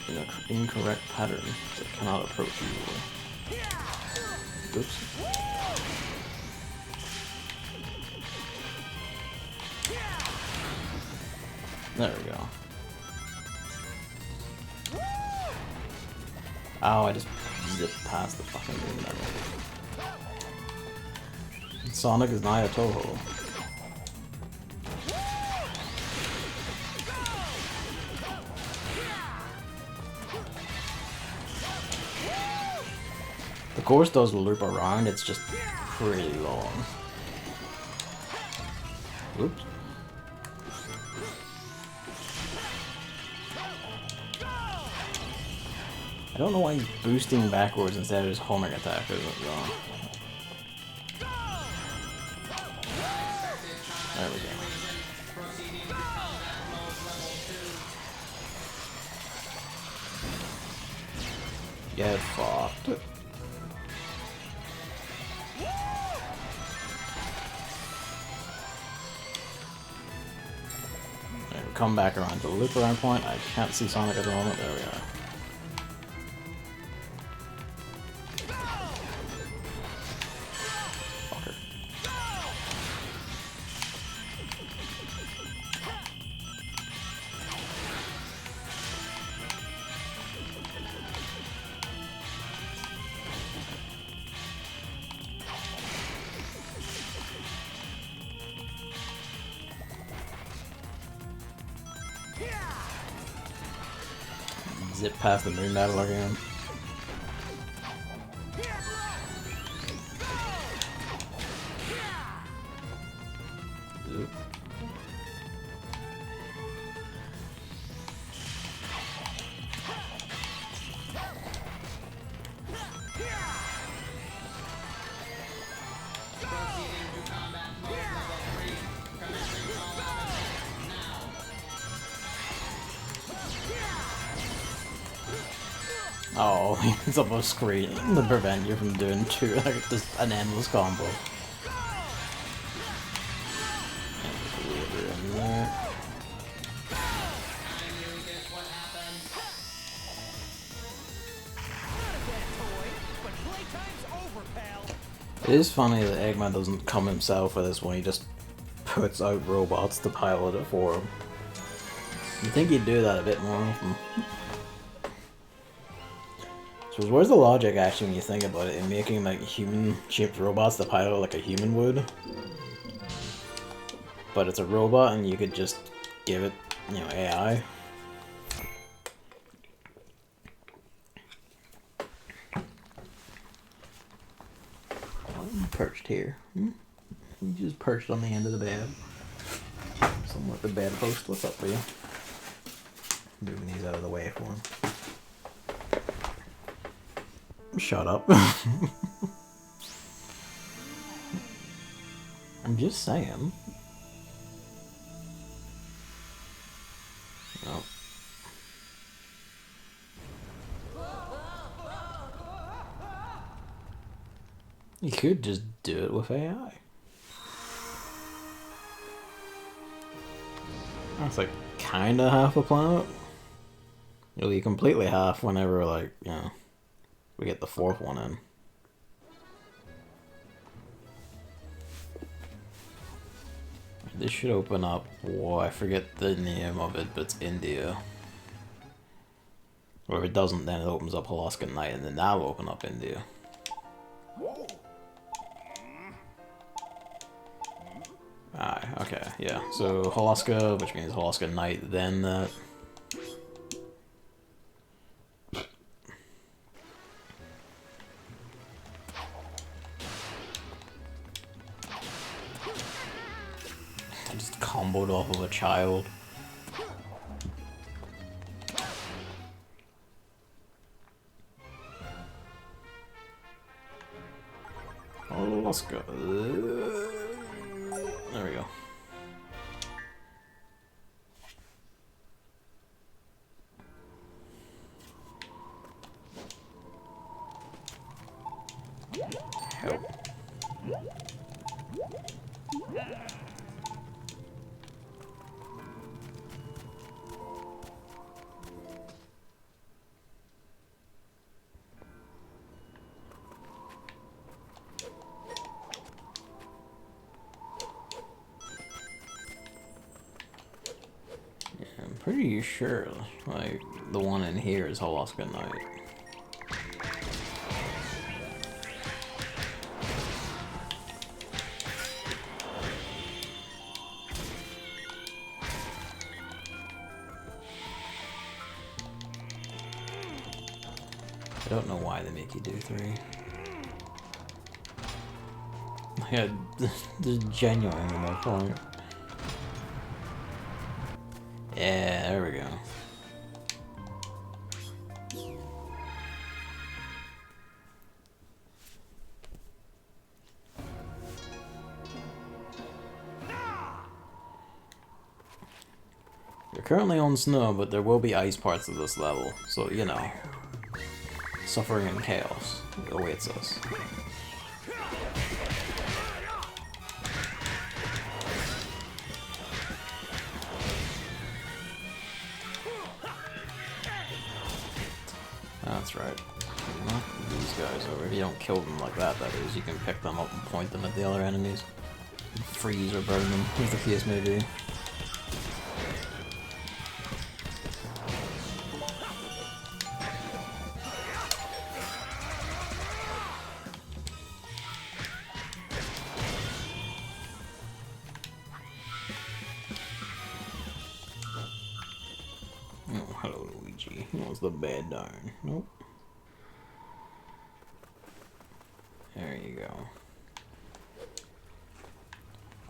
In an incorrect pattern that cannot approach you. Oops. There we go. Oh, I just zipped past the fucking thing. Sonic is Naya Toho. The course does loop around, it's just pretty long. Oops. I don't know why he's boosting backwards instead of just homing attack. There we go. Get fucked. And come back around to the loop around point. I can't see Sonic at the moment. There we are. Fucker. Zip past the moon battle again. Oop. Oh, it's almost screen to prevent you from doing like just an endless combo. In there. It is funny that Eggman doesn't come himself for this one, he just puts out robots to pilot it for him. You'd think he'd do that a bit more often. So where's the logic actually when you think about it in making like human-shaped robots to pilot like a human would? But it's a robot and you could just give it, you know, AI. I'm perched here. You just perched on the end of the bed. Somewhat the bedpost. What's up for you? Moving these out of the way for him. Shut up. I'm just saying. Oh. You could just do it with AI. That's like kinda half a planet. It'll be completely half whenever, like, you know, we get the fourth one in. This should open up, whoa, I forget the name of it, but it's India. Or if it doesn't, then it opens up Holoska Night, and then that'll open up India. Ah, okay, yeah. So Holoska, which means Holoska Night, then that. I just comboed off of a child. Holoska. There we go. Help. I'm pretty sure, like, the one in here is Holoska Night. don't know why they make you do 3. Yeah, there's genuinely no point. Yeah, there we go. You're currently on snow, but there will be ice parts of this level, so you know. Suffering and chaos awaits us. That's right. Knock these guys over. If you don't kill them like that, that is, you can pick them up and point them at the other enemies. Freeze or burn them, as the case may be. Oh, hello, Luigi. What's the bad darn? Nope. There you go.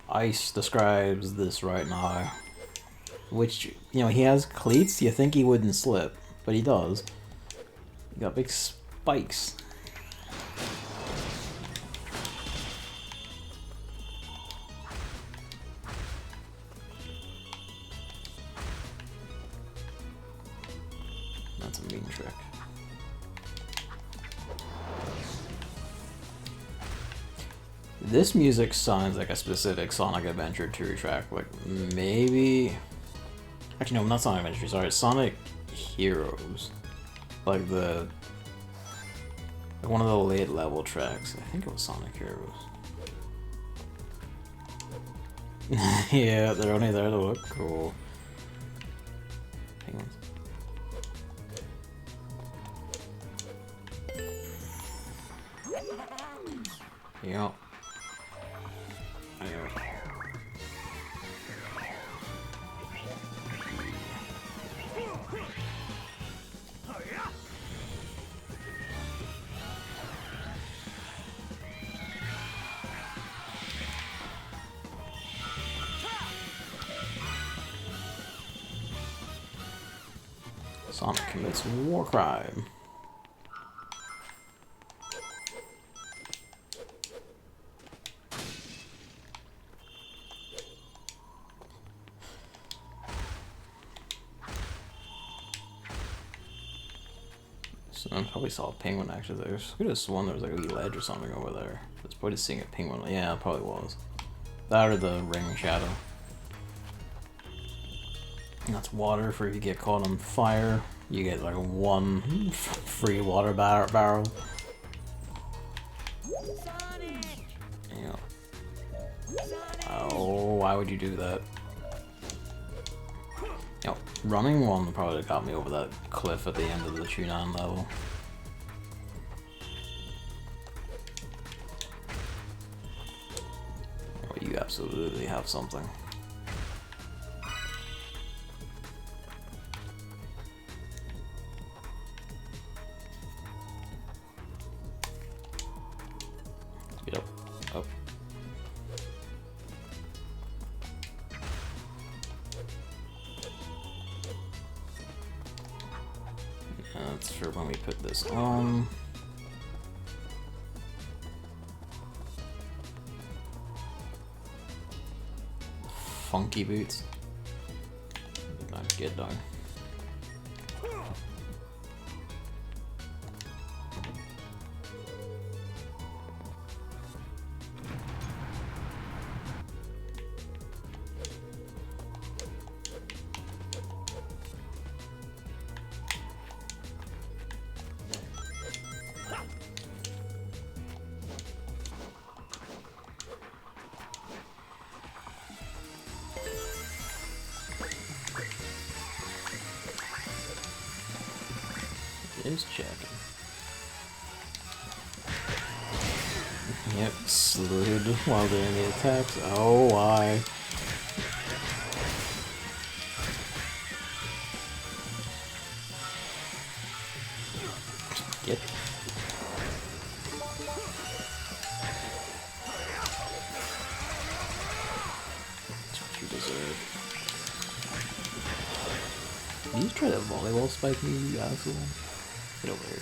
Ice describes this right now. Which, you know, he has cleats. You think he wouldn't slip, but he does. He got big spikes. That's a mean trick. This music sounds like a specific Sonic Adventure 2 track, like maybe... Actually no, not Sonic Adventure, sorry, Sonic Heroes. Like the... Like one of the late level tracks. I think it was Sonic Heroes. Yeah, they're only there to look cool. Penguins. Yep. Sonic commits war crime. So I probably saw a penguin actually there. I could have sworn there was like a ledge or something over there. I was probably seeing a penguin. Yeah, it probably was. That or the ring shadow. And that's water for if you get caught on fire. You get like 1 free water barrel. Sonic! Yeah. Sonic! Oh, why would you do that? You know, running one probably got me over that cliff at the end of the Chunan level. Oh, you absolutely have something. Yep. Up. That's for when we put this on. Funky boots. Not get done. Is checking. Yep, slid while doing the attacks. Oh, why? Get. That's what you deserve. Did you try that volleyball spike me, you asshole? Get over here.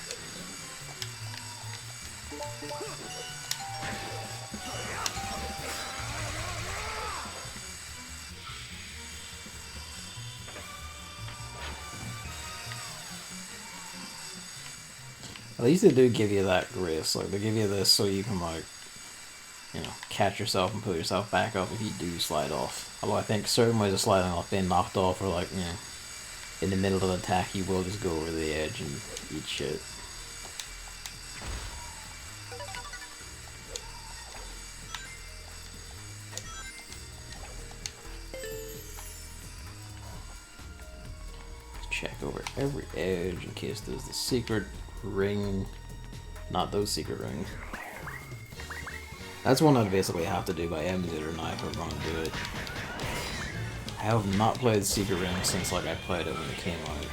At least they do give you that grace. Like, they give you this so you can, like, you know, catch yourself and pull yourself back up if you do slide off. Although I think certain ways of sliding off, being knocked off, or, like, you know, in the middle of an attack, you will just go over the edge and eat shit. Check over every edge in case there's the secret ring. Not those secret rings. That's one I'd basically have to do by emulator now if I'm going to do it. I have not played Secret Ring since like I played it when it came out.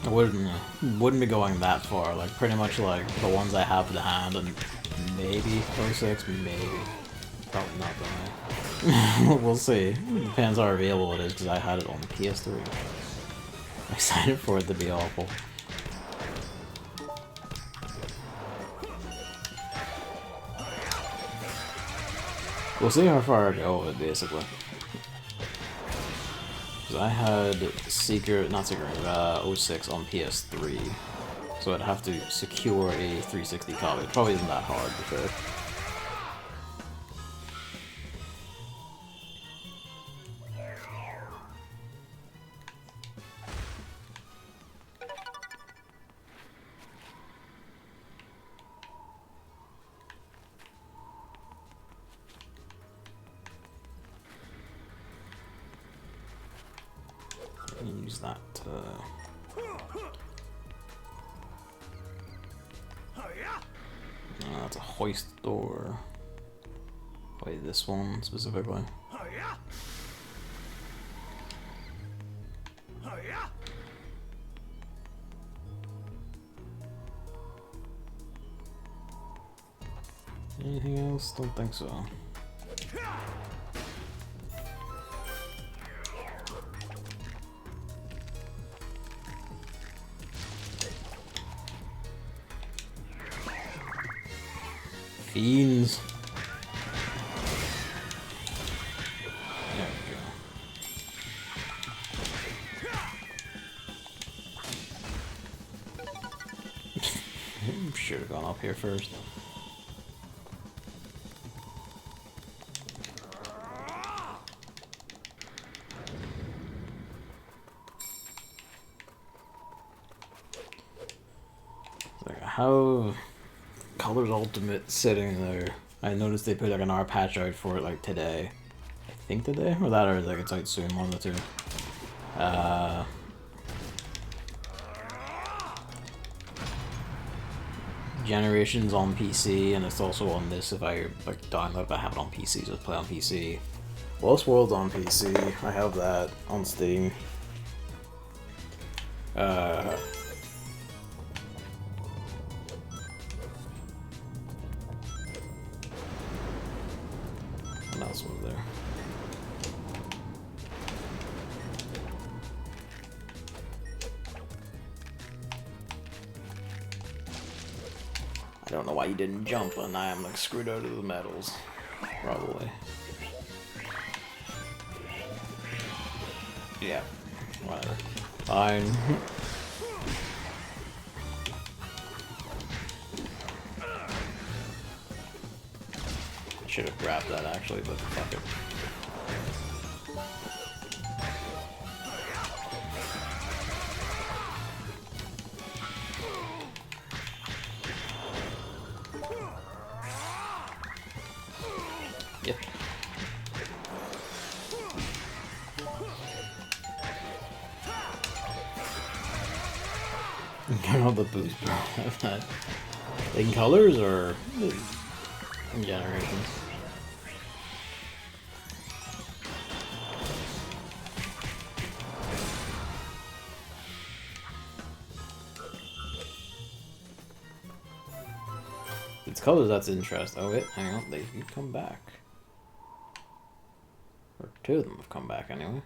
I wouldn't be going that far. Like pretty much like the ones I have to hand and maybe 06, maybe. Probably not though. We'll see. It depends how available it is because I had it on the PS3. I'm excited for it to be awful. We'll see how far I go with it, basically. Because I had not Secret, 06 on PS3. So I'd have to secure a 360 copy. It probably isn't that hard, to be fair. Use that that's a hoist door. Wait, this one specifically. Anything else? Don't think so. Fiends. There we go. Should have gone up here first. Like how Colors Ultimate sitting there. I noticed they put like an R patch out for it like today. I think today? Or that or like it's out soon, one of the two. Generations on PC and it's also on this if I like download if I have it on PC, so play on PC. Lost World's on PC. I have that on Steam. What else was there? I don't know why you didn't jump, and I am like screwed out of the medals. Probably. Yeah. Whatever. Fine. Should have grabbed that actually, but fuck it. Yep. Get all the boost, bro. In colors or in generations? It's colors that's interesting. Oh wait, hang on, they come back. Or two of them have come back anyway.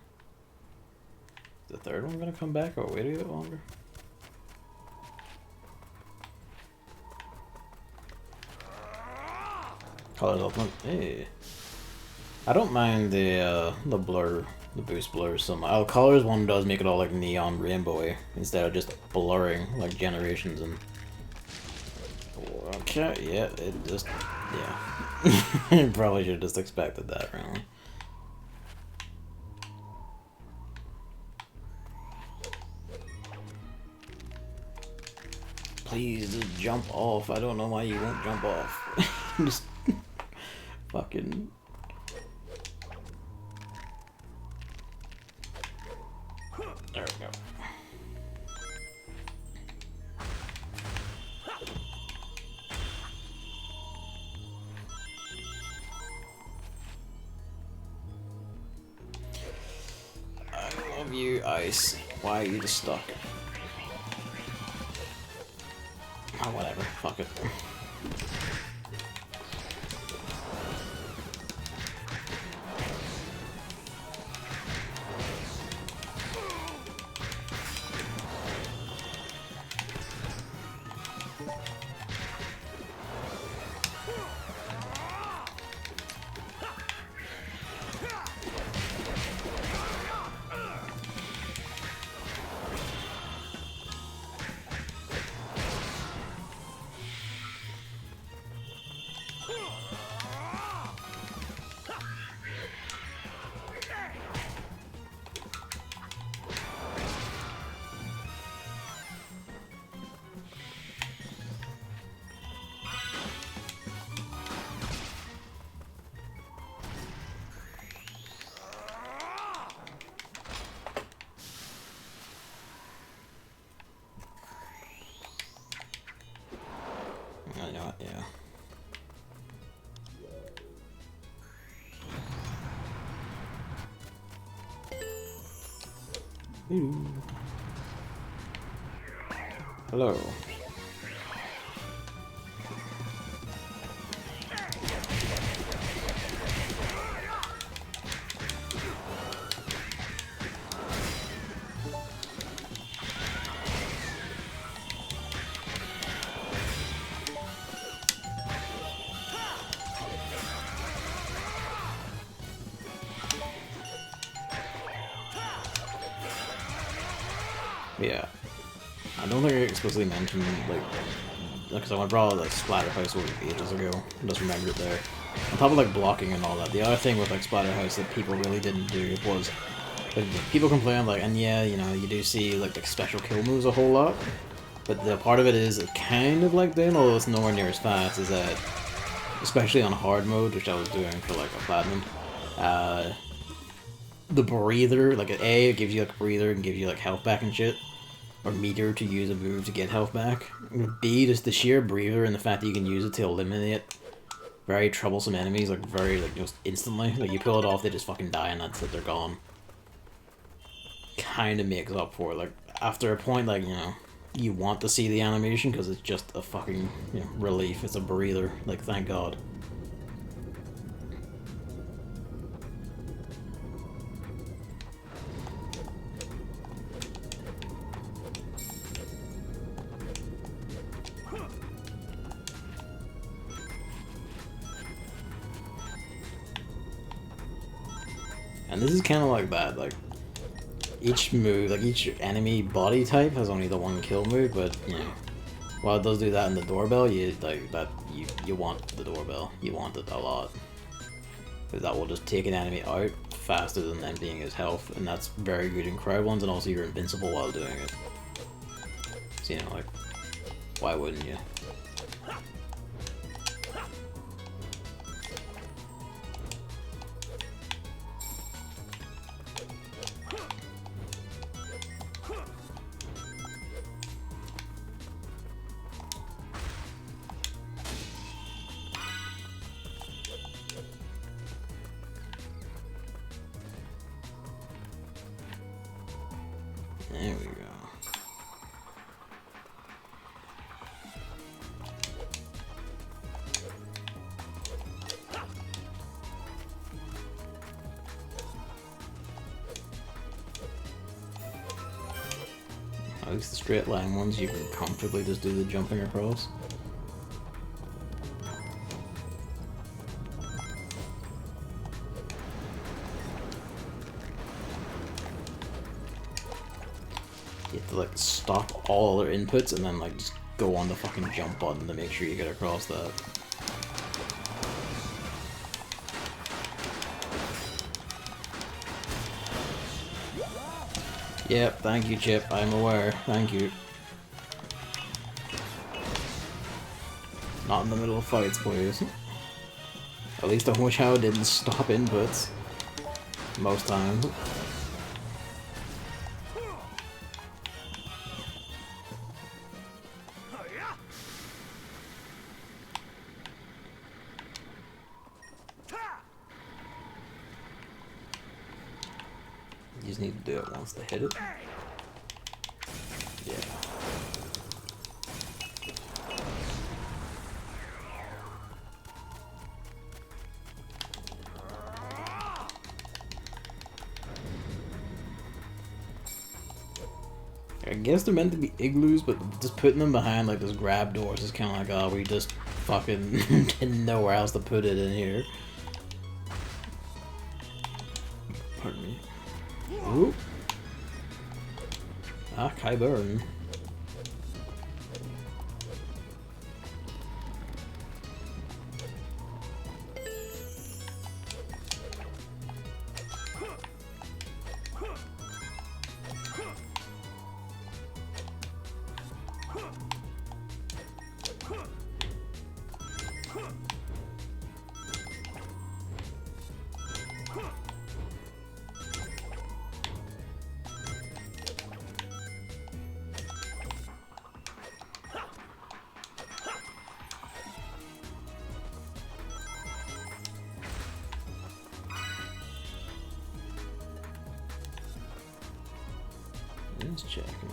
Is the third one gonna come back or wait a bit longer? Colors ultimate. Hey. I don't mind the blur, the boost blur so much. Oh, colors one does make it all like neon rainbowy instead of just blurring like generations and. Okay, yeah, it just, yeah. Probably should have just expected that, really. Please just jump off. I don't know why you won't jump off. Just fucking. There we go. I love you, Ice. Why are you just stuck? Oh, whatever. Fuck it. I know it, yeah. Hello. Yeah. I don't think I explicitly mentioned, like, because I brought like Splatterhouse over ages ago. I just remembered it there. On top of like blocking and all that, the other thing with like Splatterhouse that people really didn't do was, like, people complain like, and yeah, you know, you do see like the special kill moves a whole lot, but the part of it is kind of like them, although it's nowhere near as fast, is that, especially on hard mode, which I was doing for like a platinum, the breather, like A, it gives you like a breather and gives you like health back and shit. Or meter to use a move to get health back. B, just the sheer breather and the fact that you can use it to eliminate very troublesome enemies, like very, like, just instantly. Like, you pull it off, they just fucking die and that's it, they're gone. Kinda makes up for it. Like, after a point, like, you know, you want to see the animation because it's just a fucking, you know, relief. It's a breather. Like, thank God. And this is kind of like that, like, each move, like, each enemy body type has only the one kill move, but, you know, while it does do that in the doorbell, you, like, that, you want the doorbell. You want it a lot. Because that will just take an enemy out faster than emptying his health, and that's very good in crowd ones, and also you're invincible while doing it. So, you know, like, why wouldn't you? There we go. At least the straight line ones, you can comfortably just do the jumping across. You have to like stop all other inputs and then like just go on the fucking jump button to make sure you get across that. Yep, thank you, Chip. I'm aware. Thank you. Not in the middle of fights, please. At least I wish how it didn't stop inputs. Most times. You just need to do it once to hit it. Yeah. I guess they're meant to be igloos, but just putting them behind like those grab doors is kind of like, oh, we just fucking didn't know where else to put it in here. Pardon me. Ooh. Ah, Kai Burn. Just checking.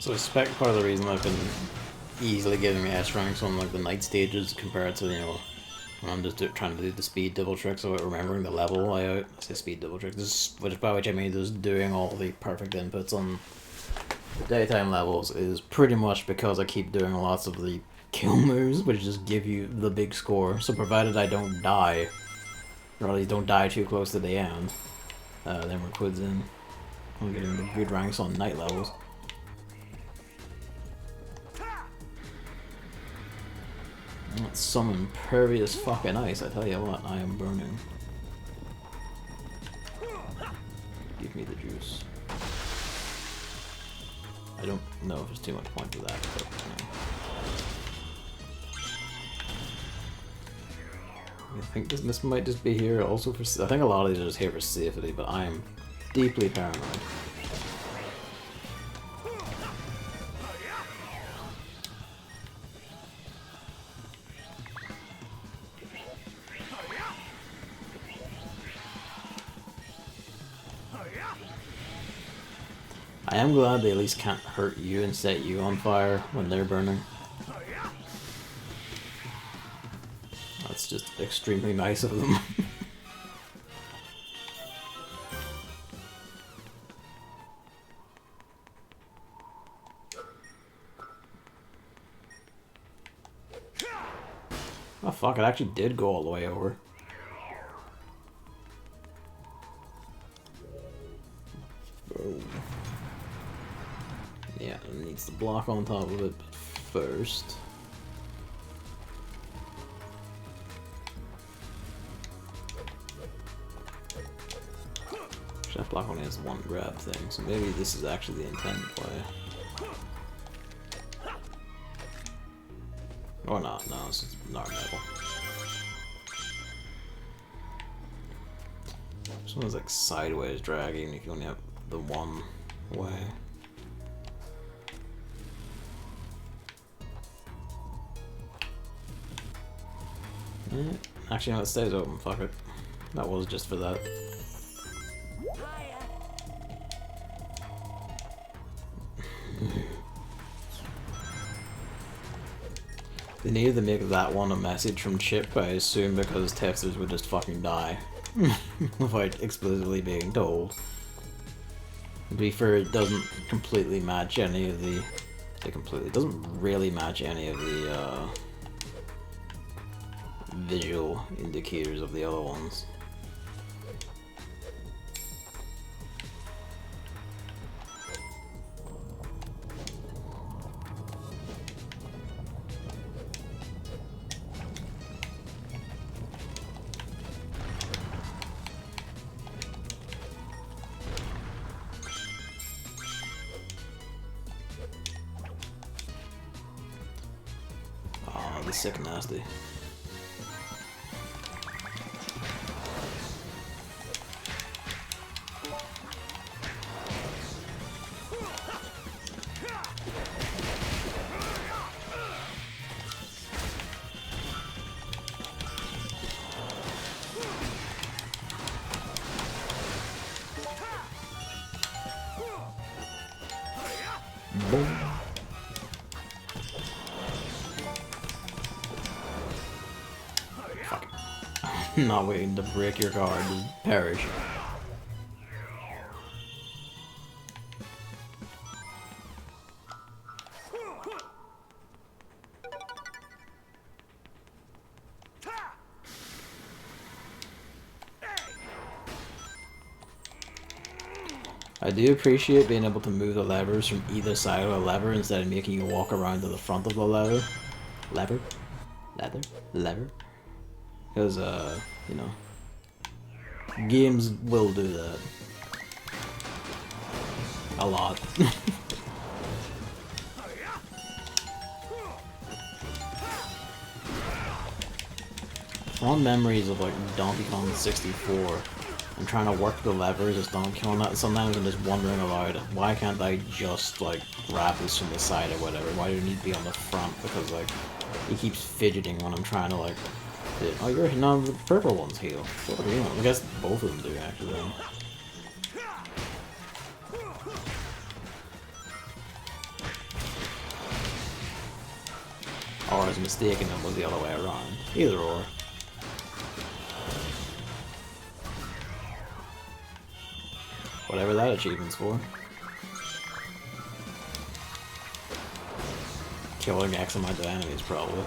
So I suspect part of the reason I've been easily getting the S ranks on like the night stages compared to, you know, when I'm just trying to do the speed double tricks without remembering the level layout. I say speed double tricks, this, by which I mean just doing all the perfect inputs on the daytime levels, is pretty much because I keep doing lots of the kill moves, which just give you the big score. So provided I don't die, or at least don't die too close to the end, then we're quids in. I'm getting the good ranks on night levels. That's some impervious fucking ice, I tell you what, I am burning. Give me the juice. I don't know if there's too much point to that, but I think this might just be here also for... I think a lot of these are just here for safety, but I am deeply paranoid. I am glad they at least can't hurt you and set you on fire when they're burning. That's just extremely nice of them. Oh fuck, it actually did go all the way over. Boom. Yeah, it needs to block on top of it first. That block only has one grab thing, so maybe this is actually the intended play. Or not, no, this is not metal. This one's like sideways drag, even if you only have the one way. Actually, no, it stays open. Fuck it. That was just for that. They needed to make that one a message from Chip, I assume, because testers would just fucking die without explicitly being told. To be fair, it doesn't completely match any of the... It doesn't really match any of the visual indicators of the other ones. Sick and nasty. Boom. Not waiting to break your guard, just perish. I do appreciate being able to move the levers from either side of the lever instead of making you walk around to the front of the lever. Lever? Because, you know, games will do that. A lot. Fond memories of, like, Donkey Kong 64 and trying to work the levers as Donkey Kong. Sometimes I'm just wondering aloud, why can't I just, like, grab this from the side or whatever? Why do you need to be on the front? Because, like, he keeps fidgeting when I'm trying to, like, oh, you're no, the purple ones heal. What are you doing? I guess both of them do, actually. Then. Or I was mistaken, it was the other way around. Either or. Whatever that achievement's for. Killing X amount of enemies, probably.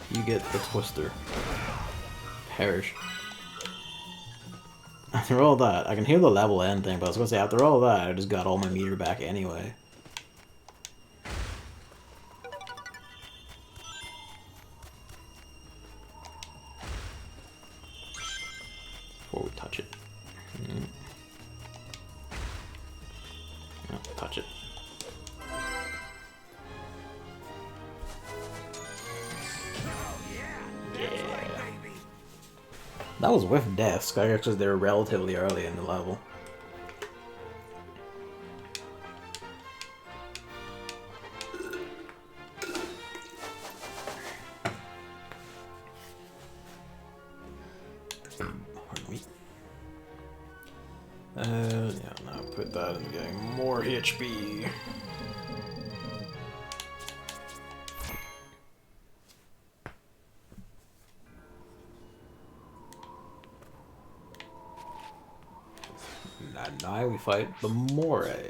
You get the twister. Perish. After all that, I can hear the level end thing, but I was gonna say, after all that, I just got all my meter back anyway. Before we touch it. No, touch it. That was with deaths, because they were relatively early in the level. Pardon me. Yeah, now put that into getting more HP. And now we fight the Moray.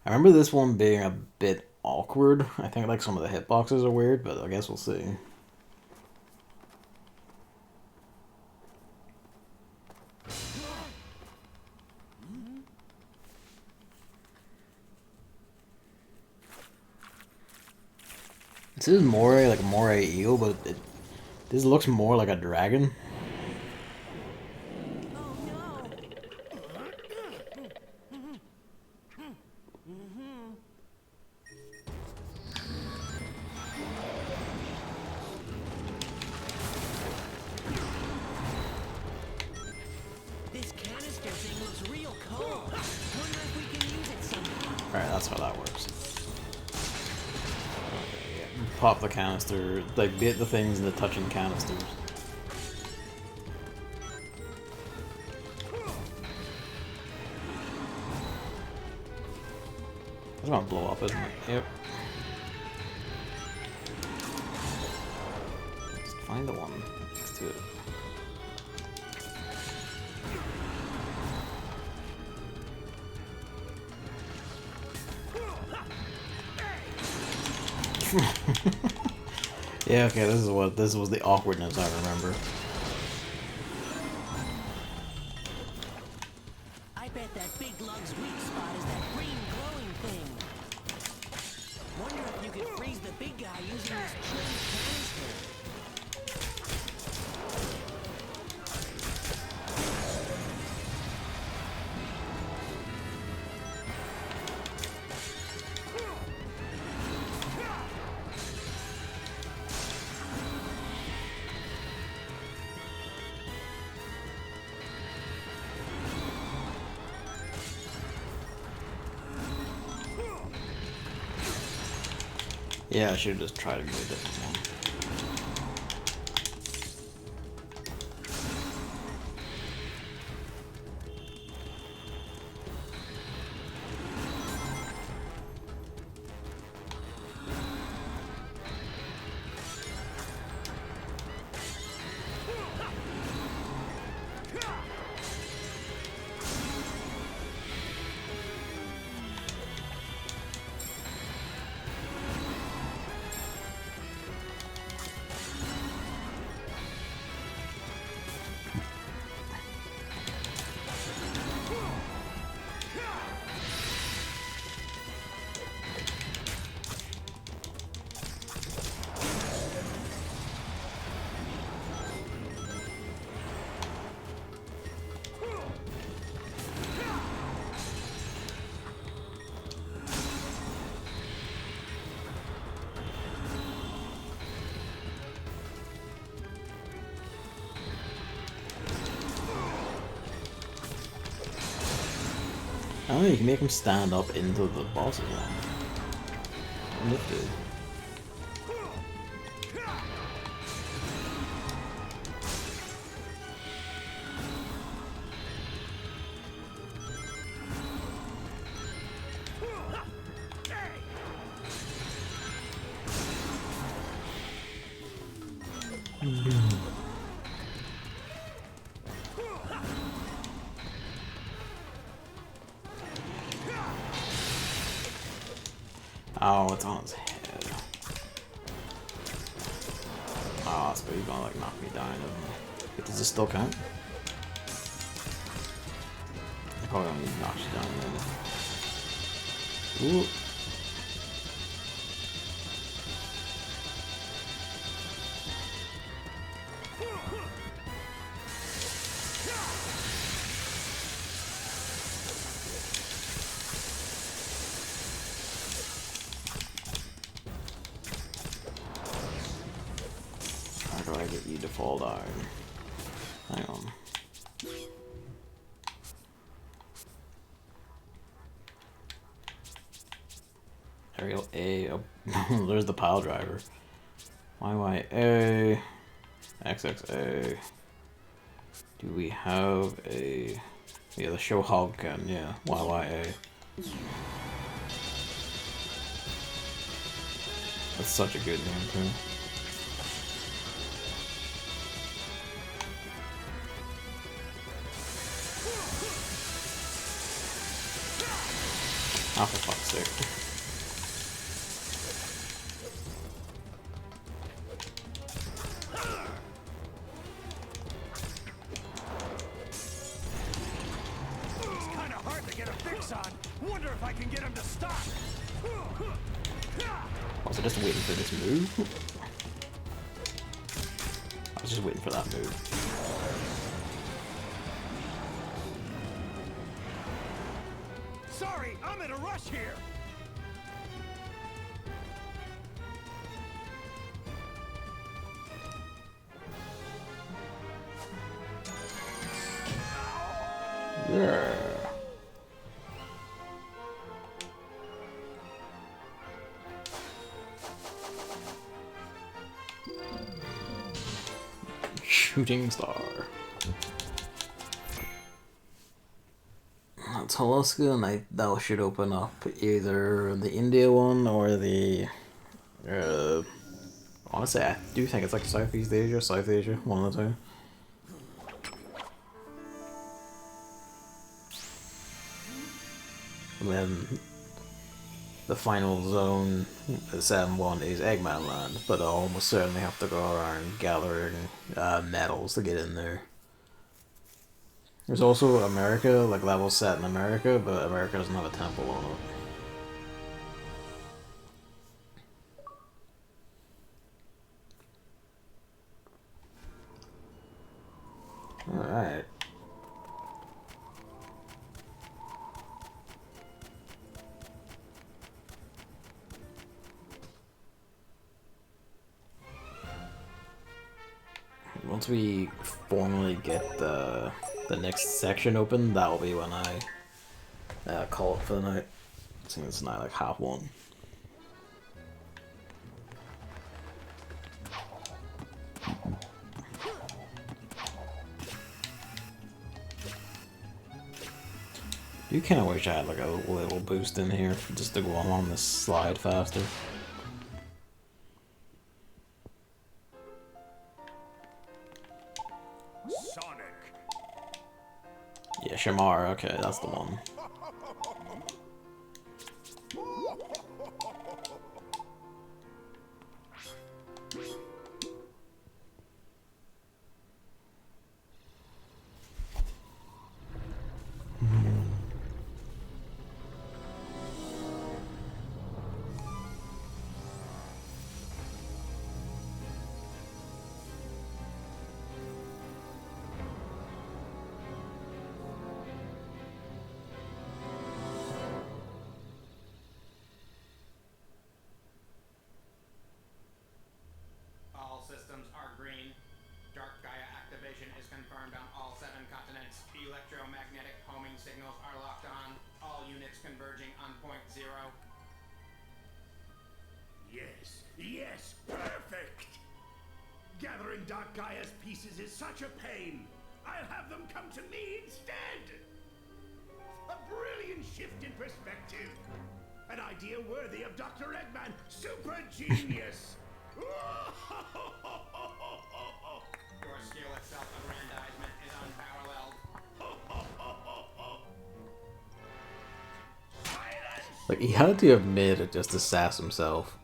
I remember this one being a bit awkward. I think like some of the hitboxes are weird, but I guess we'll see. This is more like a moray eel, but this looks more like a dragon. Oh no! This canister thing looks real cold. Wonder if we can use it somehow. Alright, that's how that works. Pop the canister, like bit the things in the touching canisters. It's gonna blow up, isn't it? Yep. Just find the one next to it. Yeah, okay, this was the awkwardness I remember. I bet that big lug's weak spot is that green glowing thing. Wonder if you could freeze the big guy using this tricky canister. Yeah, I should just try to do a different one. I don't know, you can make him stand up into the boss's one. Lifted. Oh, it's on his head. Oh, so he's gonna like knock me down, isn't he? But does this still count? I probably don't need to knock you down then. Ooh. How do I get you to fall down? Hang on. Aerial A. Oh, there's the pile driver. YYA. XXA. Do we have a... Yeah, the show hog gun. Yeah, YYA. That's such a good name too. Oh, for fuck's sake. son. Wonder if I can get him to stop. Was I just waiting for this move? I was just waiting for that move. Sorry, I'm in a rush here. Yeah. Shooting star. That's Alaska, and that should open up either the India one or the. Honestly, I do think it's like Southeast Asia, South Asia, one of the two. And then the final zone, the 7-1, is Eggman Land, but I'll almost certainly have to go around gathering medals to get in there. There's also America, like levels set in America, but America doesn't have a temple on it. Alright. Once we formally get the next section open, that'll be when I call it for the night. I think it's now like 1:30. You kind of wish I had like a little boost in here just to go along this slide faster. Yeah, Shamar, okay, that's the one. All systems are green. Dark Gaia activation is confirmed on all 7 continents. Electromagnetic homing signals are locked on. All units converging on point 0. Yes, yes, perfect! Gathering Dark Gaia's pieces is such a pain. I'll have them come to me instead! A brilliant shift in perspective. An idea worthy of Dr. Eggman. Super genius! Your skill at self-aggrandizement is unparalleled. Like, he had to admit it just to sass himself.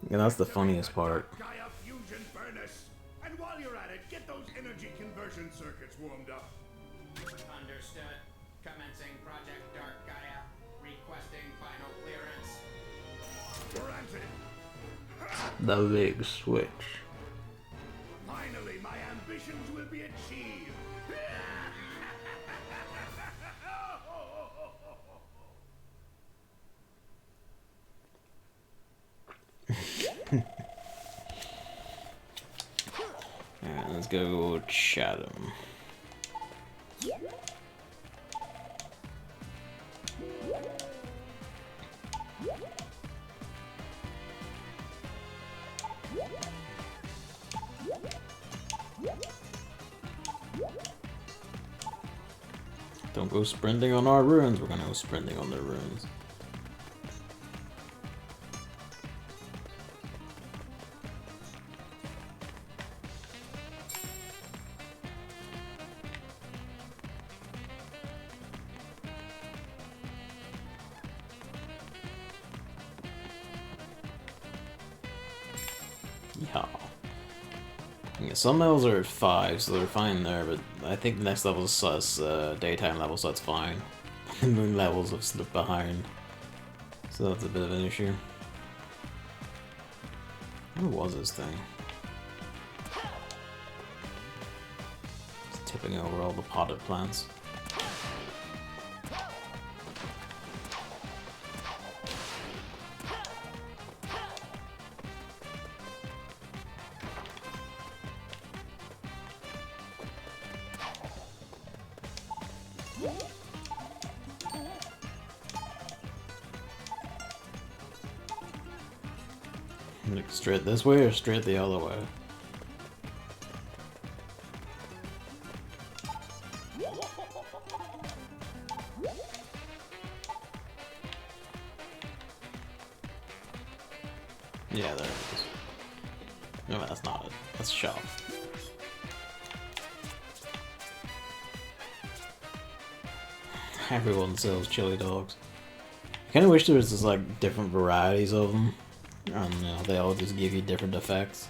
And that's the funniest part. Gaia fusion furnace. And while you're at it, get those energy conversion circuits warmed up. Understood. Commencing Project Dark Gaia. Requesting final clearance. Granted. The big switch. Finally, my ambitions will be achieved. Alright, let's go chat him. Don't go sprinting on our ruins, we're gonna go sprinting on their ruins. Yeah, some levels are at 5, so they're fine there, but I think the next level is daytime level, so that's fine. The levels have slipped behind. So that's a bit of an issue. What was this thing? It's tipping over all the potted plants. Like straight this way or straight the other way? Yeah, there it is. No, that's not it. That's shop. Everyone sells chili dogs. I kinda wish there was just like different varieties of them. And you know, they all just give you different effects.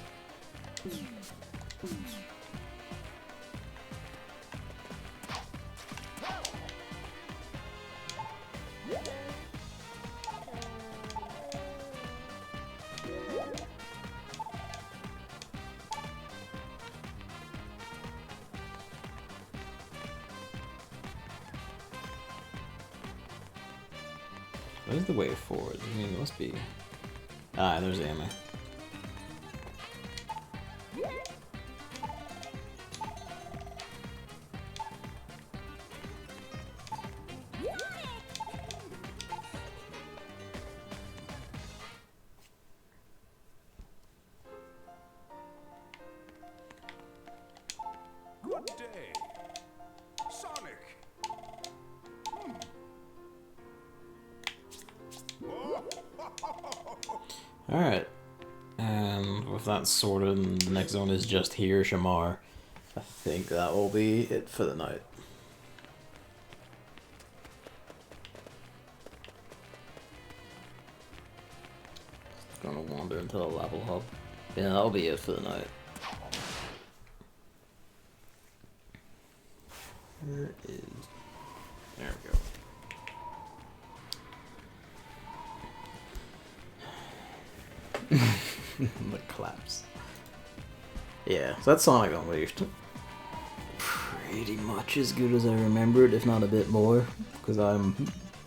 Where's the way forward? I mean, it must be... Ah, there's Amy. Good day. Sonic. Alright. And with that sorted, and the next zone is just here, Shamar. I think that will be it for the night. Gonna wander into the level hub. Yeah, that'll be it for the night. Where is... There we go. The claps. Yeah, so that's Sonic Unleashed. Pretty much as good as I remembered, if not a bit more, because I'm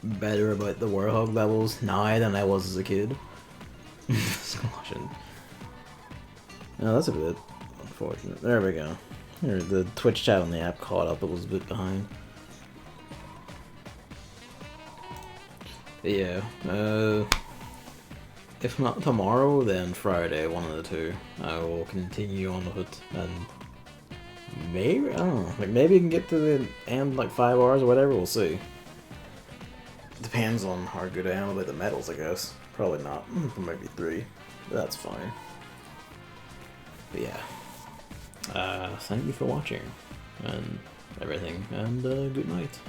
better about the Warhog levels now than I was as a kid. Squashing. No, that's a bit unfortunate. There we go. Here, the Twitch chat on the app caught up, it was a bit behind. But yeah, if not tomorrow, then Friday, one of the two. I will continue on with it, and maybe, I don't know, like maybe you can get to the end like 5 hours or whatever, we'll see. Depends on how good I am about the medals, I guess. Probably not, maybe 3, but that's fine. But yeah, thank you for watching, and everything, and good night.